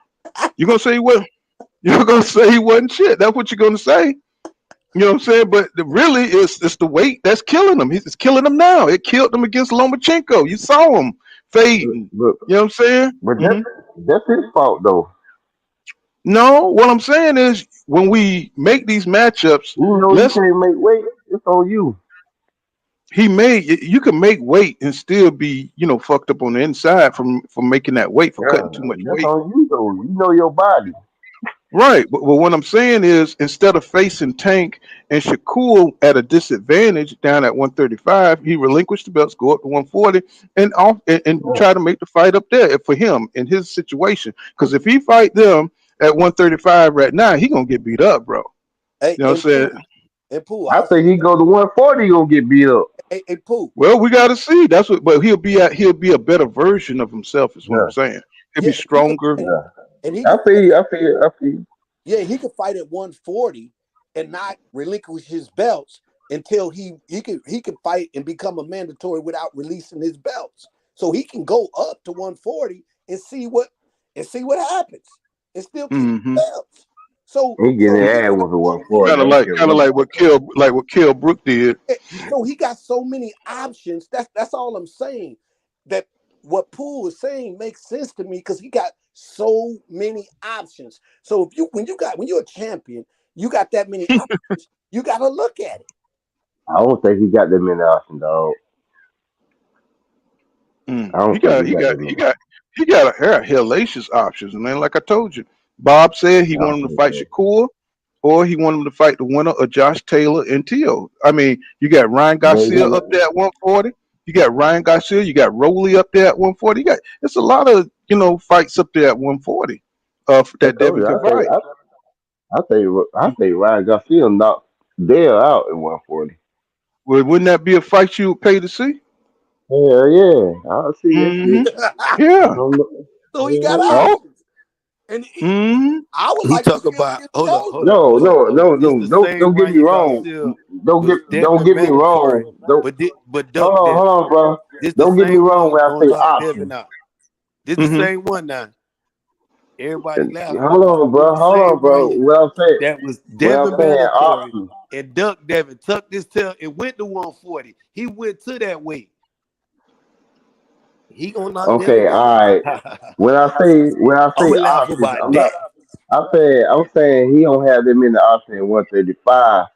You're gonna say what? You're gonna say he wasn't shit. That's what you're gonna say. You know what I'm saying? But really, it's the weight that's killing him. It's killing him now. It killed him against Lomachenko. You saw him fading. You know what I'm saying? But that's his fault, though. No, what I'm saying is when we make these matchups, you can't make weight. It's on you. You can make weight and still be, fucked up on the inside from making that weight, for cutting too much weight. That's on you, though. You know your body. Right, but what I'm saying is, instead of facing Tank and Shakur at a disadvantage down at 135, he relinquished the belts, go up to 140, and try to make the fight up there for him in his situation. Because if he fight them at 135 right now, he gonna get beat up, bro. You know what I'm saying? Pooh, I think he go to 140, he gonna get beat up. Hey, Pooh. Well, we gotta see. That's what, but he'll be a better version of himself. Is what I'm saying. He'll be stronger. And I feel. Yeah, he could fight at 140 and not relinquish his belts until he could fight and become a mandatory without releasing his belts. So he can go up to 140 and see what happens and still keep the belts. So he getting ass with a 140. Kind of like what Kell Brook did. So he got so many options. That's all I'm saying. That what Pooh is saying makes sense to me because he got so many options. So when you're a champion, you got that many options. You got to look at it. I don't think he got that many options, dog. He got a hellacious options, man. Like I told you, Bob said he wanted him to fight Shakur, or he wanted him to fight the winner of Josh Taylor and Tio. I mean, you got Ryan Garcia up there at 140. You got Ryan Garcia. You got Rowley up there at 140. It's a lot of fights up there at 140. That Devin can fight. I think Ryan Garcia knocked Dale out at 140. Well, wouldn't that be a fight you would pay to see? Hell yeah, I'll see it. Yeah. So he got options. And I would like to talk about. Hold on. No. Don't get me wrong. Don't get me wrong. Hold on, bro. Don't get me wrong when I say options. This the same one now. Everybody laughing. Hold on, bro. Hold Same on, bro. Ryan Well said. that was Well Devin said. mandatory Option. and Duck Devin tucked his tail and went to 140. He went to that weight. He gonna knock Okay, Devin all down. right. When I say I'ma laugh options, about that. I'm saying he don't have them in the option at 135.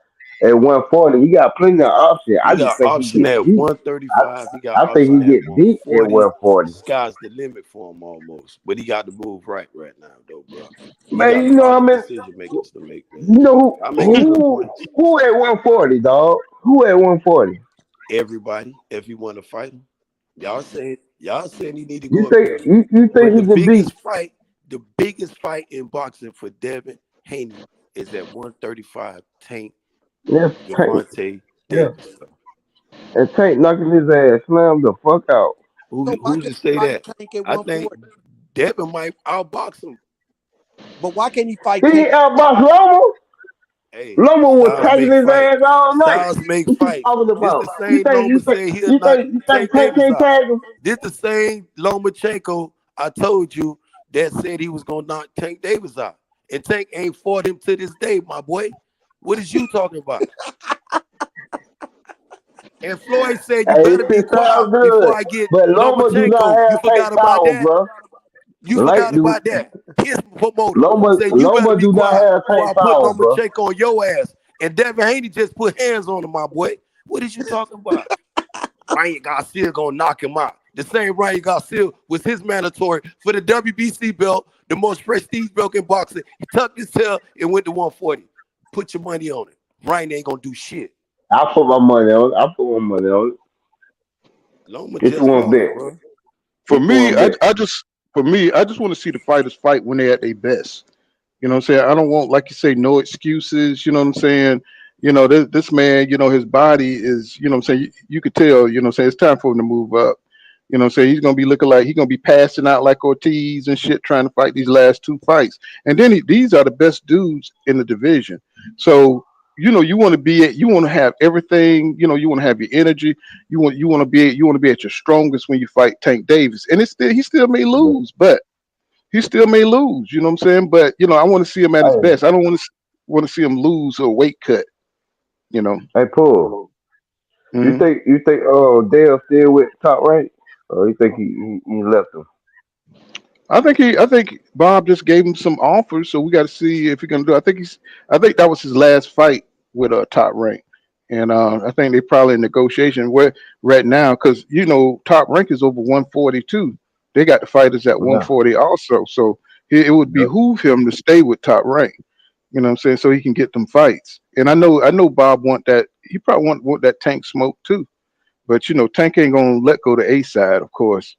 At 140, he got plenty of options. He I just got think he option get at beat. 135. He got I think option he at get beat at 140. 140. Sky's the limit for him almost. But he got to move right now, though, bro. He Man, got you a know lot I of mean, decision makings to make, man. you know I'm making good points. who at 140, dog? Who at 140? Everybody, if he want to fight him, y'all saying he need to You go up think there. you But think he can beat? the biggest fight in boxing for Devin Haney is at 135. Tank Yeah, Tank. Devontae Yeah, Davis. and Tank knocking his ass, slam the fuck out. So why Who can't just say he fight that? Tank at I think 140? Devin might outbox him. But why can't he fight He Tank? outboxed Loma. Hey, Loma was styles tagging make his fight. ass all night. Styles make What you fights. talking This about? the same Loma say he'll knock You think Tank Tank Davis can't out. tag him? This the same Lomachenko I told you that said he was gonna knock Tank Davis out. And Tank ain't fought him to this day, my boy. What is you talking about? And Floyd said, you Hey, better it be shit quiet sound before good, I get but Loma do not Lomachenko. You have forgot Tank about power, that? bro. You Like, forgot dude, about that. His promoter said, you better Loma be do not quiet have before Tank I put power, bro. Lomachenko on your ass. And Devin Haney just put hands on him, my boy. What is you talking about? Ryan Garcia gonna knock him out. The same Ryan Garcia was his mandatory for the WBC belt, the most prestige belt in boxing. He tucked his tail and went to 140. Put your money on it. Ryan ain't gonna do shit. I put my money on it. I put my money on it. Loma Get you just one lost, bet. bro. For Get you me, one bet. I just want to see the fighters fight when they're at their best. You know what I'm saying? I don't want, like you say, no excuses. You know what I'm saying? This man, his body is, what I'm saying, you could tell, what I'm saying, it's time for him to move up. You know what I'm saying? He's going to be looking like he's going to be passing out like Ortiz and shit trying to fight these last two fights. And then these are the best dudes in the division. So, you want to you want to have everything, you want to have your energy. You want to be at your strongest when you fight Tank Davis. And he still may lose, but he still may lose. You know what I'm saying? But I want to see him at his Hey, best. I don't want to see him lose a weight cut. You know. hey, Paul. You Mhm. think Dale still with top rank, or you think he left him? I think Bob just gave him some offers, so we got to see if he's gonna do. I think that was his last fight with a top rank, and I think they probably in negotiation where right now because top rank is over 142. They got the fighters at Yeah. 140 also, so it would Yep. behoove him to stay with top rank. You know what I'm saying? So he can get them fights. And I know Bob want that. He probably want that Tank smoke too. But Tank ain't gonna let go to A side, of course.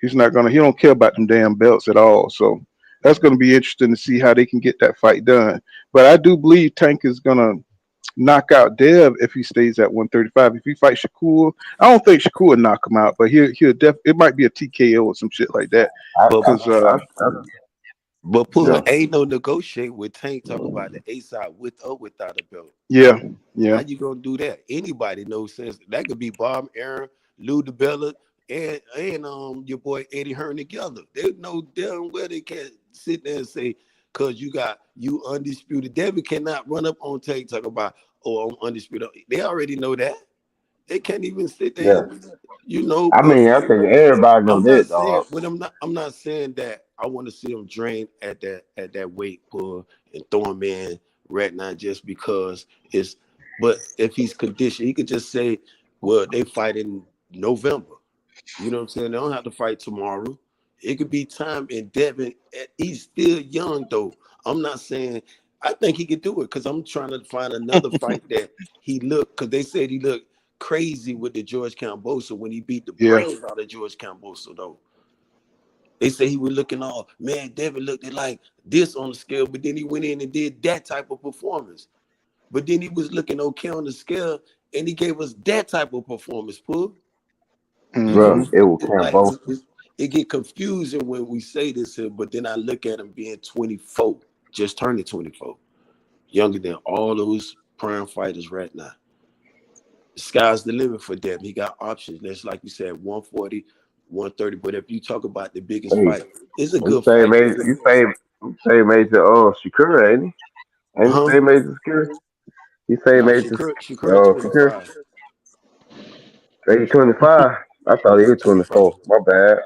He's not gonna. He don't care about them damn belts at all. So that's gonna be interesting to see how they can get that fight done. But I do believe Tank is gonna knock out Dev if he stays at 135. If he fights Shakur, I don't think Shakur will knock him out, but it might be a TKO or some shit like that. I, But I, Because I, I, but Puma yeah. ain't no negotiate with Tank talk about the A side with or without a belt. yeah, How yeah, you gonna do that? Anybody knows sense. That could be Bob, Aaron, Lou DeBella, and your boy Eddie Hearn together. They know damn well they can't sit there and say, cause you undisputed. Devin cannot run up on Tank talk about I'm undisputed. They already know that. They can't even sit there, Yeah. and, I but mean, I think everybody know I'm not that, saying dog. when I'm not saying that I want to see him drain at that weight pull and throw him in right now just because it's but if he's conditioned, he could just say, well, they fight in November. You know what I'm saying? They don't have to fight tomorrow. It could be time in Devin. He's still young though. I'm not saying I think he could do it because I'm trying to find another fight that he looked because they said he looked crazy with the George Cambosa when he beat the yeah. brains out of George Cambosa though. They say he was looking all man. Devin looked like this on the scale, but then he went in and did that type of performance. But then he was looking okay on the scale, and he gave us that type of performance, Pooh. You know, Bro, Hmm. it was it's like Cambo. it get confusing when we say this here, but then I look at him being 24, just turning 24, younger than all those prime fighters right now. The sky's the limit for Devin. He got options. That's like you said, 140, 130. But if you talk about the biggest Hey, fight, it's a you good say, fight. man, you say Same age as Shakur, ain't he? Ain't the Huh? same age as Shakur? He same No, age as Shakur Shakur. 25. Age 25. I thought he Yeah, was 25. 24. My bad.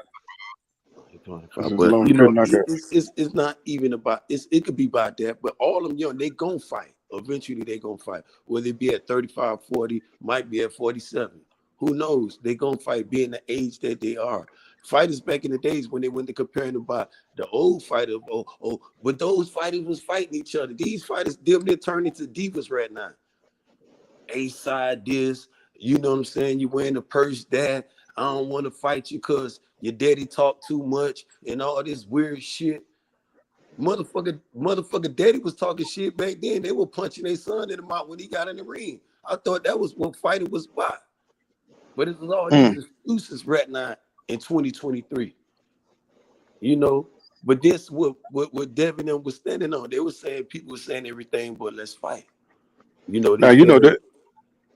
He This 25. is But long you could know, not go. it's not even about it could be about that, but all them young, they gonna fight. Eventually they gonna fight. Whether it be at 35, 40, might be at 47. Who knows? They gonna fight being the age that they are. Fighters back in the days when they went to comparing about the old fighter, but those fighters was fighting each other. These fighters damn near turn into divas right now. A side this, you know what I'm saying? You wearing the purse that I don't want to fight you because your daddy talk too much and all this weird shit. Motherfucker daddy was talking shit back then. They were punching their son in the mouth when he got in the ring. I thought that was what fighting was about. But it was all these Mm. excuses right now in 2023. You know, but this what Devin and was standing on. They were saying people were saying everything, but let's fight. You know, Now they you know feel that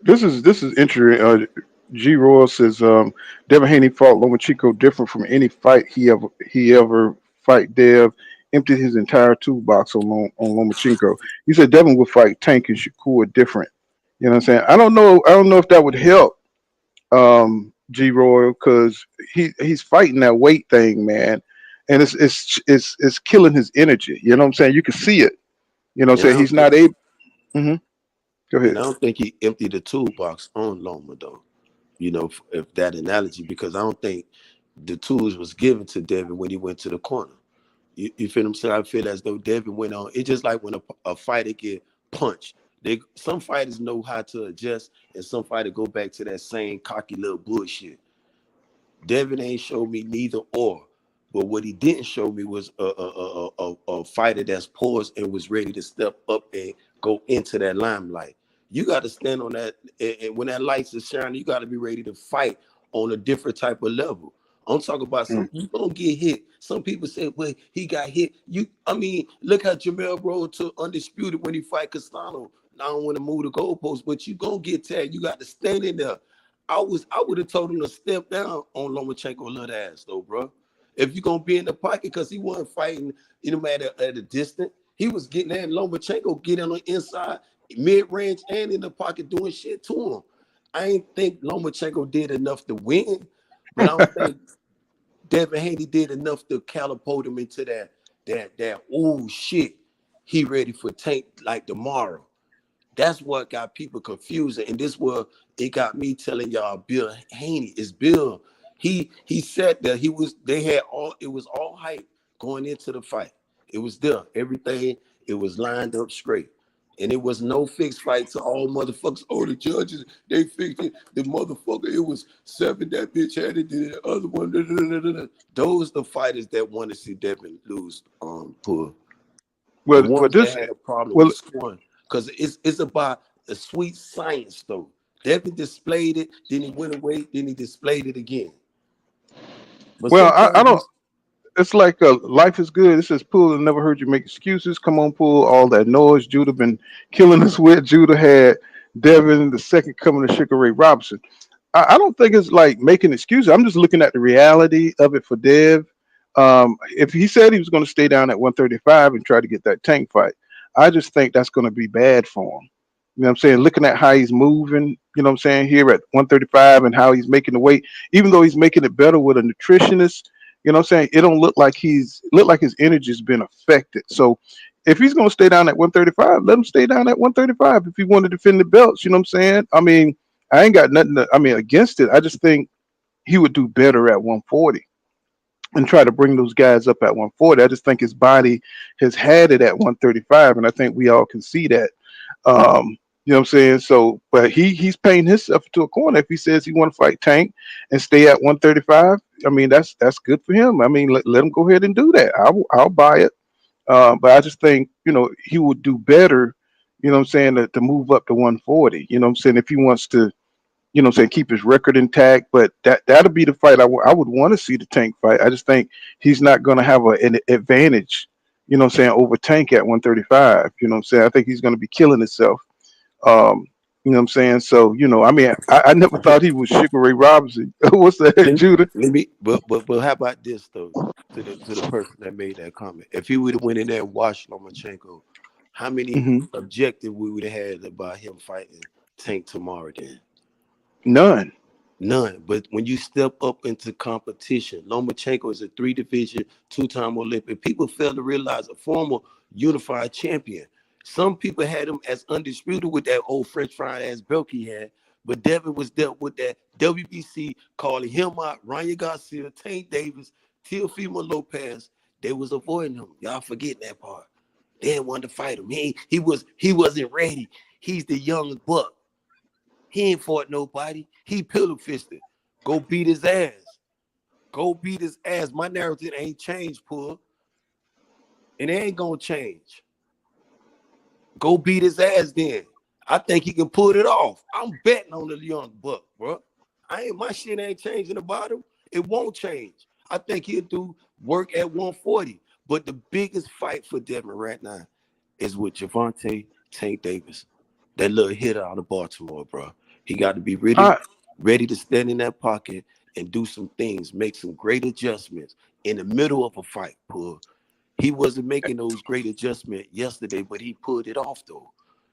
this is interesting. G. Roy says Devin Haney fought Lomachenko different from any fight he ever fight. Dev emptied his entire toolbox on Lomachenko. He said Devin would fight Tank and Shakur different. You know what I'm saying? I don't know. I don't know if that would help G. Roy because he's fighting that weight thing, man, and it's killing his energy. You know what I'm saying? You can see it. You know what and I'm I saying? He's don't think not able. Hmm. Go and ahead. I don't think he emptied the toolbox on Loma though. You know, if that analogy, because I don't think the tools was given to Devin when he went to the corner. You feel what I'm saying? I feel as though Devin went on. It's just like when a fighter get punched. Some fighters know how to adjust, and some fighters go back to that same cocky little bullshit. Devin ain't showed me neither or. But what he didn't show me was a fighter that's poised and was ready to step up and go into that limelight. You got to stand on that, and when that lights is shining, you got to be ready to fight on a different type of level. I'm talking about Mm. some you gonna get hit. Some people say, well, he got hit. I mean, look how Jamel rode to undisputed when he fight Castano. I don't want to move the goalpost, but you gonna get tagged. You got to stand in there. I would have told him to step down on Lomachenko little ass though, bro. If you're gonna be in the pocket, because he wasn't fighting, at a distance. He was getting that Lomachenko getting on the inside, mid-range, and in the pocket doing shit to him. I ain't think Lomachenko did enough to win, but I don't think Devin Haney did enough to catapult him into that oh shit, he ready for Tank like tomorrow. That's what got people confused, and this what it got me telling y'all. Bill Haney is Bill. He said that they had all it was all hype going into the fight. It was there, everything. It was lined up straight, and it was no fixed fight to all motherfuckers. Oh, the judges they fixed it. The motherfucker it was 7. That bitch had it. The other one. Da, da, da, da, da. Those the fighters that want to see Devin lose. Poor the Well, ones that this. had a problem Well, with scoring, because it's about a sweet science though. Devin displayed it, then he went away, then he displayed it again. But well, I sometimes don't. It's like life is good. It says Pool and never heard you make excuses. Come on, Pool. All that noise. Judah been killing us with. Judah had Devin, the second coming of Sugar Ray Robinson. I don't think it's like making excuses. I'm just looking at the reality of it for Dev. If he said he was going to stay down at 135 and try to get that tank fight, I just think that's going to be bad for him. You know what I'm saying? Looking at how he's moving, you know what I'm saying, here at 135 and how he's making the weight, even though he's making it better with a nutritionist, you know what I'm saying? It don't look like his energy's been affected. So if he's gonna stay down at 135, let him stay down at 135. If he want to defend the belts, you know what I'm saying? I mean, I ain't got nothing against it. I just think he would do better at 140 and try to bring those guys up at 140. I just think his body has had it at 135, and I think we all can see that. You know what I'm saying? So, but he's paying himself to a corner if he says he want to fight Tank and stay at 135. I mean, that's good for him. I mean, let him go ahead and do that. I'll buy it. But I just think he would do better. You know what I'm saying to move up to 140. You know what I'm saying if he wants to. You know what I'm saying keep his record intact. But that'll be the fight I would want to see the Tank fight. I just think he's not going to have an advantage. You know what I'm saying over Tank at 135. You know what I'm saying I think he's going to be killing himself. Um, You know what I'm saying? So, I mean, I never thought he was Sugar Ray Robinson. What's that, Let, Judah? let me, but how about this though? To the person that made that comment, if he would have went in there and watched Lomachenko, how many Hmm. objective we would have had about him fighting Tank tomorrow? Then None. none. But when you step up into competition, Lomachenko is a 3 division, 2-time Olympic. People fail to realize a former unified champion. Some people had him as undisputed with that old French fry ass belt he had. But Devin was dealt with that WBC calling him out, Ryan Garcia, Tank Davis, Teofimo Lopez. They was avoiding him. Y'all forgetting that part. They didn't want to fight him. He wasn't ready. He's the young buck. He ain't fought nobody. He pillow fisted. Go beat his ass. Go beat his ass. My narrative ain't changed, Pull. And it ain't gonna change. Go beat his ass then. I think he can pull it off. I'm betting on the young buck, bro. My shit ain't changing about him. It won't change. I think he'll do work at 140. But the biggest fight for Devin right now is with Javante Tank Davis. That little hitter out of Baltimore, bro. He got to be I, ready to stand in that pocket and do some things, make some great adjustments in the middle of a fight, Pull. He wasn't making those great adjustments yesterday, but he pulled it off though.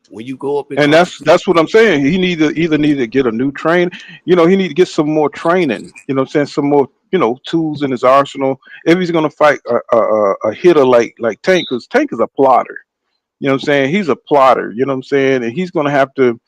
When you go up in and that's competition, that's what I'm saying. He either need to get a new train. He need to get some more training. You know what I'm saying? Some more, tools in his arsenal. If he's gonna fight a hitter like Tank, because Tank is a plotter. You know what I'm saying? He's a plotter. You know what I'm saying? And he's gonna have to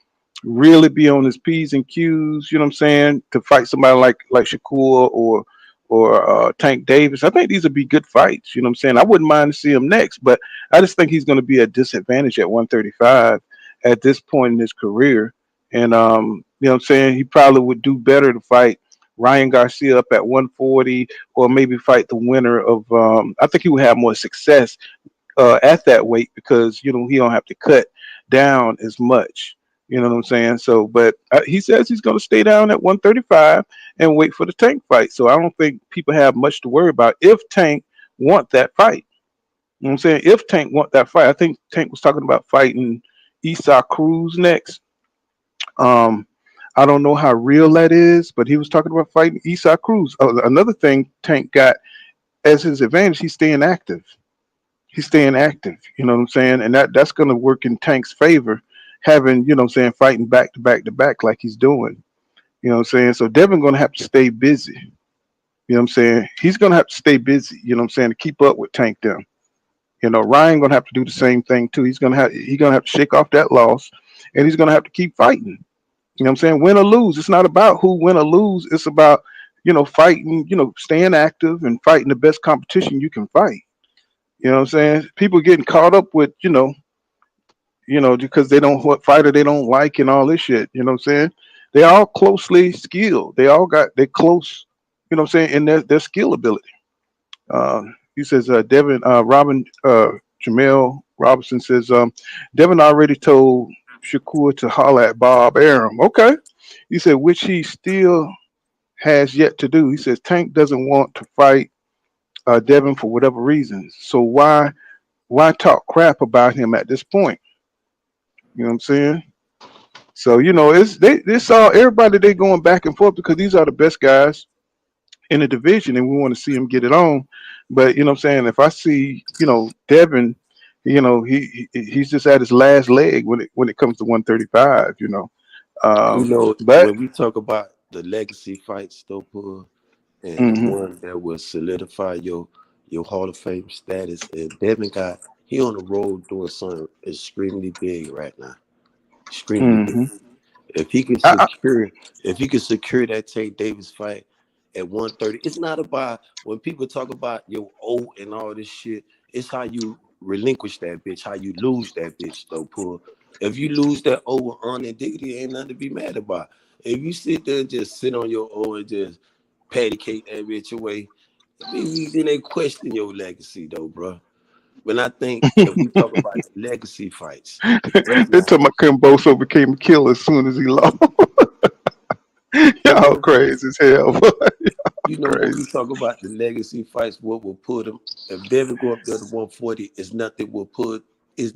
really be on his P's and Q's, you know what I'm saying, to fight somebody like Shakur or Tank Davis. I think these would be good fights, you know what I'm saying? I wouldn't mind to see him next, but I just think he's going to be at disadvantage at 135 at this point in his career. And you know what I'm saying, he probably would do better to fight Ryan Garcia up at 140, or maybe fight the winner of I think he would have more success at that weight, because he don't have to cut down as much. You know what I'm saying? So, but he says he's going to stay down at 135 and wait for the Tank fight. So I don't think people have much to worry about if Tank want that fight. You know what I'm saying? If Tank want that fight, I think Tank was talking about fighting Esau Cruz next. Um, I don't know how real that is, but he was talking about fighting Esau Cruz. Another thing Tank got as his advantage, he's staying active. He's staying active. You know what I'm saying? And that's going to work in Tank's favor, having, you know what I'm saying, fighting back to back to back like he's doing. You know what I'm saying? So Devin going to have to stay busy. You know what I'm saying? He's going to have to stay busy, you know what I'm saying, to keep up with Tank them. Ryan going to have to do the same thing too. He's going to have to shake off that loss, and he's going to have to keep fighting. You know what I'm saying? Win or lose. It's not about who win or lose. It's about, fighting, staying active and fighting the best competition you can fight. You know what I'm saying? People getting caught up with, because they don't what fighter they don't like and all this shit. You know what I'm saying? They all closely skilled. They all got they close, you know what I'm saying, in their skill ability. He says Devin Jamel Robinson says Devin already told Shakur to holler at Bob Arum. Okay. He said, which he still has yet to do. He says Tank doesn't want to fight Devin for whatever reasons. So why talk crap about him at this point? You know what I'm saying? So they saw everybody, they going back and forth because these are the best guys in the division, and we want to see him get it on. But you know what I'm saying? If I see Devin, he's just at his last leg when it comes to 135. But when we talk about the legacy fights, though, Pull, and the hmm one that will solidify your Hall of Fame status, and Devin he on the road doing something extremely big right now. Extremely big. hmm If he can I, secure, if he can secure that Tank Davis fight at 130, it's not about when people talk about your O and all this shit. It's how you relinquish that bitch, how you lose that bitch, though, Pull. If you lose that O with honor and dignity, ain't nothing to be mad about. If you sit there and just sit on your O and just patty cake that bitch away, then they question your legacy, though, bro. When I think if we talk about the legacy fights, let's they not. told my Kimboso became a killer as soon as he lost. You Y'all know, crazy as hell, boy. when Crazy. we talk about the legacy fights, what will put him? If Devin go up there to 140, is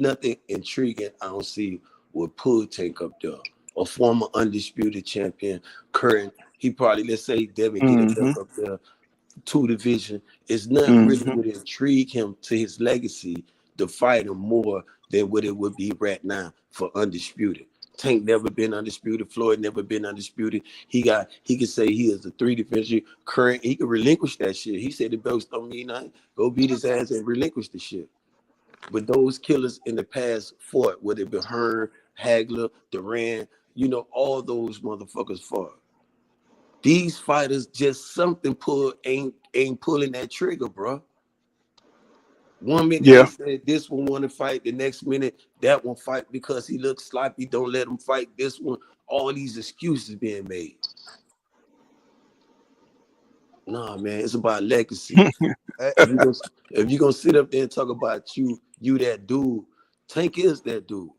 nothing intriguing. I don't see what put Tank up there. a former undisputed champion, current. He probably, let's say Devin get it Mm-hmm. back up there, 2 division. It's nothing really Mm-hmm. would intrigue him to his legacy to fight him more than what it would be right now for undisputed. Tank never been undisputed. Floyd never been undisputed. He could say he is a 3 division current. He could relinquish that shit. He said the belts don't mean nothing. Go beat his ass and relinquish the shit. But those killers in the past fought, whether it be Hearn, Hagler, Duran, all those motherfuckers fought. These fighters just something ain't pulling that trigger, bro. 1 minute they Yeah. said this one want to fight, the next minute that one fight because he looks sloppy. Don't let him fight this one. All these excuses being made. Nah, man, it's about legacy. If you gonna sit up there and talk about you that dude, Tank is that dude.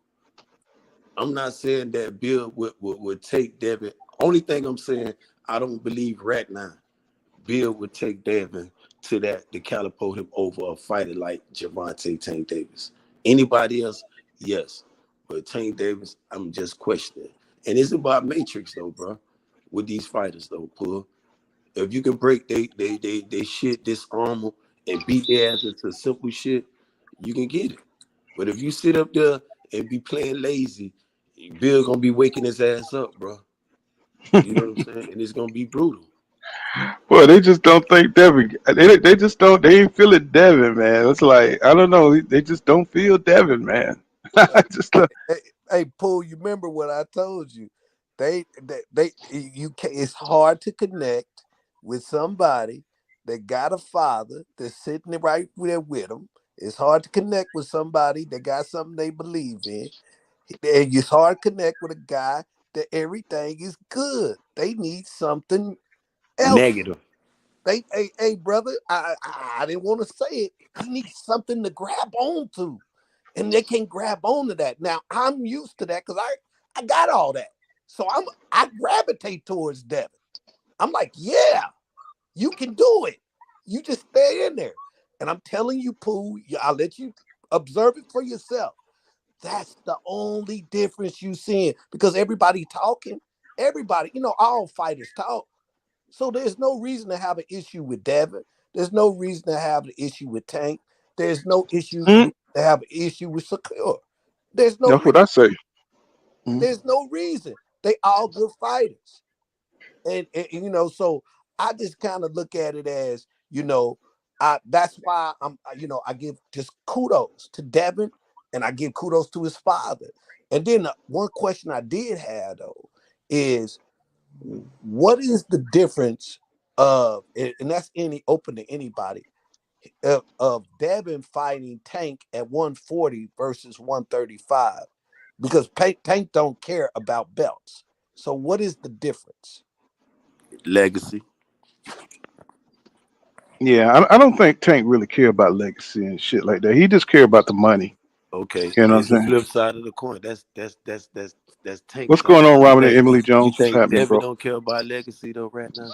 I'm not saying that Bill would take Devin. Only thing I'm saying, I don't believe right now Bill would take Devin to catapult him over a fighter like Gervonta Tank Davis. Anybody else, yes. But Tank Davis, I'm just questioning. And it's about matrix though, bro. With these fighters though, Pull. If you can break they shit, disarm them, and beat their ass into simple shit, you can get it. But if you sit up there and be playing lazy, Bill gonna be waking his ass up, bro. You know what I'm saying? And it's gonna be brutal. Well, they just don't think Devin. They just don't. They ain't feeling Devin, man. It's like I don't know. They just don't feel Devin, man. I just Hey, Pooh, you remember what I told you? You can It's hard to connect with somebody that got a father that's sitting right there with them. It's hard to connect with somebody that got something they believe in. And it's hard to connect with a guy that everything is good. They need something else. Negative. Hey, brother, I didn't want to say it. He needs something to grab onto, and they can't grab onto that. Now I'm used to that because I got all that, so I gravitate towards Devin. I'm like, yeah, you can do it. You just stay in there, and I'm telling you, Pooh, I'll let you observe it for yourself. That's the only difference you seeing because everybody talking, everybody, all fighters talk. So there's no reason to have an issue with Devin. There's no reason to have an issue with Tank. There's no issue Mm, to have an issue with Secure. There's no that's what I say. Mm. there's no reason. They all good fighters. And so I just kind of look at it as, that's why I give just kudos to Devin and I give kudos to his father. And then one question I did have though is what is the difference and that's open to anybody, of Devin fighting Tank at 140 versus 135? Because Tank don't care about belts. So what is the difference? Legacy. Yeah, I don't think Tank really care about legacy and shit like that. He just care about the money. Okay. You know what I'm It's the saying? flip side of the coin. That's Tank What's talk. going on, You Robert and think Emily you Jones? What's think happening, Devin bro? don't care about legacy though right now?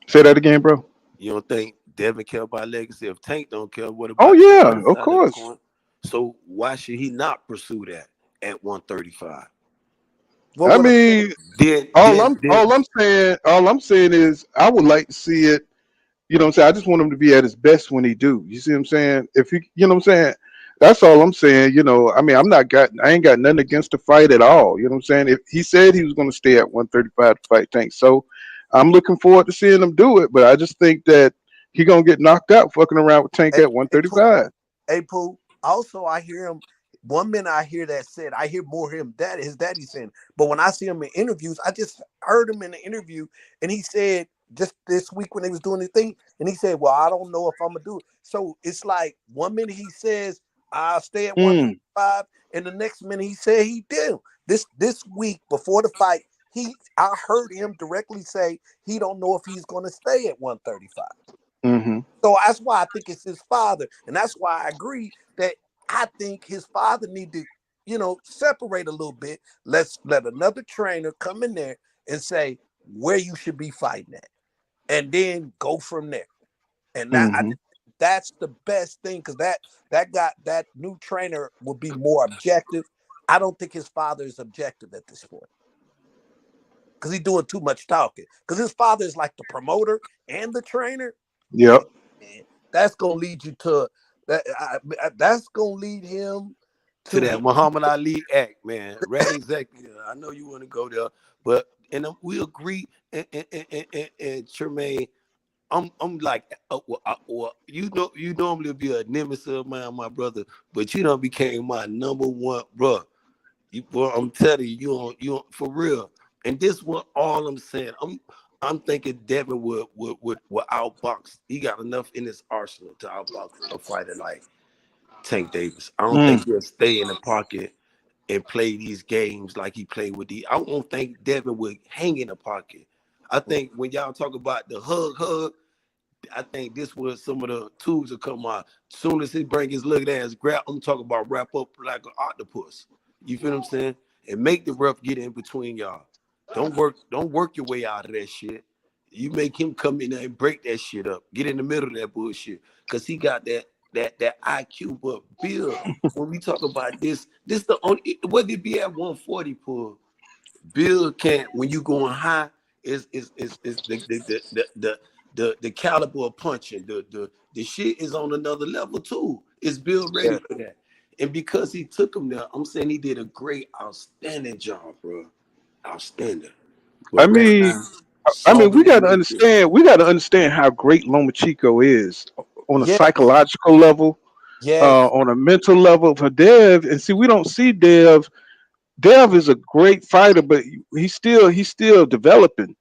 Say that again, bro. You don't think Devin care about legacy? If Tank don't care, what Oh about the yeah, other of side of the course. coin? So why should he not pursue that at 135? Well, I what I'm saying, mean, Then all then I'm then all I'm saying all I'm saying is I would like to see it. You know what I'm saying? I just want him to be at his best when he do. You see what I'm saying? If he, you know what I'm saying? That's all I'm saying. I mean, I ain't got nothing against the fight at all. You know what I'm saying? If he said he was going to stay at 135 to fight Tank, so I'm looking forward to seeing him do it. But I just think that he gonna get knocked out fucking around with Tank hey, at hey, Pooh, 135. hey, Pooh. Also, I hear him. One minute I hear that said, I hear more him his daddy saying. But when I see him in interviews, I just heard him in the interview, and he said just this week when they was doing the thing, and he said, "Well, I don't know if I'm gonna do it." So it's like 1 minute he says, "I'll stay at Mm, 135," and the next minute he said he did. This week before the fight, I heard him directly say he don't know if he's gonna stay at 135. mm-hmm. So that's why I think it's his father, and that's why I agree that I think his father need to, separate a little bit. Let's let another trainer come in there and say where you should be fighting at, and then go from there. And Mm-hmm. that's the best thing because that new trainer will be more objective. I don't think his father is objective at this point because he's doing too much talking. Because his father is like the promoter and the trainer. Yep. And that's gonna lead you to that. That's gonna lead him to that Muhammad Ali act, man. Right, exactly. I know you want to go there, but we agree. And Tremaine, I'm like, well, you normally be a nemesis of mine, my brother, but you done became my number one, bro. I'm telling you, you for real. And this what all I'm saying. I'm thinking Devin would outbox. He got enough in his arsenal to outbox a fighter like Tank Davis. I don't think he'll stay in the pocket and play these games like he played with I don't think Devin would hang in the pocket. I think when y'all talk about the hug, I think this was some of the tools that come out. As soon as he bring his little ass grab, I'm talking about wrap up like an octopus. You feel what I'm saying? And make the ref get in between y'all. Don't work your way out of that shit. You make him come in there and break that shit up. Get in the middle of that bullshit. Cause he got that IQ. But Bill, when we talk about this the only whether it be at 140 pull, Bill can't when you going high is the caliber of punching. The shit is on another level too. Is Bill ready for that? And because he took him there, I'm saying he did a great, outstanding job, bro. Outstanding. But I mean, we got to understand. We got to understand how great Lomachenko is on a psychological level, on a mental level for Dev. And see, we don't see Dev. Dev is a great fighter, but he's still developing.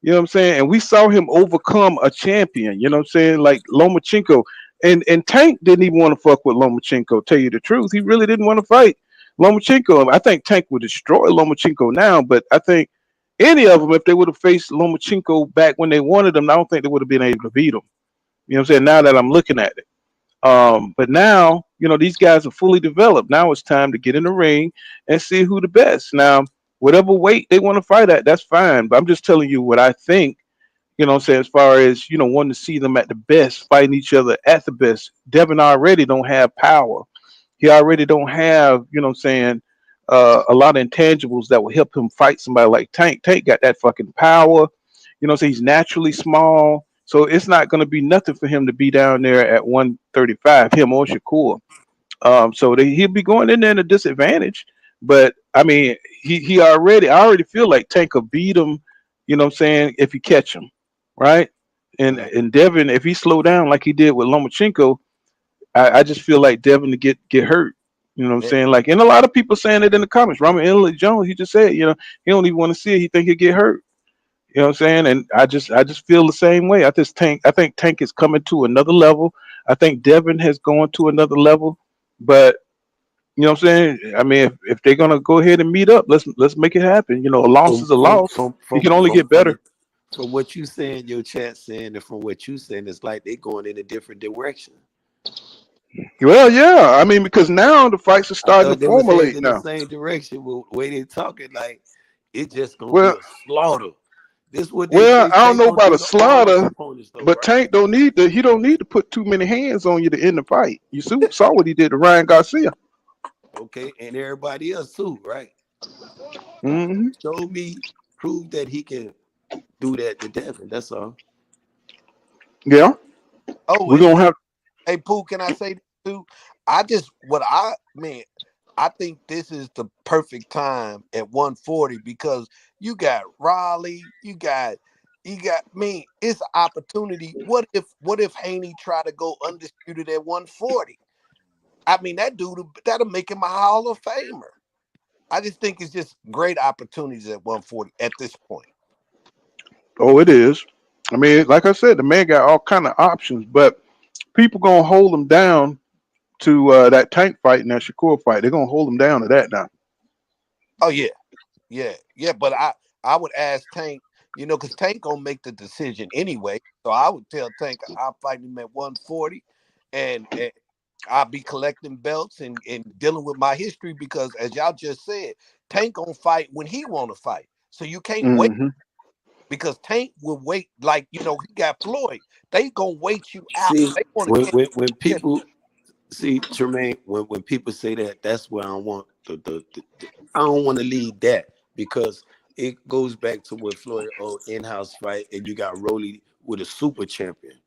You know what I'm saying? And we saw him overcome a champion. You know what I'm saying? Like Lomachenko. And Tank didn't even want to fuck with Lomachenko. Tell you the truth, he really didn't want to fight Lomachenko. I think Tank would destroy Lomachenko now, but I think any of them, if they would have faced Lomachenko back when they wanted him, I don't think they would have been able to beat him. You know what I'm saying? Now that I'm looking at it. But now, these guys are fully developed. Now it's time to get in the ring and see who the best. Now, whatever weight they want to fight at, that's fine. But I'm just telling you what I think. You know what I'm saying? As far as, wanting to see them at the best, fighting each other at the best. Devin already don't have power. He already don't have, you know what I'm saying, a lot of intangibles that will help him fight somebody like Tank. Tank got that fucking power. You know what I'm saying? He's naturally small. So it's not going to be nothing for him to be down there at 135, him or Shakur. So he'll be going in there at a disadvantage. But, I mean, I already feel like Tank will beat him, you know what I'm saying, if you catch him. Right, and Devin, if he slow down like he did with Lomachenko, I just feel like Devin to get hurt. You know what I'm saying? Like, and a lot of people saying it in the comments. Robert Inlet Jones, he just said, he don't even want to see it. He think he'll get hurt. You know what I'm saying? And I just feel the same way. I think Tank is coming to another level. I think Devin has gone to another level. But you know what I'm saying? I mean, if they're gonna go ahead and meet up, let's make it happen. A loss is a loss. You can only get better. From what you saying, your chat saying, and from what you saying, it's like they going in a different direction. Well, yeah. I mean, because now the fights are starting to formulate in now. The same direction. But the way they talking, like it's just gonna be a slaughter. This what they I don't know about a slaughter, but Tank don't need to. He don't need to put too many hands on you to end the fight. You saw what he did to Ryan Garcia. Okay, and everybody else too, right? Mm-hmm. Show me, prove that he can do that to Devin. That's all. Yeah. Oh, we're gonna have. Hey, Pooh, can I say too? I think this is the perfect time at 140 because you got Raleigh, you got me. It's an opportunity. What if Haney try to go undisputed at 140? I mean, that dude that'll make him a Hall of Famer. I just think it's just great opportunities at 140 at this point. Oh, it is. I mean, like I said, the man got all kind of options, but people gonna hold him down to that Tank fight and that Shakur fight. They're gonna hold him down to that now. Oh yeah. But I would ask Tank, because Tank gonna make the decision anyway. So I would tell Tank I'll fight him at 140, and I'll be collecting belts and dealing with my history because, as y'all just said, Tank gonna fight when he want to fight. So you can't wait because Tank will wait. Like he got Floyd. They gonna wait you out. See, They when people See, Tremaine, when people say that, that's where I want I don't want to lead that because it goes back to what Floyd in-house fight, and you got Rolly with a super champion.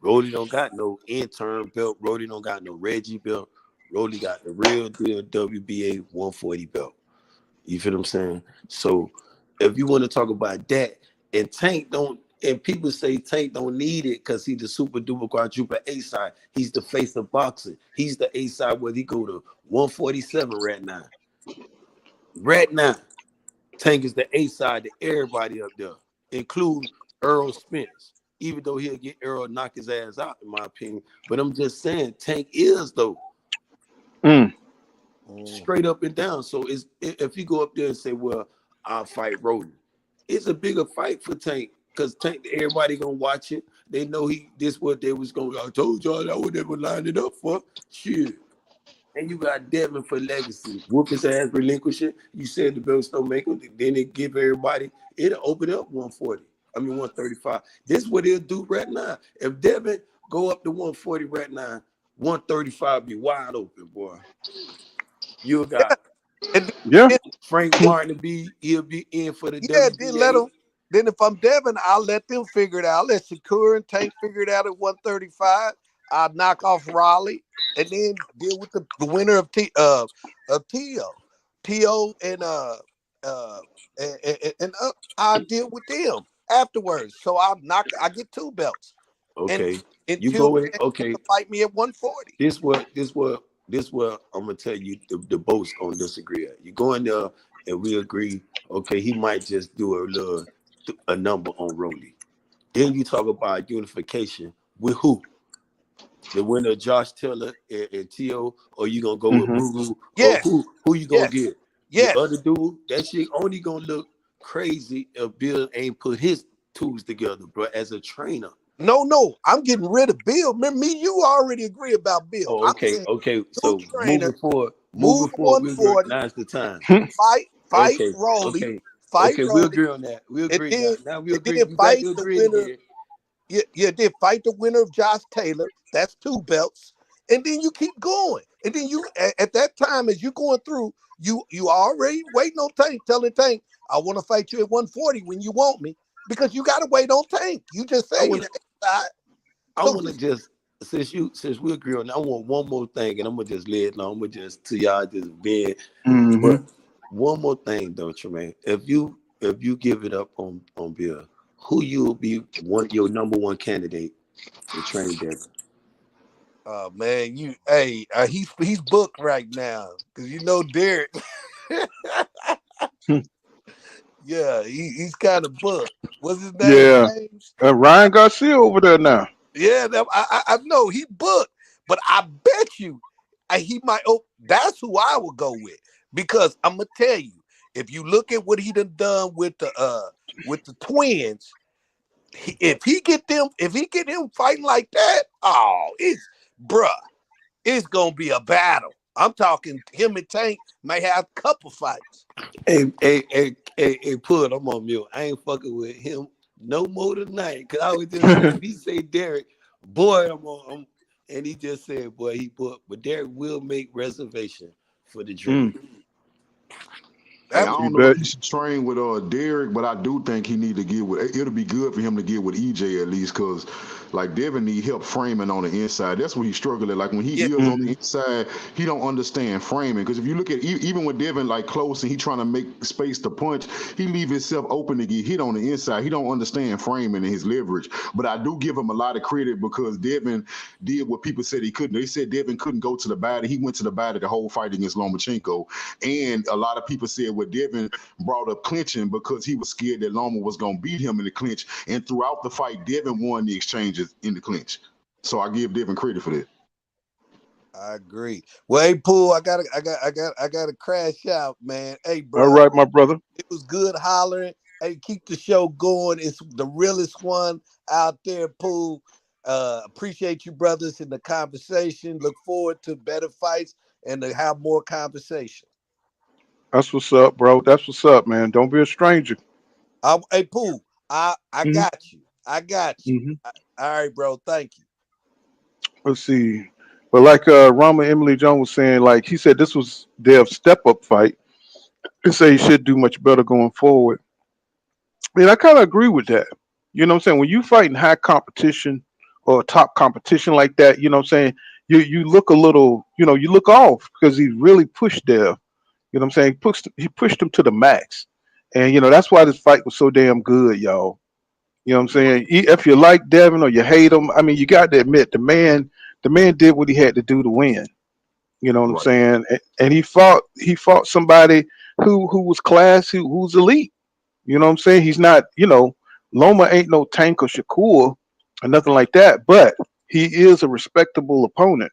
Rolly don't got no intern belt. Rolly don't got no Reggie belt. Rolly got the real deal WBA 140 belt. You feel what I'm saying? So if you want to talk about that, and Tank don't, and people say Tank don't need it because he's the super duper quadruple A side. He's the face of boxing. He's the A side where he go to 147 right now. Right now, Tank is the A side to everybody up there, including Earl Spence. Even though he'll get Earl knock his ass out, in my opinion. But I'm just saying, Tank is though. Straight up and down. So if you go up there and say, well, I'll fight Rolly, it's a bigger fight for Tank because Tank, everybody gonna watch it. They know this what they was gonna. I told y'all that what they were lining it up for. Shit. And you got Devin for legacy. Whoop his ass, relinquish it. You said the belts don't make them. Then it give everybody, it'll open up 140. I mean 135. This is what he'll do right now. If Devin go up to 140 right now, 135 be wide open, boy. You got Frank Martin he'll be in for the WBA. Then let him. Then if I'm Devin, I'll let them figure it out. I'll let Shakur and Tank figure it out at 135. I'll knock off Raleigh and then deal with the winner of T.O. and I'll deal with them afterwards. So I get 2 belts. Okay. And you go in, okay. Fight me at 140. This what I'm gonna tell you the boats gonna disagree at. You go in there and we agree, okay, he might just do a number on Rolly. Then you talk about unification with who? The winner of Josh Taylor and T.O., or you gonna go with Boo? Yes. Or who you gonna get? Yes. The other dude, that shit only gonna look crazy if Bill ain't put his tools together, bro, as a trainer. No, I'm getting rid of Bill. Remember me, you already agree about Bill. Oh, okay. So trainer, moving forward, now's the time. Fight Rolly. Okay, we'll agree on that. We agree. Now we agree. You got to agree again. Yeah, then fight the winner of Josh Taylor. That's 2 belts. And then you keep going. And then you at that time, as you're going through, you already waiting on Tank, telling Tank, I want to fight you at 140 when you want me. Because you gotta wait on Tank. You just say I want to just since we agree on that, I want one more thing, and I'm gonna just lay it long. I'm gonna just to y'all just bend. But one more thing, though, Tremaine. If you give it up on Bill, who you will be your number one candidate to train Devin? Oh man, he's booked right now because you know Derek. Yeah, he's kind of booked. What's his name? Yeah, Ryan Garcia over there now. Yeah, I know he booked, but I bet you he might. Oh, that's who I would go with because I'm gonna tell you, if you look at what he done with the twins, if he get him fighting like that, it's gonna be a battle. I'm talking him and Tank may have a couple fights. Hey, Pud, I'm on mute. I ain't fucking with him no more tonight. Cause I was just saying, if he say Derek, boy, and he just said, boy, he booked. But Derek will make reservation for the dream. Hey, I don't know if he should train with Derek, but I do think he need to get with. It'll be good for him to get with EJ at least, because like Devin need help framing on the inside. That's what he's struggling. Like when he is on the inside, he don't understand framing. Because if you look at even with Devin like close and he trying to make space to punch, he leave himself open to get hit on the inside. He don't understand framing and his leverage. But I do give him a lot of credit because Devin did what people said he couldn't. They said Devin couldn't go to the body. He went to the body the whole fight against Lomachenko, and a lot of people said what Devin brought up clinching because he was scared that Loma was going to beat him in the clinch. And throughout the fight, Devin won the exchanges in the clinch. So I give Devin credit for that. I agree. Well, hey, Poole, I gotta crash out, man. Hey, bro. All right, my brother. It was good hollering. Hey, keep the show going. It's the realest one out there, Poole. Appreciate you, brothers, in the conversation. Look forward to better fights and to have more conversation. That's what's up, bro. That's what's up, man. Don't be a stranger. Hey, Pooh, I got you. I got you. All right, bro. Thank you. Let's see. But like Rama Emily Jones was saying, like he said, this was Dev's step up fight, and say he should do much better going forward. And I kind of agree with that. You know what I'm saying? When you fight in high competition or top competition like that, you know what I'm saying? You look a little, you look off because he really pushed Dev. You know what I'm saying? He pushed him to the max. And that's why this fight was so damn good, y'all. You know what I'm saying? If you like Devin or you hate him, I mean, you got to admit the man did what he had to do to win. You know what I'm Right. saying? And he fought somebody who was class, who's elite. You know what I'm saying? He's not, Loma ain't no Tank or Shakur or nothing like that, but he is a respectable opponent.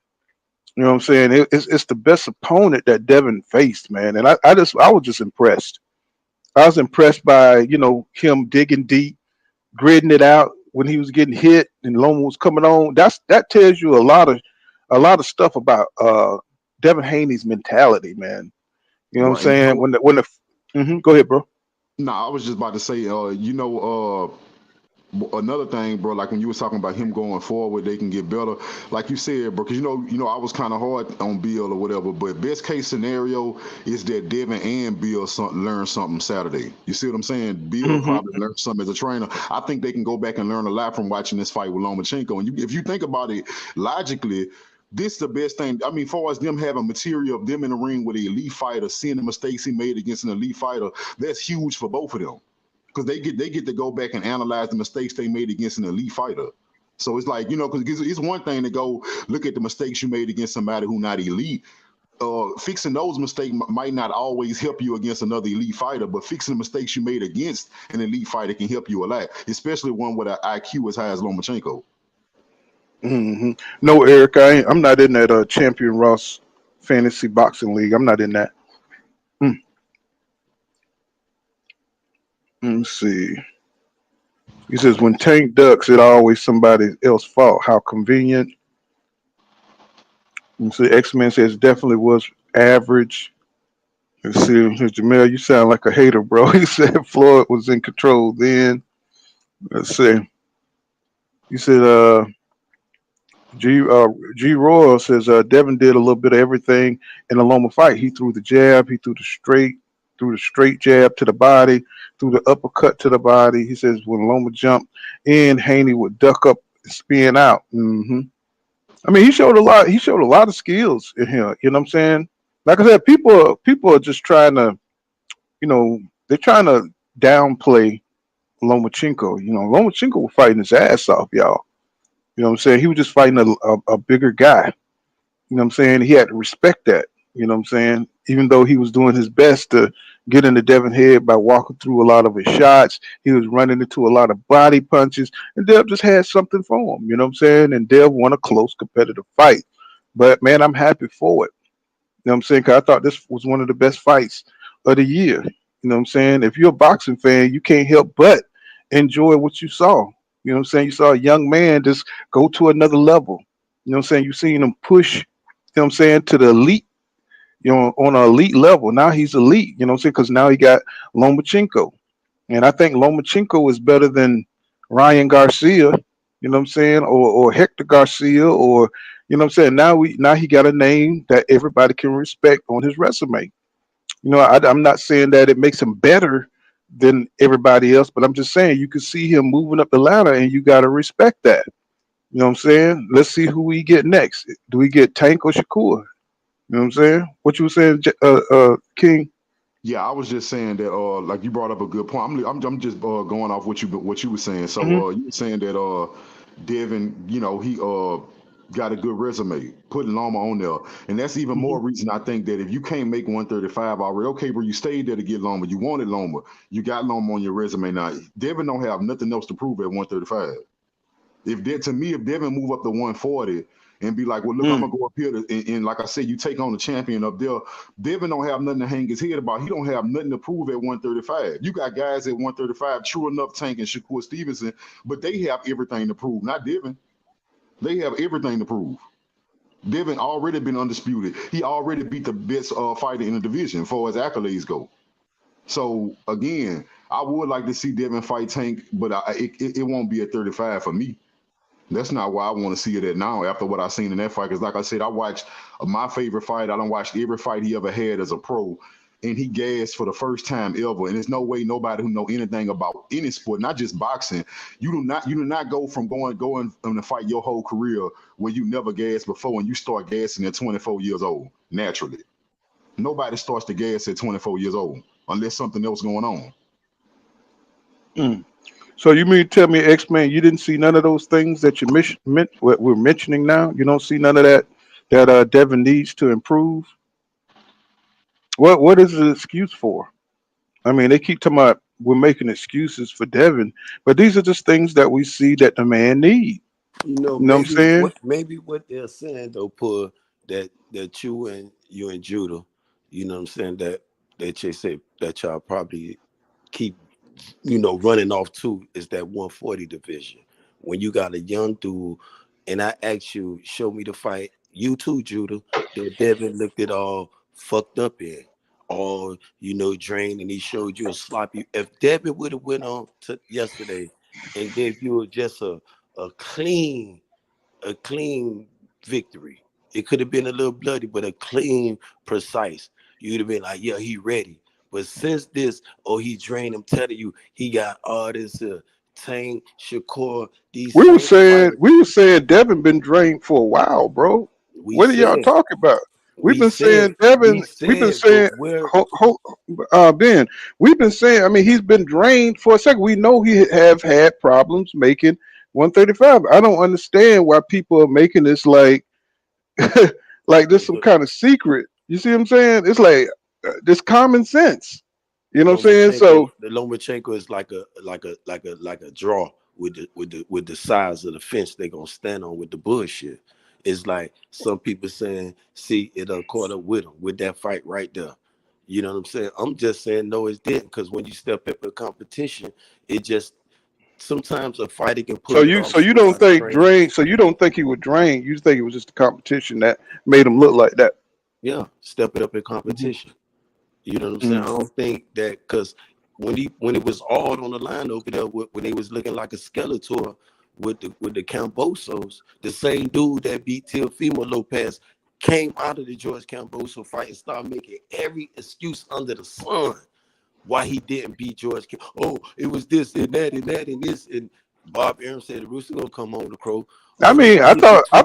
You know what I'm saying? It's the best opponent that Devin faced, man. And I was just impressed. I was impressed by, him digging deep, gritting it out when he was getting hit and Loma was coming on. That tells you a lot of stuff about Devin Haney's mentality, man. You know what I'm Right. And saying? Go ahead, bro. I was just about to say, another thing, bro, like when you was talking about him going forward, they can get better. Like you said, bro, because I was kind of hard on Bill or whatever, but best case scenario is that Devin and Bill learn something Saturday. You see what I'm saying? Bill Hmm. probably learned something as a trainer. I think they can go back and learn a lot from watching this fight with Lomachenko. And if you think about it logically, this is the best thing. I mean, far as them having material of them in the ring with an elite fighter, seeing the mistakes he made against an elite fighter, that's huge for both of them because they get to go back and analyze the mistakes they made against an elite fighter. So it's like, because it's one thing to go look at the mistakes you made against somebody who not elite. Fixing those mistakes might not always help you against another elite fighter, but fixing the mistakes you made against an elite fighter can help you a lot, especially one with an IQ as high as Lomachenko. No, Eric, I'm not in that Champion Ross fantasy boxing league. I'm not in that. Mm, Let me see. He says when Tank ducks, it always somebody else's fault. How convenient. And see, X-Men says definitely was average. Let's see, here's Jamel, you sound like a hater, bro. He said Floyd was in control then. Let's see. He said G Royal says Devin did a little bit of everything in the Loma fight. He threw the jab, he threw the straight jab to the body, threw the uppercut to the body. He says when Loma jumped in, Haney would duck up and spin out. I mean, he showed a lot. He showed a lot of skills in here. You know what I'm saying? Like I said, people are just trying to, they're trying to downplay Lomachenko. Lomachenko was fighting his ass off, y'all. You know what I'm saying? He was just fighting a bigger guy. You know what I'm saying? He had to respect that. You know what I'm saying? Even though he was doing his best to get into Devin head by walking through a lot of his shots, he was running into a lot of body punches, and Dev just had something for him. You know what I'm saying? And Dev won a close competitive fight. But man, I'm happy for it. You know what I'm saying? 'Cause I thought this was one of the best fights of the year. You know what I'm saying? If you're a boxing fan, you can't help but enjoy what you saw. You know what I'm saying? You saw a young man just go to another level. You know what I'm saying? You seen him push, what I'm saying, to the elite, on an elite level. Now he's elite, you know what I'm saying? Because now he got Lomachenko. And I think Lomachenko is better than Ryan Garcia, you know what I'm saying? Or Hector Garcia, or you know what I'm saying? Now he got a name that everybody can respect on his resume. I'm not saying that it makes him better than everybody else, but I'm just saying you can see him moving up the ladder, and you got to respect that. You know what I'm saying? Let's see who we get next. Do we get Tank or Shakur? You know what I'm saying? What you were saying, King? Yeah, I was just saying that, like you brought up a good point. I'm just going off what you were saying. So, Hmm. you were saying that Devin, he got a good resume, putting Loma on there, and that's even Hmm. more reason I think that if you can't make 135 already, okay, bro, you stayed there to get Loma, you wanted Loma, you got Loma on your resume now. Devin don't have nothing else to prove at 135. If Devin move up to 140 and be like, well, look, I'm Mm. gonna go up here and like I said, you take on the champion up there. Devin don't have nothing to hang his head about. He don't have nothing to prove at 135. You got guys at 135, true enough, Tank and Shakur Stevenson, but they have everything to prove. Not Devin. They have everything to prove. Devin already been undisputed. He already beat the best fighter in the division as far as accolades go. So again, I would like to see Devin fight Tank, but it won't be at 35 for me. That's not why I want to see it at now after what I seen in that fight. Because like I said, I watched my favorite fight. I don't watch every fight he ever had as a pro. And he gassed for the first time ever. And there's no way nobody who know anything about any sport, not just boxing, you do not go from going to fight your whole career where you never gassed before and you start gassing at 24 years old, naturally. Nobody starts to gas at 24 years old unless something else going on. Mm. So you mean to tell me, X-Man, you didn't see none of those things that what we're mentioning now? You don't see none of that Devin needs to improve? What is the excuse for? I mean, they keep talking about we're making excuses for Devin, but these are just things that we see that the man need. You know, You know what I'm saying? maybe what they're saying though, Pull, that you and Judah, you know what I'm saying, that they say that y'all probably keep, running off to is that 140 division. When you got a young dude, and I asked you, show me the fight, you too, Judah, that Devin looked it all fucked up in, all drained, and he showed you a sloppy. If Devin would have went on to yesterday and gave you just a clean, a clean victory, it could have been a little bloody, but a clean, precise. You'd have been like, yeah, he ready. But since this, he drained, I'm telling you, he got all this Tank, Shakur, these same fighters. We were saying Devin been drained for a while, bro. We What are y'all said, talking about? We've we been said, saying Devin. we We've been said, but saying, where Ben. We've been saying. I mean, he's been drained for a second. We know he have had problems making 135. I don't understand why people are making this like like this some the, kind of secret. You see what I'm saying? It's like this common sense. You the know what I'm saying? Lomachenko, So the Lomachenko is like a draw with the size of the fence they're gonna stand on with the bullshit. It's like some people saying, see, it caught up with him with that fight right there. You know what I'm saying? I'm just saying no, it didn't, because when you step up in competition, it just sometimes a fighter can so pull it you off so you straight don't out of think training. drained. So you don't think he was drained. You think it was just the competition that made him look like that. Yeah, step it up in Mhm. competition. You know what I'm saying? I Mm. don't think that, because when it was all on the line over there, when they was looking like a Skeletor with the Cambosos, the same dude that beat Teofimo Lopez came out of the George Camboso fight and started making every excuse under the sun why he didn't beat George. Oh, it was this and that and that and this, and Bob Arum said the Rooster gonna come home to crow. I Oh, they mean, gonna hit you too. I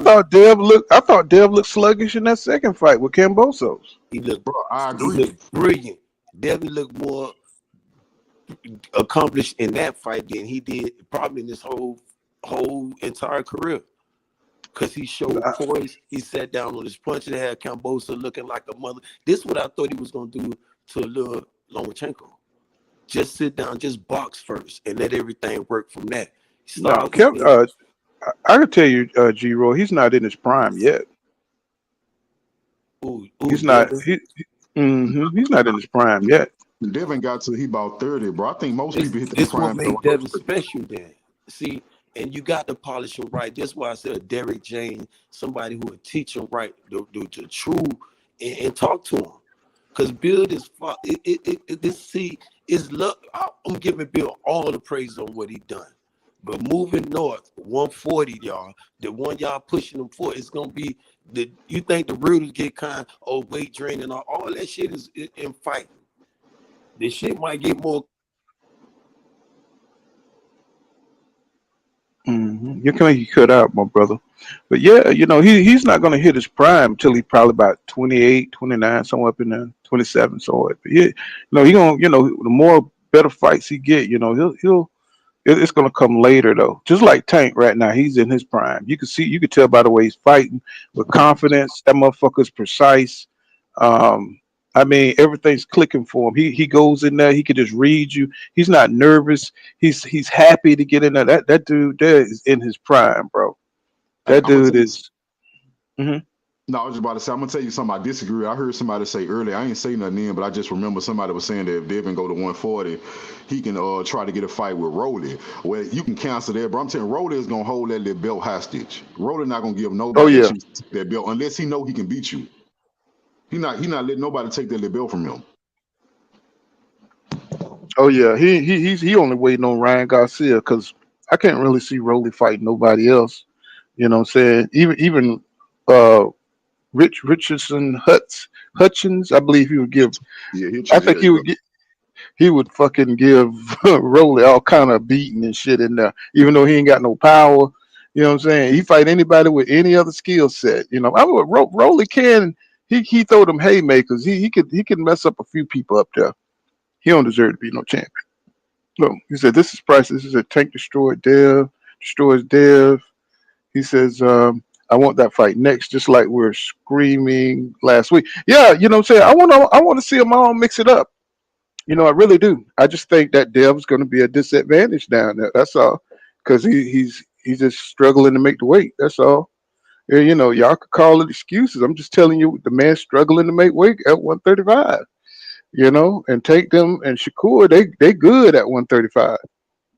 thought Dev looked sluggish in that second fight with Cambosos. He looked Bro, I he agree. looked brilliant. Devin looked more accomplished in that fight than he did probably in his whole entire career. Because he showed poise, he sat down on his punch and had Cambosa looking like a mother. This is what I thought he was gonna do to little Lomachenko. Just sit down, just box first, and let everything work from that. No, Start with them. I can tell you, G-Roy, he's not in his prime yet. Ooh, He's not. Devin. He's not in his prime yet. Devin got to he about 30, bro. I think most This people hit their this what prime made Devin special then. See, and you got to polish him right. That's why I said Derek James, somebody who would teach him right, the true, and talk to him. Because Bill is luck. I'm giving Bill all the praise on what he done. But moving north, 140, y'all, the one y'all pushing him for is gonna be you think the rooters get kind of weight drain and all that shit is in fighting. This shit might get more. You can make you cut out, my brother. But yeah, he's not going to hit his prime until he probably about 28, 29, somewhere up in there, 27, so. But yeah, he gonna, the more better fights he get, it's gonna come later though. Just like Tank right now, he's in his prime. You can tell by the way he's fighting with confidence. That motherfucker's precise. Um, I mean, everything's clicking for him. He goes in there, he can just read you. He's not nervous. He's happy to get in there. That dude there is in his prime, bro. Hey, That I'm gonna dude tell you. is. Mhm. No, I was just about to say. I'm gonna tell you something. I disagree. I heard somebody say earlier. I ain't say nothing then, but I just remember somebody was saying that if Devin go to 140, he can try to get a fight with Rolly. Well, you can cancel that, but I'm telling you, Rolly is gonna hold that little belt hostage. Rolly not gonna give Oh nobody a yeah. chance to take that belt unless he know he can beat you. He not letting nobody take that little belt from him. Oh yeah. He only waiting on Ryan Garcia because I can't really see Rolly fighting nobody else. You know what I'm saying? Even uh Richardson Hutchins, I believe he would give. Yeah, I Hitchens. think Yeah, he yeah. would get. He would fucking give Rolly all kind of beating and shit in there, even though he ain't got no power. You know what I'm saying? He fight anybody with any other skill set. You know, I would Rolly can. He throw them haymakers. He could mess up a few people up there. He don't deserve to be no champion. No, he said this is Price. This is a tank destroys Dev. He says, I want that fight next, just like we're screaming last week. Yeah, you know what I'm saying? I want to see them all mix it up. You know, I really do. I just think that Dev's going to be a disadvantage down there. That's all, because he's just struggling to make the weight. That's all. Yeah, you know, y'all could call it excuses. I'm just telling you, the man struggling to make weight at 135. You know, and take them and Shakur, they good at 135.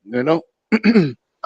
You know.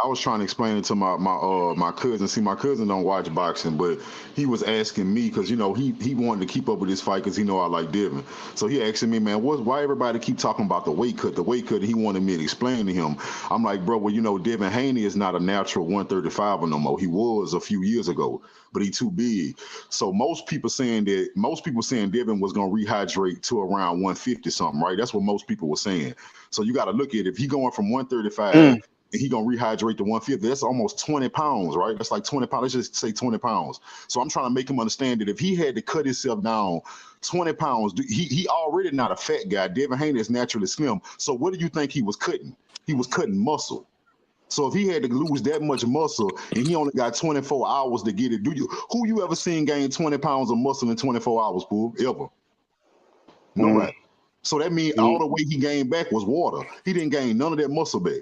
I was trying to explain it to my cousin. See, my cousin don't watch boxing, but he was asking me because he wanted to keep up with this fight because he know I like Devin. So he asking me, man, why everybody keep talking about the weight cut? The weight cut. And he wanted me to explain to him. I'm like, bro, well, Devin Haney is not a natural 135 no more. He was a few years ago, but he too big. So most people saying Devin was gonna rehydrate to around 150 something, right? That's what most people were saying. So you got to look at it. If he going from 135 Mm, and he gonna rehydrate to 150. That's almost 20 pounds, right? That's like 20 pounds. Let's just say 20 pounds. So I'm trying to make him understand that if he had to cut himself down 20 pounds, he already not a fat guy. Devin Haney is naturally slim. So what do you think he was cutting? He was cutting muscle. So if he had to lose that much muscle and he only got 24 hours to get it, who you ever seen gain 20 pounds of muscle in 24 hours, Pool? Ever? mm, Nobody. So that means all mm. the weight he gained back was water. He didn't gain none of that muscle back.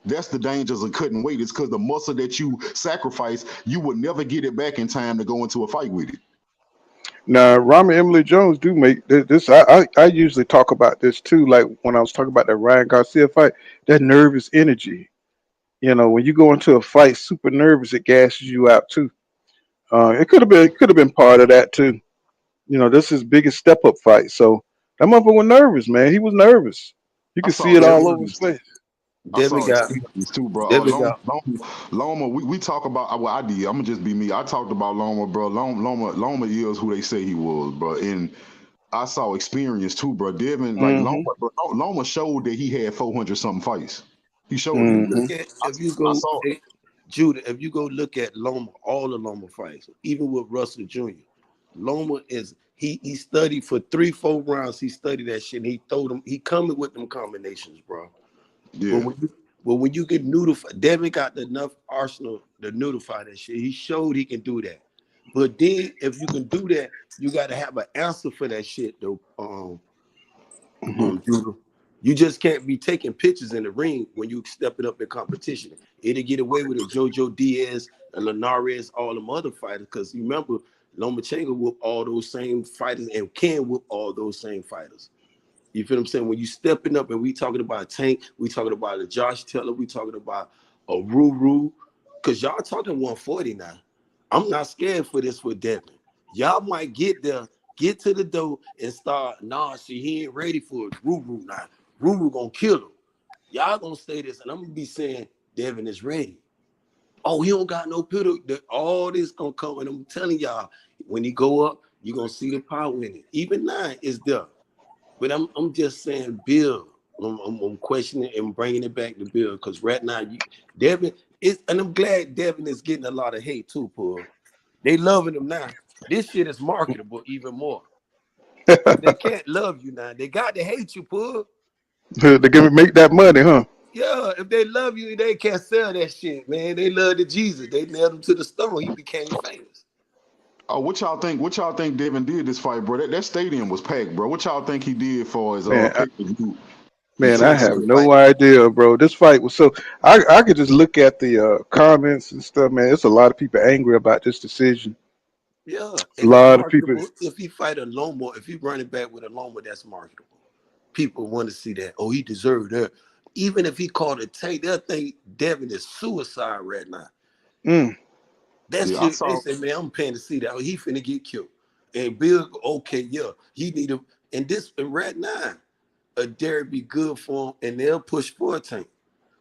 That's the dangers of cutting weight. It's because the muscle that you sacrifice, you would never get it back in time to go into a fight with it. Now, Rami Emily Jones do make this. I usually talk about this too. Like when I was talking about that Ryan Garcia fight, that nervous energy. You know, when you go into a fight super nervous, it gasses you out too. It could have been part of that too. You know, this is his biggest step up fight. So that motherfucker was nervous, man. He was nervous. You I could see saw it all over his experience. face. I Devin saw got experience too, bro. Devin got Loma, we talk about, well, I did. I'm gonna just be me. I talked about Loma, bro. Loma is who they say he was, bro. And I saw experience too, bro. Devin, like Loma, Mm-hmm. bro, Loma showed that he had 400 something fights. He showed if it. you Mm-hmm. look at if you I go saw it. Judah, if you go look at Loma, all the Loma fights, even with Russell Jr., Loma is he studied for 3-4 rounds. He studied that shit. And he throw them. He coming with them combinations, bro. But Yeah. when you get notified, Devin got enough arsenal to notify that shit. He showed he can do that. But then if you can do that, you got to have an answer for that shit, though. Mm-hmm. Judah. You just can't be taking pictures in the ring when you stepping up in competition. It'll get away with it. Jojo Diaz and Linares, all them other fighters. Because you remember, Lomachenko whoop all those same fighters and can whoop all those same fighters. You feel what I'm saying? When you stepping up and we talking about Tank, we talking about a Josh Taylor, we talking about a Ruru, because y'all talking 140 now. I'm not scared for this with Devin. Y'all might get there, get to the door, and start, nah, see, he ain't ready for it. Ruru now. Ruru gonna kill him. Y'all gonna say this, and I'm gonna be saying Devin is ready. Oh, he don't got no pedal. All this gonna come, and I'm telling y'all, when he go up, you're gonna see the power in it. Even now, it's there. But I'm just saying, Bill. I'm questioning and bringing it back to Bill because right now, Devin is, and I'm glad Devin is getting a lot of hate too, Paul. They loving him now. This shit is marketable even more because they can't love you now. They got to hate you, Paul. They're gonna make that money, huh? Yeah, if they love you, they can't sell that shit, man. They love the Jesus. They nailed him to the stone. He became famous. Oh, what y'all think? What y'all think Devin did this fight, bro? That stadium was packed, bro. What y'all think he did for his Man, pay per view? He man, I took have the fight. no idea, bro. This fight was so. I could just look at the comments and stuff, man. There's a lot of people angry about this decision. Yeah, A and it's lot of people. marketable. If he fight a Loma, if he run it back with a Loma, that's marketable. People want to see that. Oh, he deserved that. Even if he called a tank, they'll think Devin is suicide right now. Mm, That Yeah, I shit, they saw. say, man, I'm paying to see that. Oh, he finna get killed. And Bill, okay, yeah, he need to. And right now, a dare be good for him, and they'll push for a tank.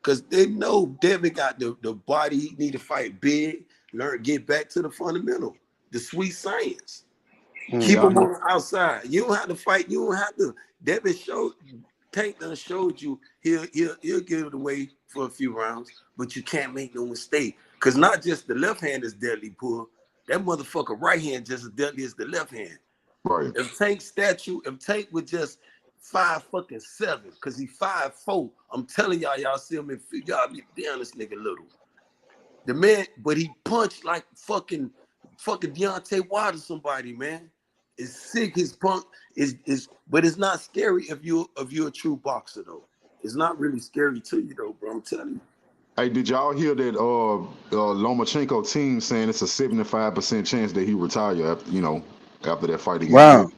Because they know Devin got the body he need to fight big. get back to the fundamental, the sweet science. Mm, Keep I them know. on the outside. You don't have to fight. You don't have to. Devin Tank done showed you he'll give it away for a few rounds, but you can't make no mistake. Because not just the left hand is deadly, pull. That motherfucker right hand just as deadly as the left hand. Right. If Tank was just 5'7", because he 5'4", I'm telling y'all see him and y'all be down this nigga little. The man, but he punched like fucking Deontay Wilder somebody, man. It's sick. His punk is, but it's not scary if you're a true boxer though. It's not really scary to you though, bro. I'm telling you. Hey, did y'all hear that Lomachenko team saying it's a 75% chance that he retire after that fight against Wow. Bill?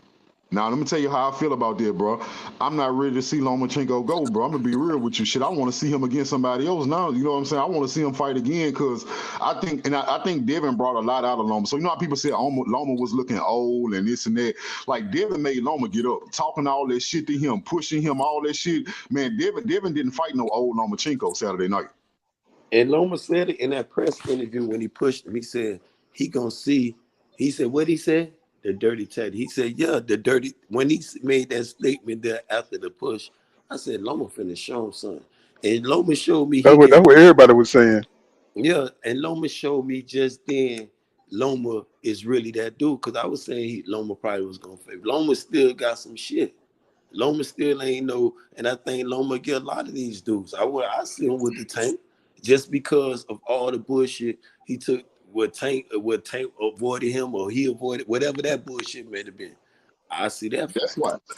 Now, let me tell you how I feel about that, bro. I'm not ready to see Lomachenko go, bro. I'm going to be real with you. Shit, I want to see him against somebody else now. You know what I'm saying? I want to see him fight again because I think Devin brought a lot out of Loma. So, you know how people say Loma was looking old and this and that? Like, Devin made Loma get up, talking all that shit to him, pushing him, all that shit. Man, Devin didn't fight no old Lomachenko Saturday night. And Loma said it in that press interview when he pushed him. He said he gonna see. He said what he said? The dirty Teddy. He said yeah, the dirty. When he made that statement there after the push, I said Loma finna show him something. And Loma showed me That's what everybody was saying. yeah, and Loma showed me just then Loma is really that dude. Cause I was saying Loma probably was gonna favor. Loma still got some shit. Loma still ain't no, and I think Loma get a lot of these dudes. I see him with the Tank just because of all the bullshit he took. What Tank avoided him or he avoided whatever that bullshit may have been. I see that.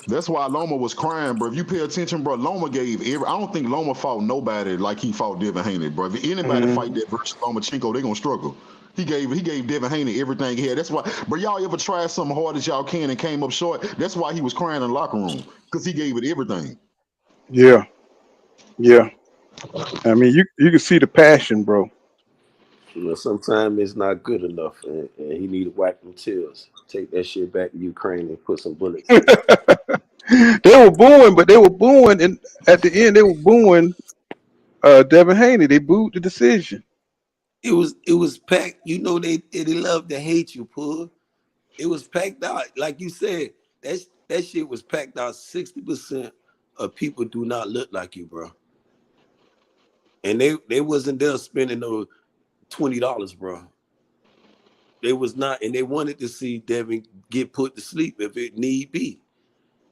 That's why Loma was crying, bro. If you pay attention, bro, Loma gave I don't think Loma fought nobody like he fought Devin Haney, bro. If anybody fight that versus Lomachenko, they gonna struggle. He gave Devin Haney everything he had. That's why, bro, y'all ever tried something hard as y'all can and came up short? That's why he was crying in the locker room. Because he gave it everything. Yeah. Yeah. I mean, you can see the passion, bro. You know, sometimes it's not good enough, and he need to whack them chills. Take that shit back to Ukraine and put some bullets in it. They were booing, and at the end they were booing Devin Haney. They booed the decision. It was packed. You know they love to hate you, pull. It was packed out, like you said. That shit was packed out. 60% of people do not look like you, bro. And they wasn't there spending no $20, bro. They was not, and they wanted to see Devin get put to sleep if it need be.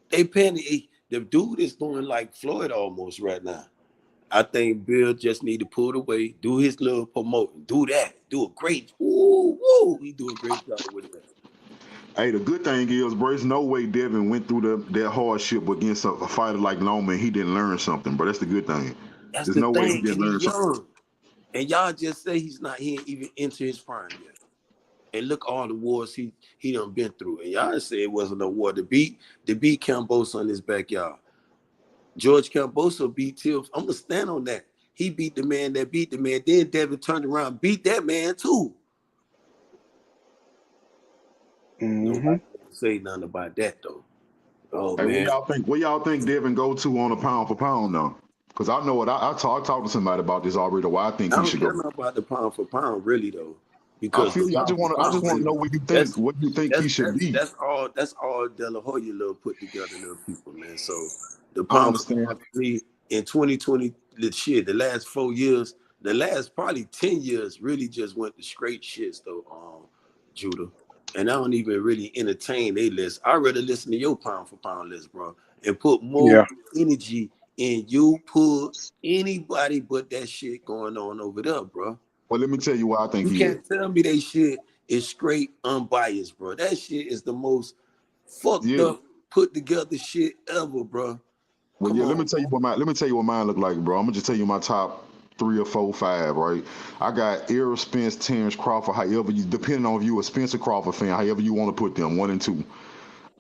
They panic. The dude is doing like Floyd almost right now. I think Bill just need to pull it away, do his little promoting, do that, do a great, woo, he do a great job with that. Hey, the good thing is, bro, there's no way Devin went through that hardship against a fighter like Loma and he didn't learn something, bro. That's the good thing. That's There's the no way he thing, didn't and learn he's something. young. And y'all just say he ain't even into his prime yet. And look all the wars he done been through. And y'all say it wasn't a war to beat Cambosa in his backyard. George Cambosa beat Till. I'm gonna stand on that. He beat the man that beat the man. Then Devin turned around, beat that man too. Nobody say nothing about that though. Oh Hey, man, where y'all think Devin go to on a pound for pound now? Because I know what I talked to somebody about this already. Why I think I he don't should care go. nothing about the pound for pound, really though, I because the feel you. I pound just for want to pound, know that's what you think he should be. that's all De La Hoya little put together, little people, man. So the I pound for understand. pound for me in 2020, the last 4 years, the last probably 10 years, really just went to straight shits though, Judah. And I don't even really entertain they list. I rather listen to your pound for pound list, bro, and put more Yeah. energy in you put anybody but that shit going on over there, bro. Well, let me tell you why I think You he is. can't tell me that shit is straight unbiased, bro. That shit is the most fucked Yeah. up, put together shit ever, bro. Well, Come yeah. on. Let me tell you what mine look like, bro. I'm gonna just tell you my top 3 or 4, 5. Right. I got Errol Spence, Terrence Crawford. However you, depending on if you a Spencer Crawford fan, however you want to put them, 1 and 2.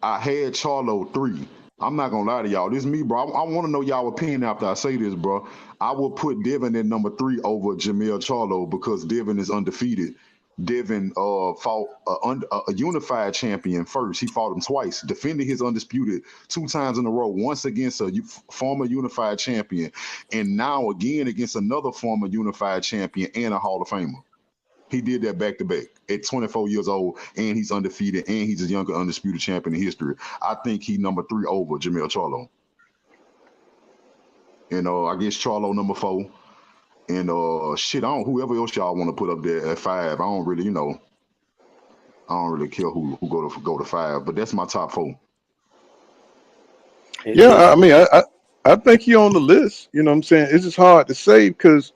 I had Charlo 3. I'm not gonna lie to y'all. This is me, bro. I want to know y'all opinion after I say this, bro. I will put Devin at number 3 over Jamel Charlo because Devin is undefeated. Devin fought a unified champion first. He fought him twice, defended his undisputed 2 times in a row. Once against a former unified champion, and now again against another former unified champion and a Hall of Famer. He did that back to back at 24 years old, and he's undefeated, and he's the younger undisputed champion in history. I think he number 3 over Jamel Charlo. And I guess Charlo number 4. And shit, I don't whoever else y'all want to put up there at 5. I don't really, I don't really care who go to 5, but that's my top 4. Yeah, I mean, I think he on the list. You know what I'm saying? It's just hard to say because,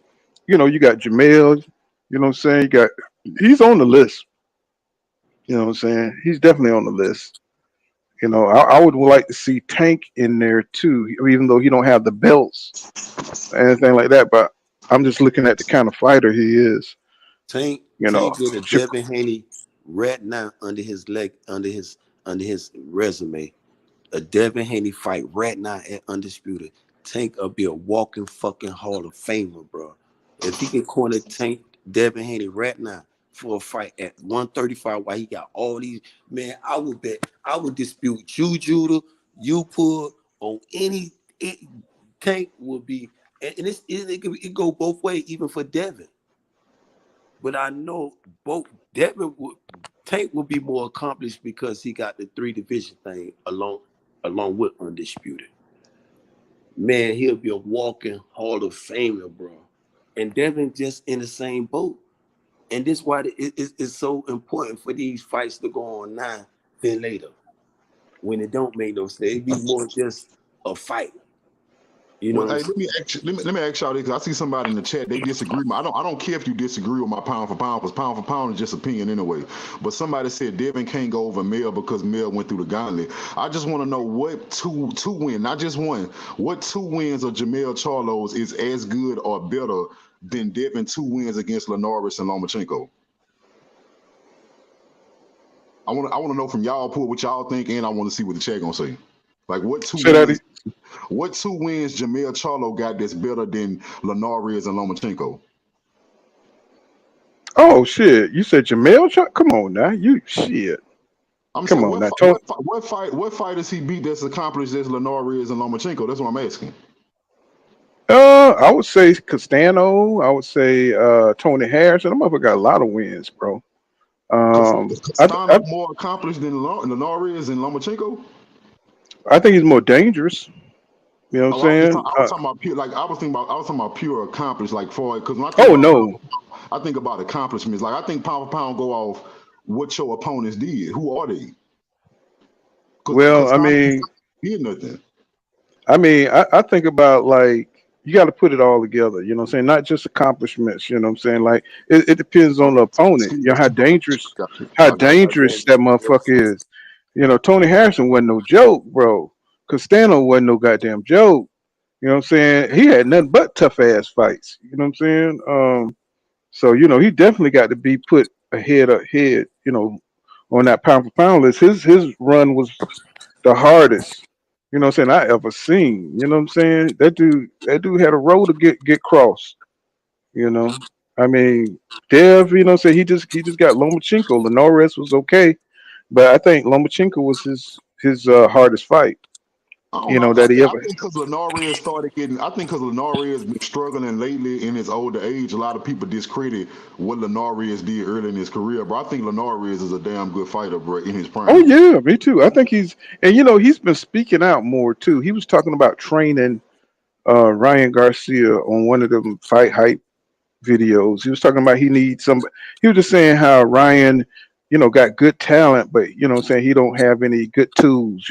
you got Jamel. You know what I'm saying? He's on the list. You know what I'm saying? He's definitely on the list. I would like to see Tank in there too, even though he don't have the belts or anything like that. But I'm just looking at the kind of fighter he is. Tank You know, get a Devin Haney right now under his resume. A Devin Haney fight right now at Undisputed. Tank will be a walking fucking Hall of Famer, bro. If he can corner Tank Devin Haney right now for a fight at 135, while he got all these, man, I would dispute Judah, you put on any Tank will be, and it go both ways, even for Devin. But I know both Tank will be more accomplished because he got the 3 division thing along with Undisputed. Man, he'll be a walking Hall of Famer, bro. And Devin just in the same boat. And this is why it's so important for these fights to go on now than later. When it don't make no sense. It be more just a fight. Well, hey, let me ask y'all this, because I see somebody in the chat, they disagree. I don't care if you disagree with my pound for pound, because pound for pound is just opinion anyway. But somebody said Devin can't go over Mel because Mel went through the gauntlet. I just want to know what two wins, not just one, what 2 wins of Jamel Charlo's is as good or better than Devin 2 wins against Linares and Lomachenko. I want to know from y'all, put what y'all think, and I want to see what the chat gonna say. Like what 2 wins? What 2 wins Jamel Charlo got that's better than Linares and Lomachenko? Oh shit! You said Jamel Charlo? Come on now, you shit. Come on now. What fighters he beat that's accomplished as Linares and Lomachenko? That's what I'm asking. I would say Castano. I would say Tony Harrison. Them motherfucker got a lot of wins, bro. Castano more accomplished than Linares and Lomachenko? I think he's more dangerous. You know what I'm saying? I was talking about pure, like I was talking about pure accomplished, like for because when I think I think about accomplishments. Like I think pound for pound go off what your opponents did. Who are they? Well, I mean, did nothing. I mean, I think about like you got to put it all together. You know what I'm saying? Not just accomplishments. You know what I'm saying? Like it depends on the opponent. You know how dangerous that motherfucker is. Tony Harrison wasn't no joke, bro. Castano wasn't no goddamn joke. You know what I'm saying? He had nothing but tough ass fights. You know what I'm saying? So he definitely got to be put ahead, on that pound for pound list. His run was the hardest, you know what I'm saying, I ever seen. You know what I'm saying? That dude had a road to get crossed. I mean, Dev, you know what I'm saying, he just got Lomachenko. Linares was okay, but I think Lomachenko was his hardest fight. That he ever. I think because Linares started getting. I think because Linares been struggling lately in his older age, a lot of people discredit what Linares did early in his career. But I think Linares is a damn good fighter, bro, in his prime. Oh yeah, me too. I think he's been speaking out more too. He was talking about training Ryan Garcia on one of them fight hype videos. He was talking about he needs somebody. He was just saying how Ryan, got good talent, but saying he don't have any good tools,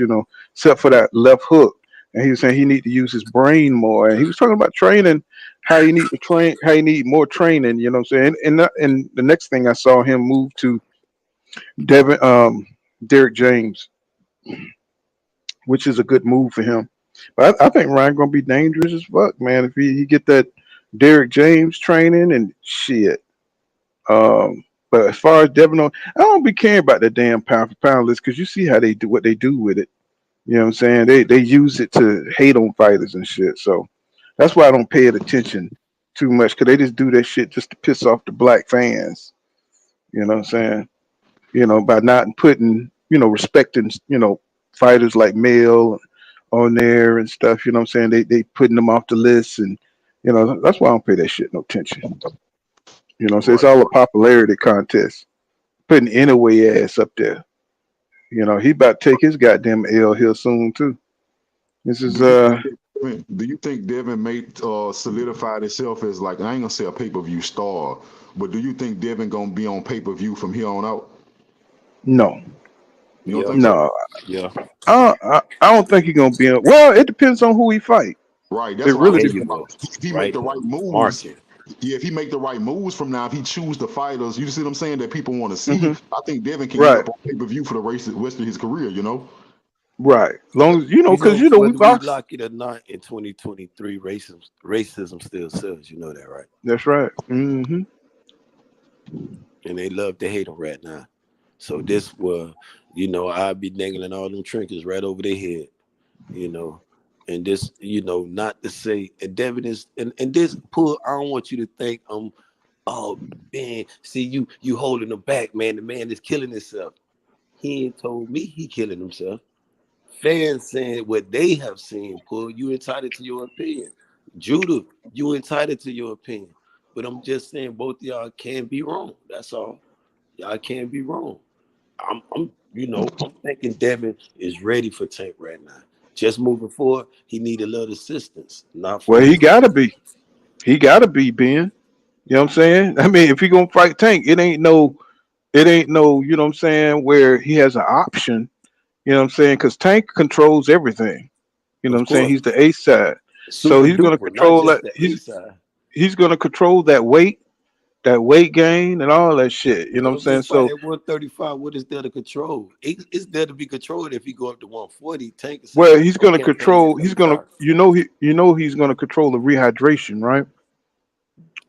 except for that left hook. And he was saying he need to use his brain more. And he was talking about training, how he need more training. You know what I'm saying? And the next thing I saw him move to Derek James, which is a good move for him. But I think Ryan gonna be dangerous as fuck, man. If he get that Derek James training and shit. But as far as Devin, I don't be caring about the damn pound for pound list because you see how they do what they do with it. You know what I'm saying? They use it to hate on fighters and shit. So that's why I don't pay it attention too much because they just do that shit just to piss off the black fans. You know what I'm saying? By not putting, respecting, fighters like Mel on there and stuff. You know what I'm saying? They putting them off the list, and that's why I don't pay that shit no attention. You know, so it's Right. all a popularity contest. Putting anyway ass up there. You know, he about to take his goddamn L here soon too. This is Do you think Devin may solidified itself as like I ain't gonna say a pay per view star, but do you think Devin gonna be on pay per view from here on out? no, You don't Yeah. think so? no. Yeah. I don't think he's gonna be in. Well, it depends on who he fight. Right. That's It what I really was There saying you depends. about. go. If he make Right the there. right moves, Market. yeah. If he make the right moves from now, if he choose the fighters, you see what I'm saying, that people want to see. Hmm. I think Devin can end Right, up on pay per view for the rest of his career. You know. right. Long as you know, You because know, you know we whether we box. like it or not, in 2023, racism still sells. You know that, right? That's right. Hmm. And they love to hate them right now. So this will, I'll be dangling all them trinkets right over their head, you know. And this, not to say, and Devin is, and this pull. I don't want you to think oh man, see you holding him back, man. The man is killing himself. He ain't told me he killing himself. Fans saying what they have seen, pull. You entitled to your opinion. Judah, you entitled to your opinion. But I'm just saying both of y'all can be wrong. That's all. Y'all can't be wrong. I'm thinking Devin is ready for Tank right now. Just moving forward, he need a little assistance, not Well, from he gotta be. He gotta be Ben. You know what I'm saying? I mean, if he gonna fight Tank, it ain't no. It ain't no. You know what I'm saying? Where he has an option. You know what I'm saying? Because Tank controls everything. You know what of I'm saying? course, He's the A side, so super he's gonna duper, not control just that. the A side. He's gonna control that weight gain, and all that shit. You know what I'm Well, saying? this fight So, at 135, what is there to control? It's there to be controlled if he go up to 140. Tank can say, well, he's I'm gonna campaigning control. at He's gonna. 35. He's gonna control the rehydration, right?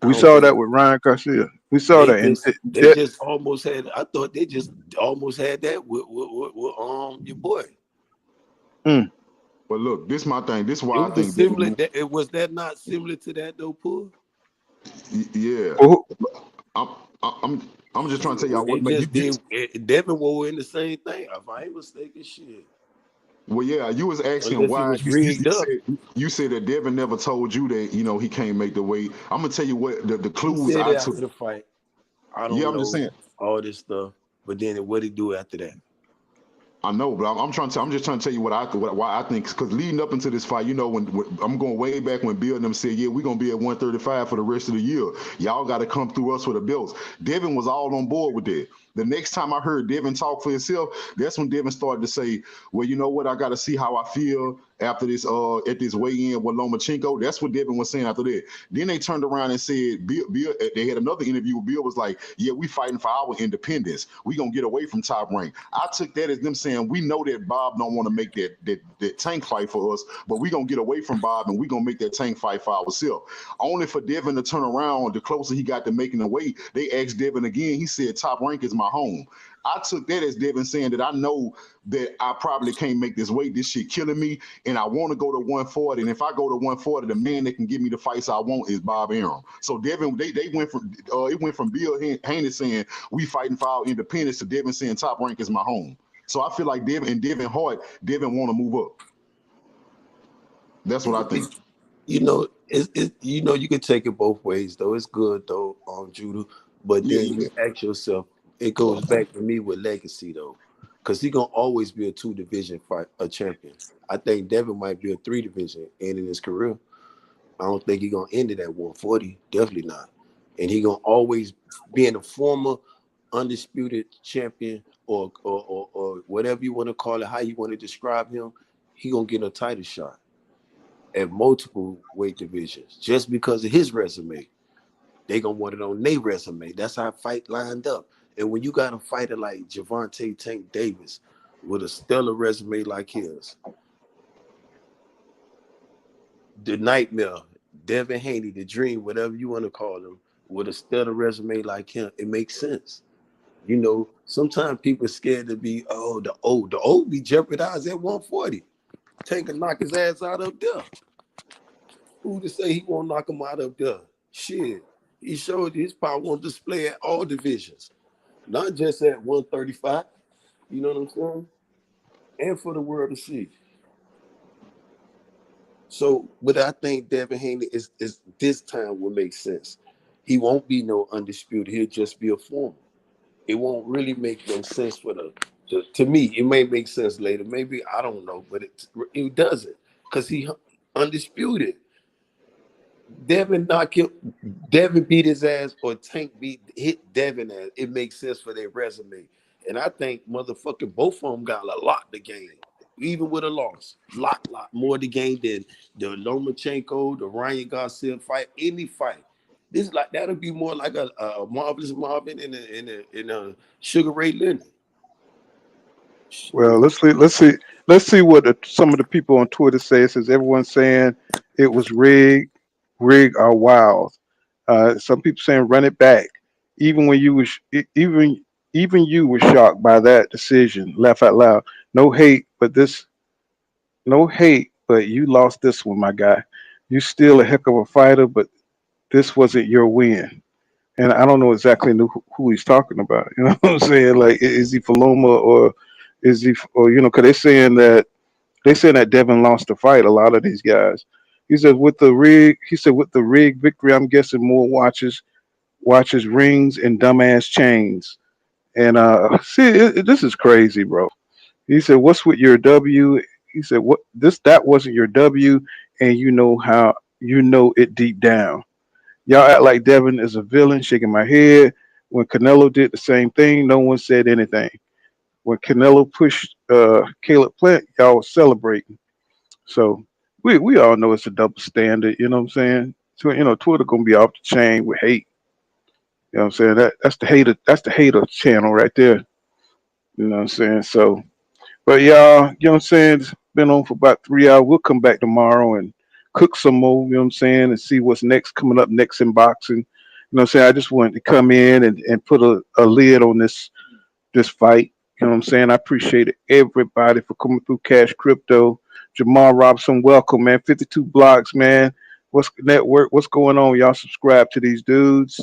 I We don't saw think that with Ryan Garcia. We saw they that, and just they that. just almost had. I thought they just almost had that with your boy. Mm. But look, this my thing. This is It why I was a think Devin similar. move. It was that not similar to that though, Pull. Yeah. Oh, I'm I'm I'm just trying to tell y'all They what man, just did. Devin wore in the same thing. If I ain't mistaken, shit. well, yeah, you was asking Unless it why was rigged up. you said that Devin never told you that he can't make the weight. I'm gonna tell you what the He clues said I it took. after the fight. I Yeah, don't I'm just know saying. all this stuff, but then what he do after that? I know, but I'm just trying to tell you why I think because leading up into this fight, when I'm going way back when Bill and them said, yeah, we're gonna be at 135 for the rest of the year. Y'all got to come through us for the belts. Devin was all on board with that. The next time I heard Devin talk for himself, that's when Devin started to say, well, you know what, I got to see how I feel after this at this weigh-in with Lomachenko. That's what Devin was saying after that. Then they turned around and said, Bill, they had another interview. Bill was like, yeah, we fighting for our independence. We gonna get away from Top Rank. I took that as them saying, we know that Bob don't want to make that Tank fight for us, but we gonna get away from Bob and we gonna make that Tank fight for ourselves. Only for Devin to turn around, the closer he got to making the weight, they asked Devin again. He said, Top Rank is my home. I took that as Devin saying that I know that I probably can't make this weight. This shit killing me, and I want to go to 140. And if I go to 140, the man that can give me the fights I want is Bob Arum. So Devin, they went from it went from Bill Haney saying we fighting for our independence to Devin saying Top Rank is my home. So I feel like Devin Hart, Devin want to move up. That's what I think. You can take it both ways though. It's good though, Judah. But Yeah, then yeah. you ask yourself, it goes back to me with legacy though, because he gonna always be a 2 division fight a champion. I think Devin might be a 3 division end in his career. I don't think he gonna end it at 140. Definitely not. And he gonna always being a former undisputed champion or whatever you want to call it, how you want to describe him. He gonna get a title shot at multiple weight divisions just because of his resume. They gonna want it on their resume. That's how fight lined up. And when you got a fighter like Javante Tank Davis with a stellar resume like his, the nightmare, Devin Haney, the dream, whatever you want to call him, with a stellar resume like him, it makes sense. Sometimes people are scared to be, the old be jeopardized at 140. Tank can knock his ass out up there. Who to say he won't knock him out up there? Shit. He showed his power on display at all divisions, not just at 135. You know what I'm saying? And for the world to see. So, but I think Devin Haney is this time will make sense. He won't be no undisputed. He'll just be a former. It won't really make no sense for to me. It may make sense later. Maybe I don't know, but it doesn't because he undisputed. Devin beat his ass, or Tank hit Devin ass. It makes sense for their resume, and I think motherfucking both of them got a lot to gain, even with a loss. Lot more to gain than the Lomachenko, the Ryan Garcia fight, any fight. This like that'll be more like a Marvelous Marvin in a Sugar Ray Leonard. Well, let's see what some of the people on Twitter say. It says everyone's saying it was rigged, or wild. Some people saying run it back. Even when you was even you were shocked by that decision. Laugh out loud. No hate, but you lost this one, my guy. You still a heck of a fighter, but this wasn't your win. And I don't know exactly who he's talking about. You know what I'm saying? Like, is he for Loma, or is he, or because they saying that Devin lost the fight. A lot of these guys. He said with the rig. He said with the rig victory, I'm guessing more watches, rings, and dumbass chains. And see, this is crazy, bro. He said, "What's with your W?" He said, "What that wasn't your W, and you know it deep down." Y'all act like Devin is a villain, shaking my head. When Canelo did the same thing, no one said anything. When Canelo pushed Caleb Plant, y'all was celebrating. So we all know it's a double standard, you know what I'm saying? So Twitter gonna be off the chain with hate. You know what I'm saying? That's the hater channel right there. You know what I'm saying? So but y'all, you know what I'm saying? It's been on for about 3 hours. We'll come back tomorrow and cook some more, you know what I'm saying, and see what's next coming up next in boxing. You know what I'm saying? I just wanted to come in and put a lid on this fight. You know what I'm saying? I appreciate everybody for coming through Cash Crypto. Jamal Robinson, welcome, man. 52 blocks, man. What's network? What's going on? Y'all subscribe to these dudes.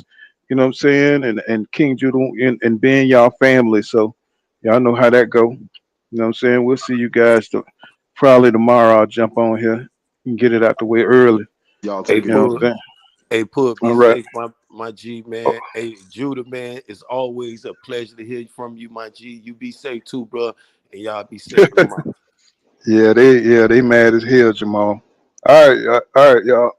You know what I'm saying? And King Judo and Ben, y'all family. So y'all know how that go. You know what I'm saying? We'll see you guys probably tomorrow. I'll jump on here and get it out the way early. Y'all Hey, take You it know easy. what I'm saying? Be All right. safe, my G man. Hey, Judah man, it's always a pleasure to hear from you, my G. You be safe too, bro, and y'all be safe. And I'm out. Yeah, they mad as hell, Jamal. All right, y'all.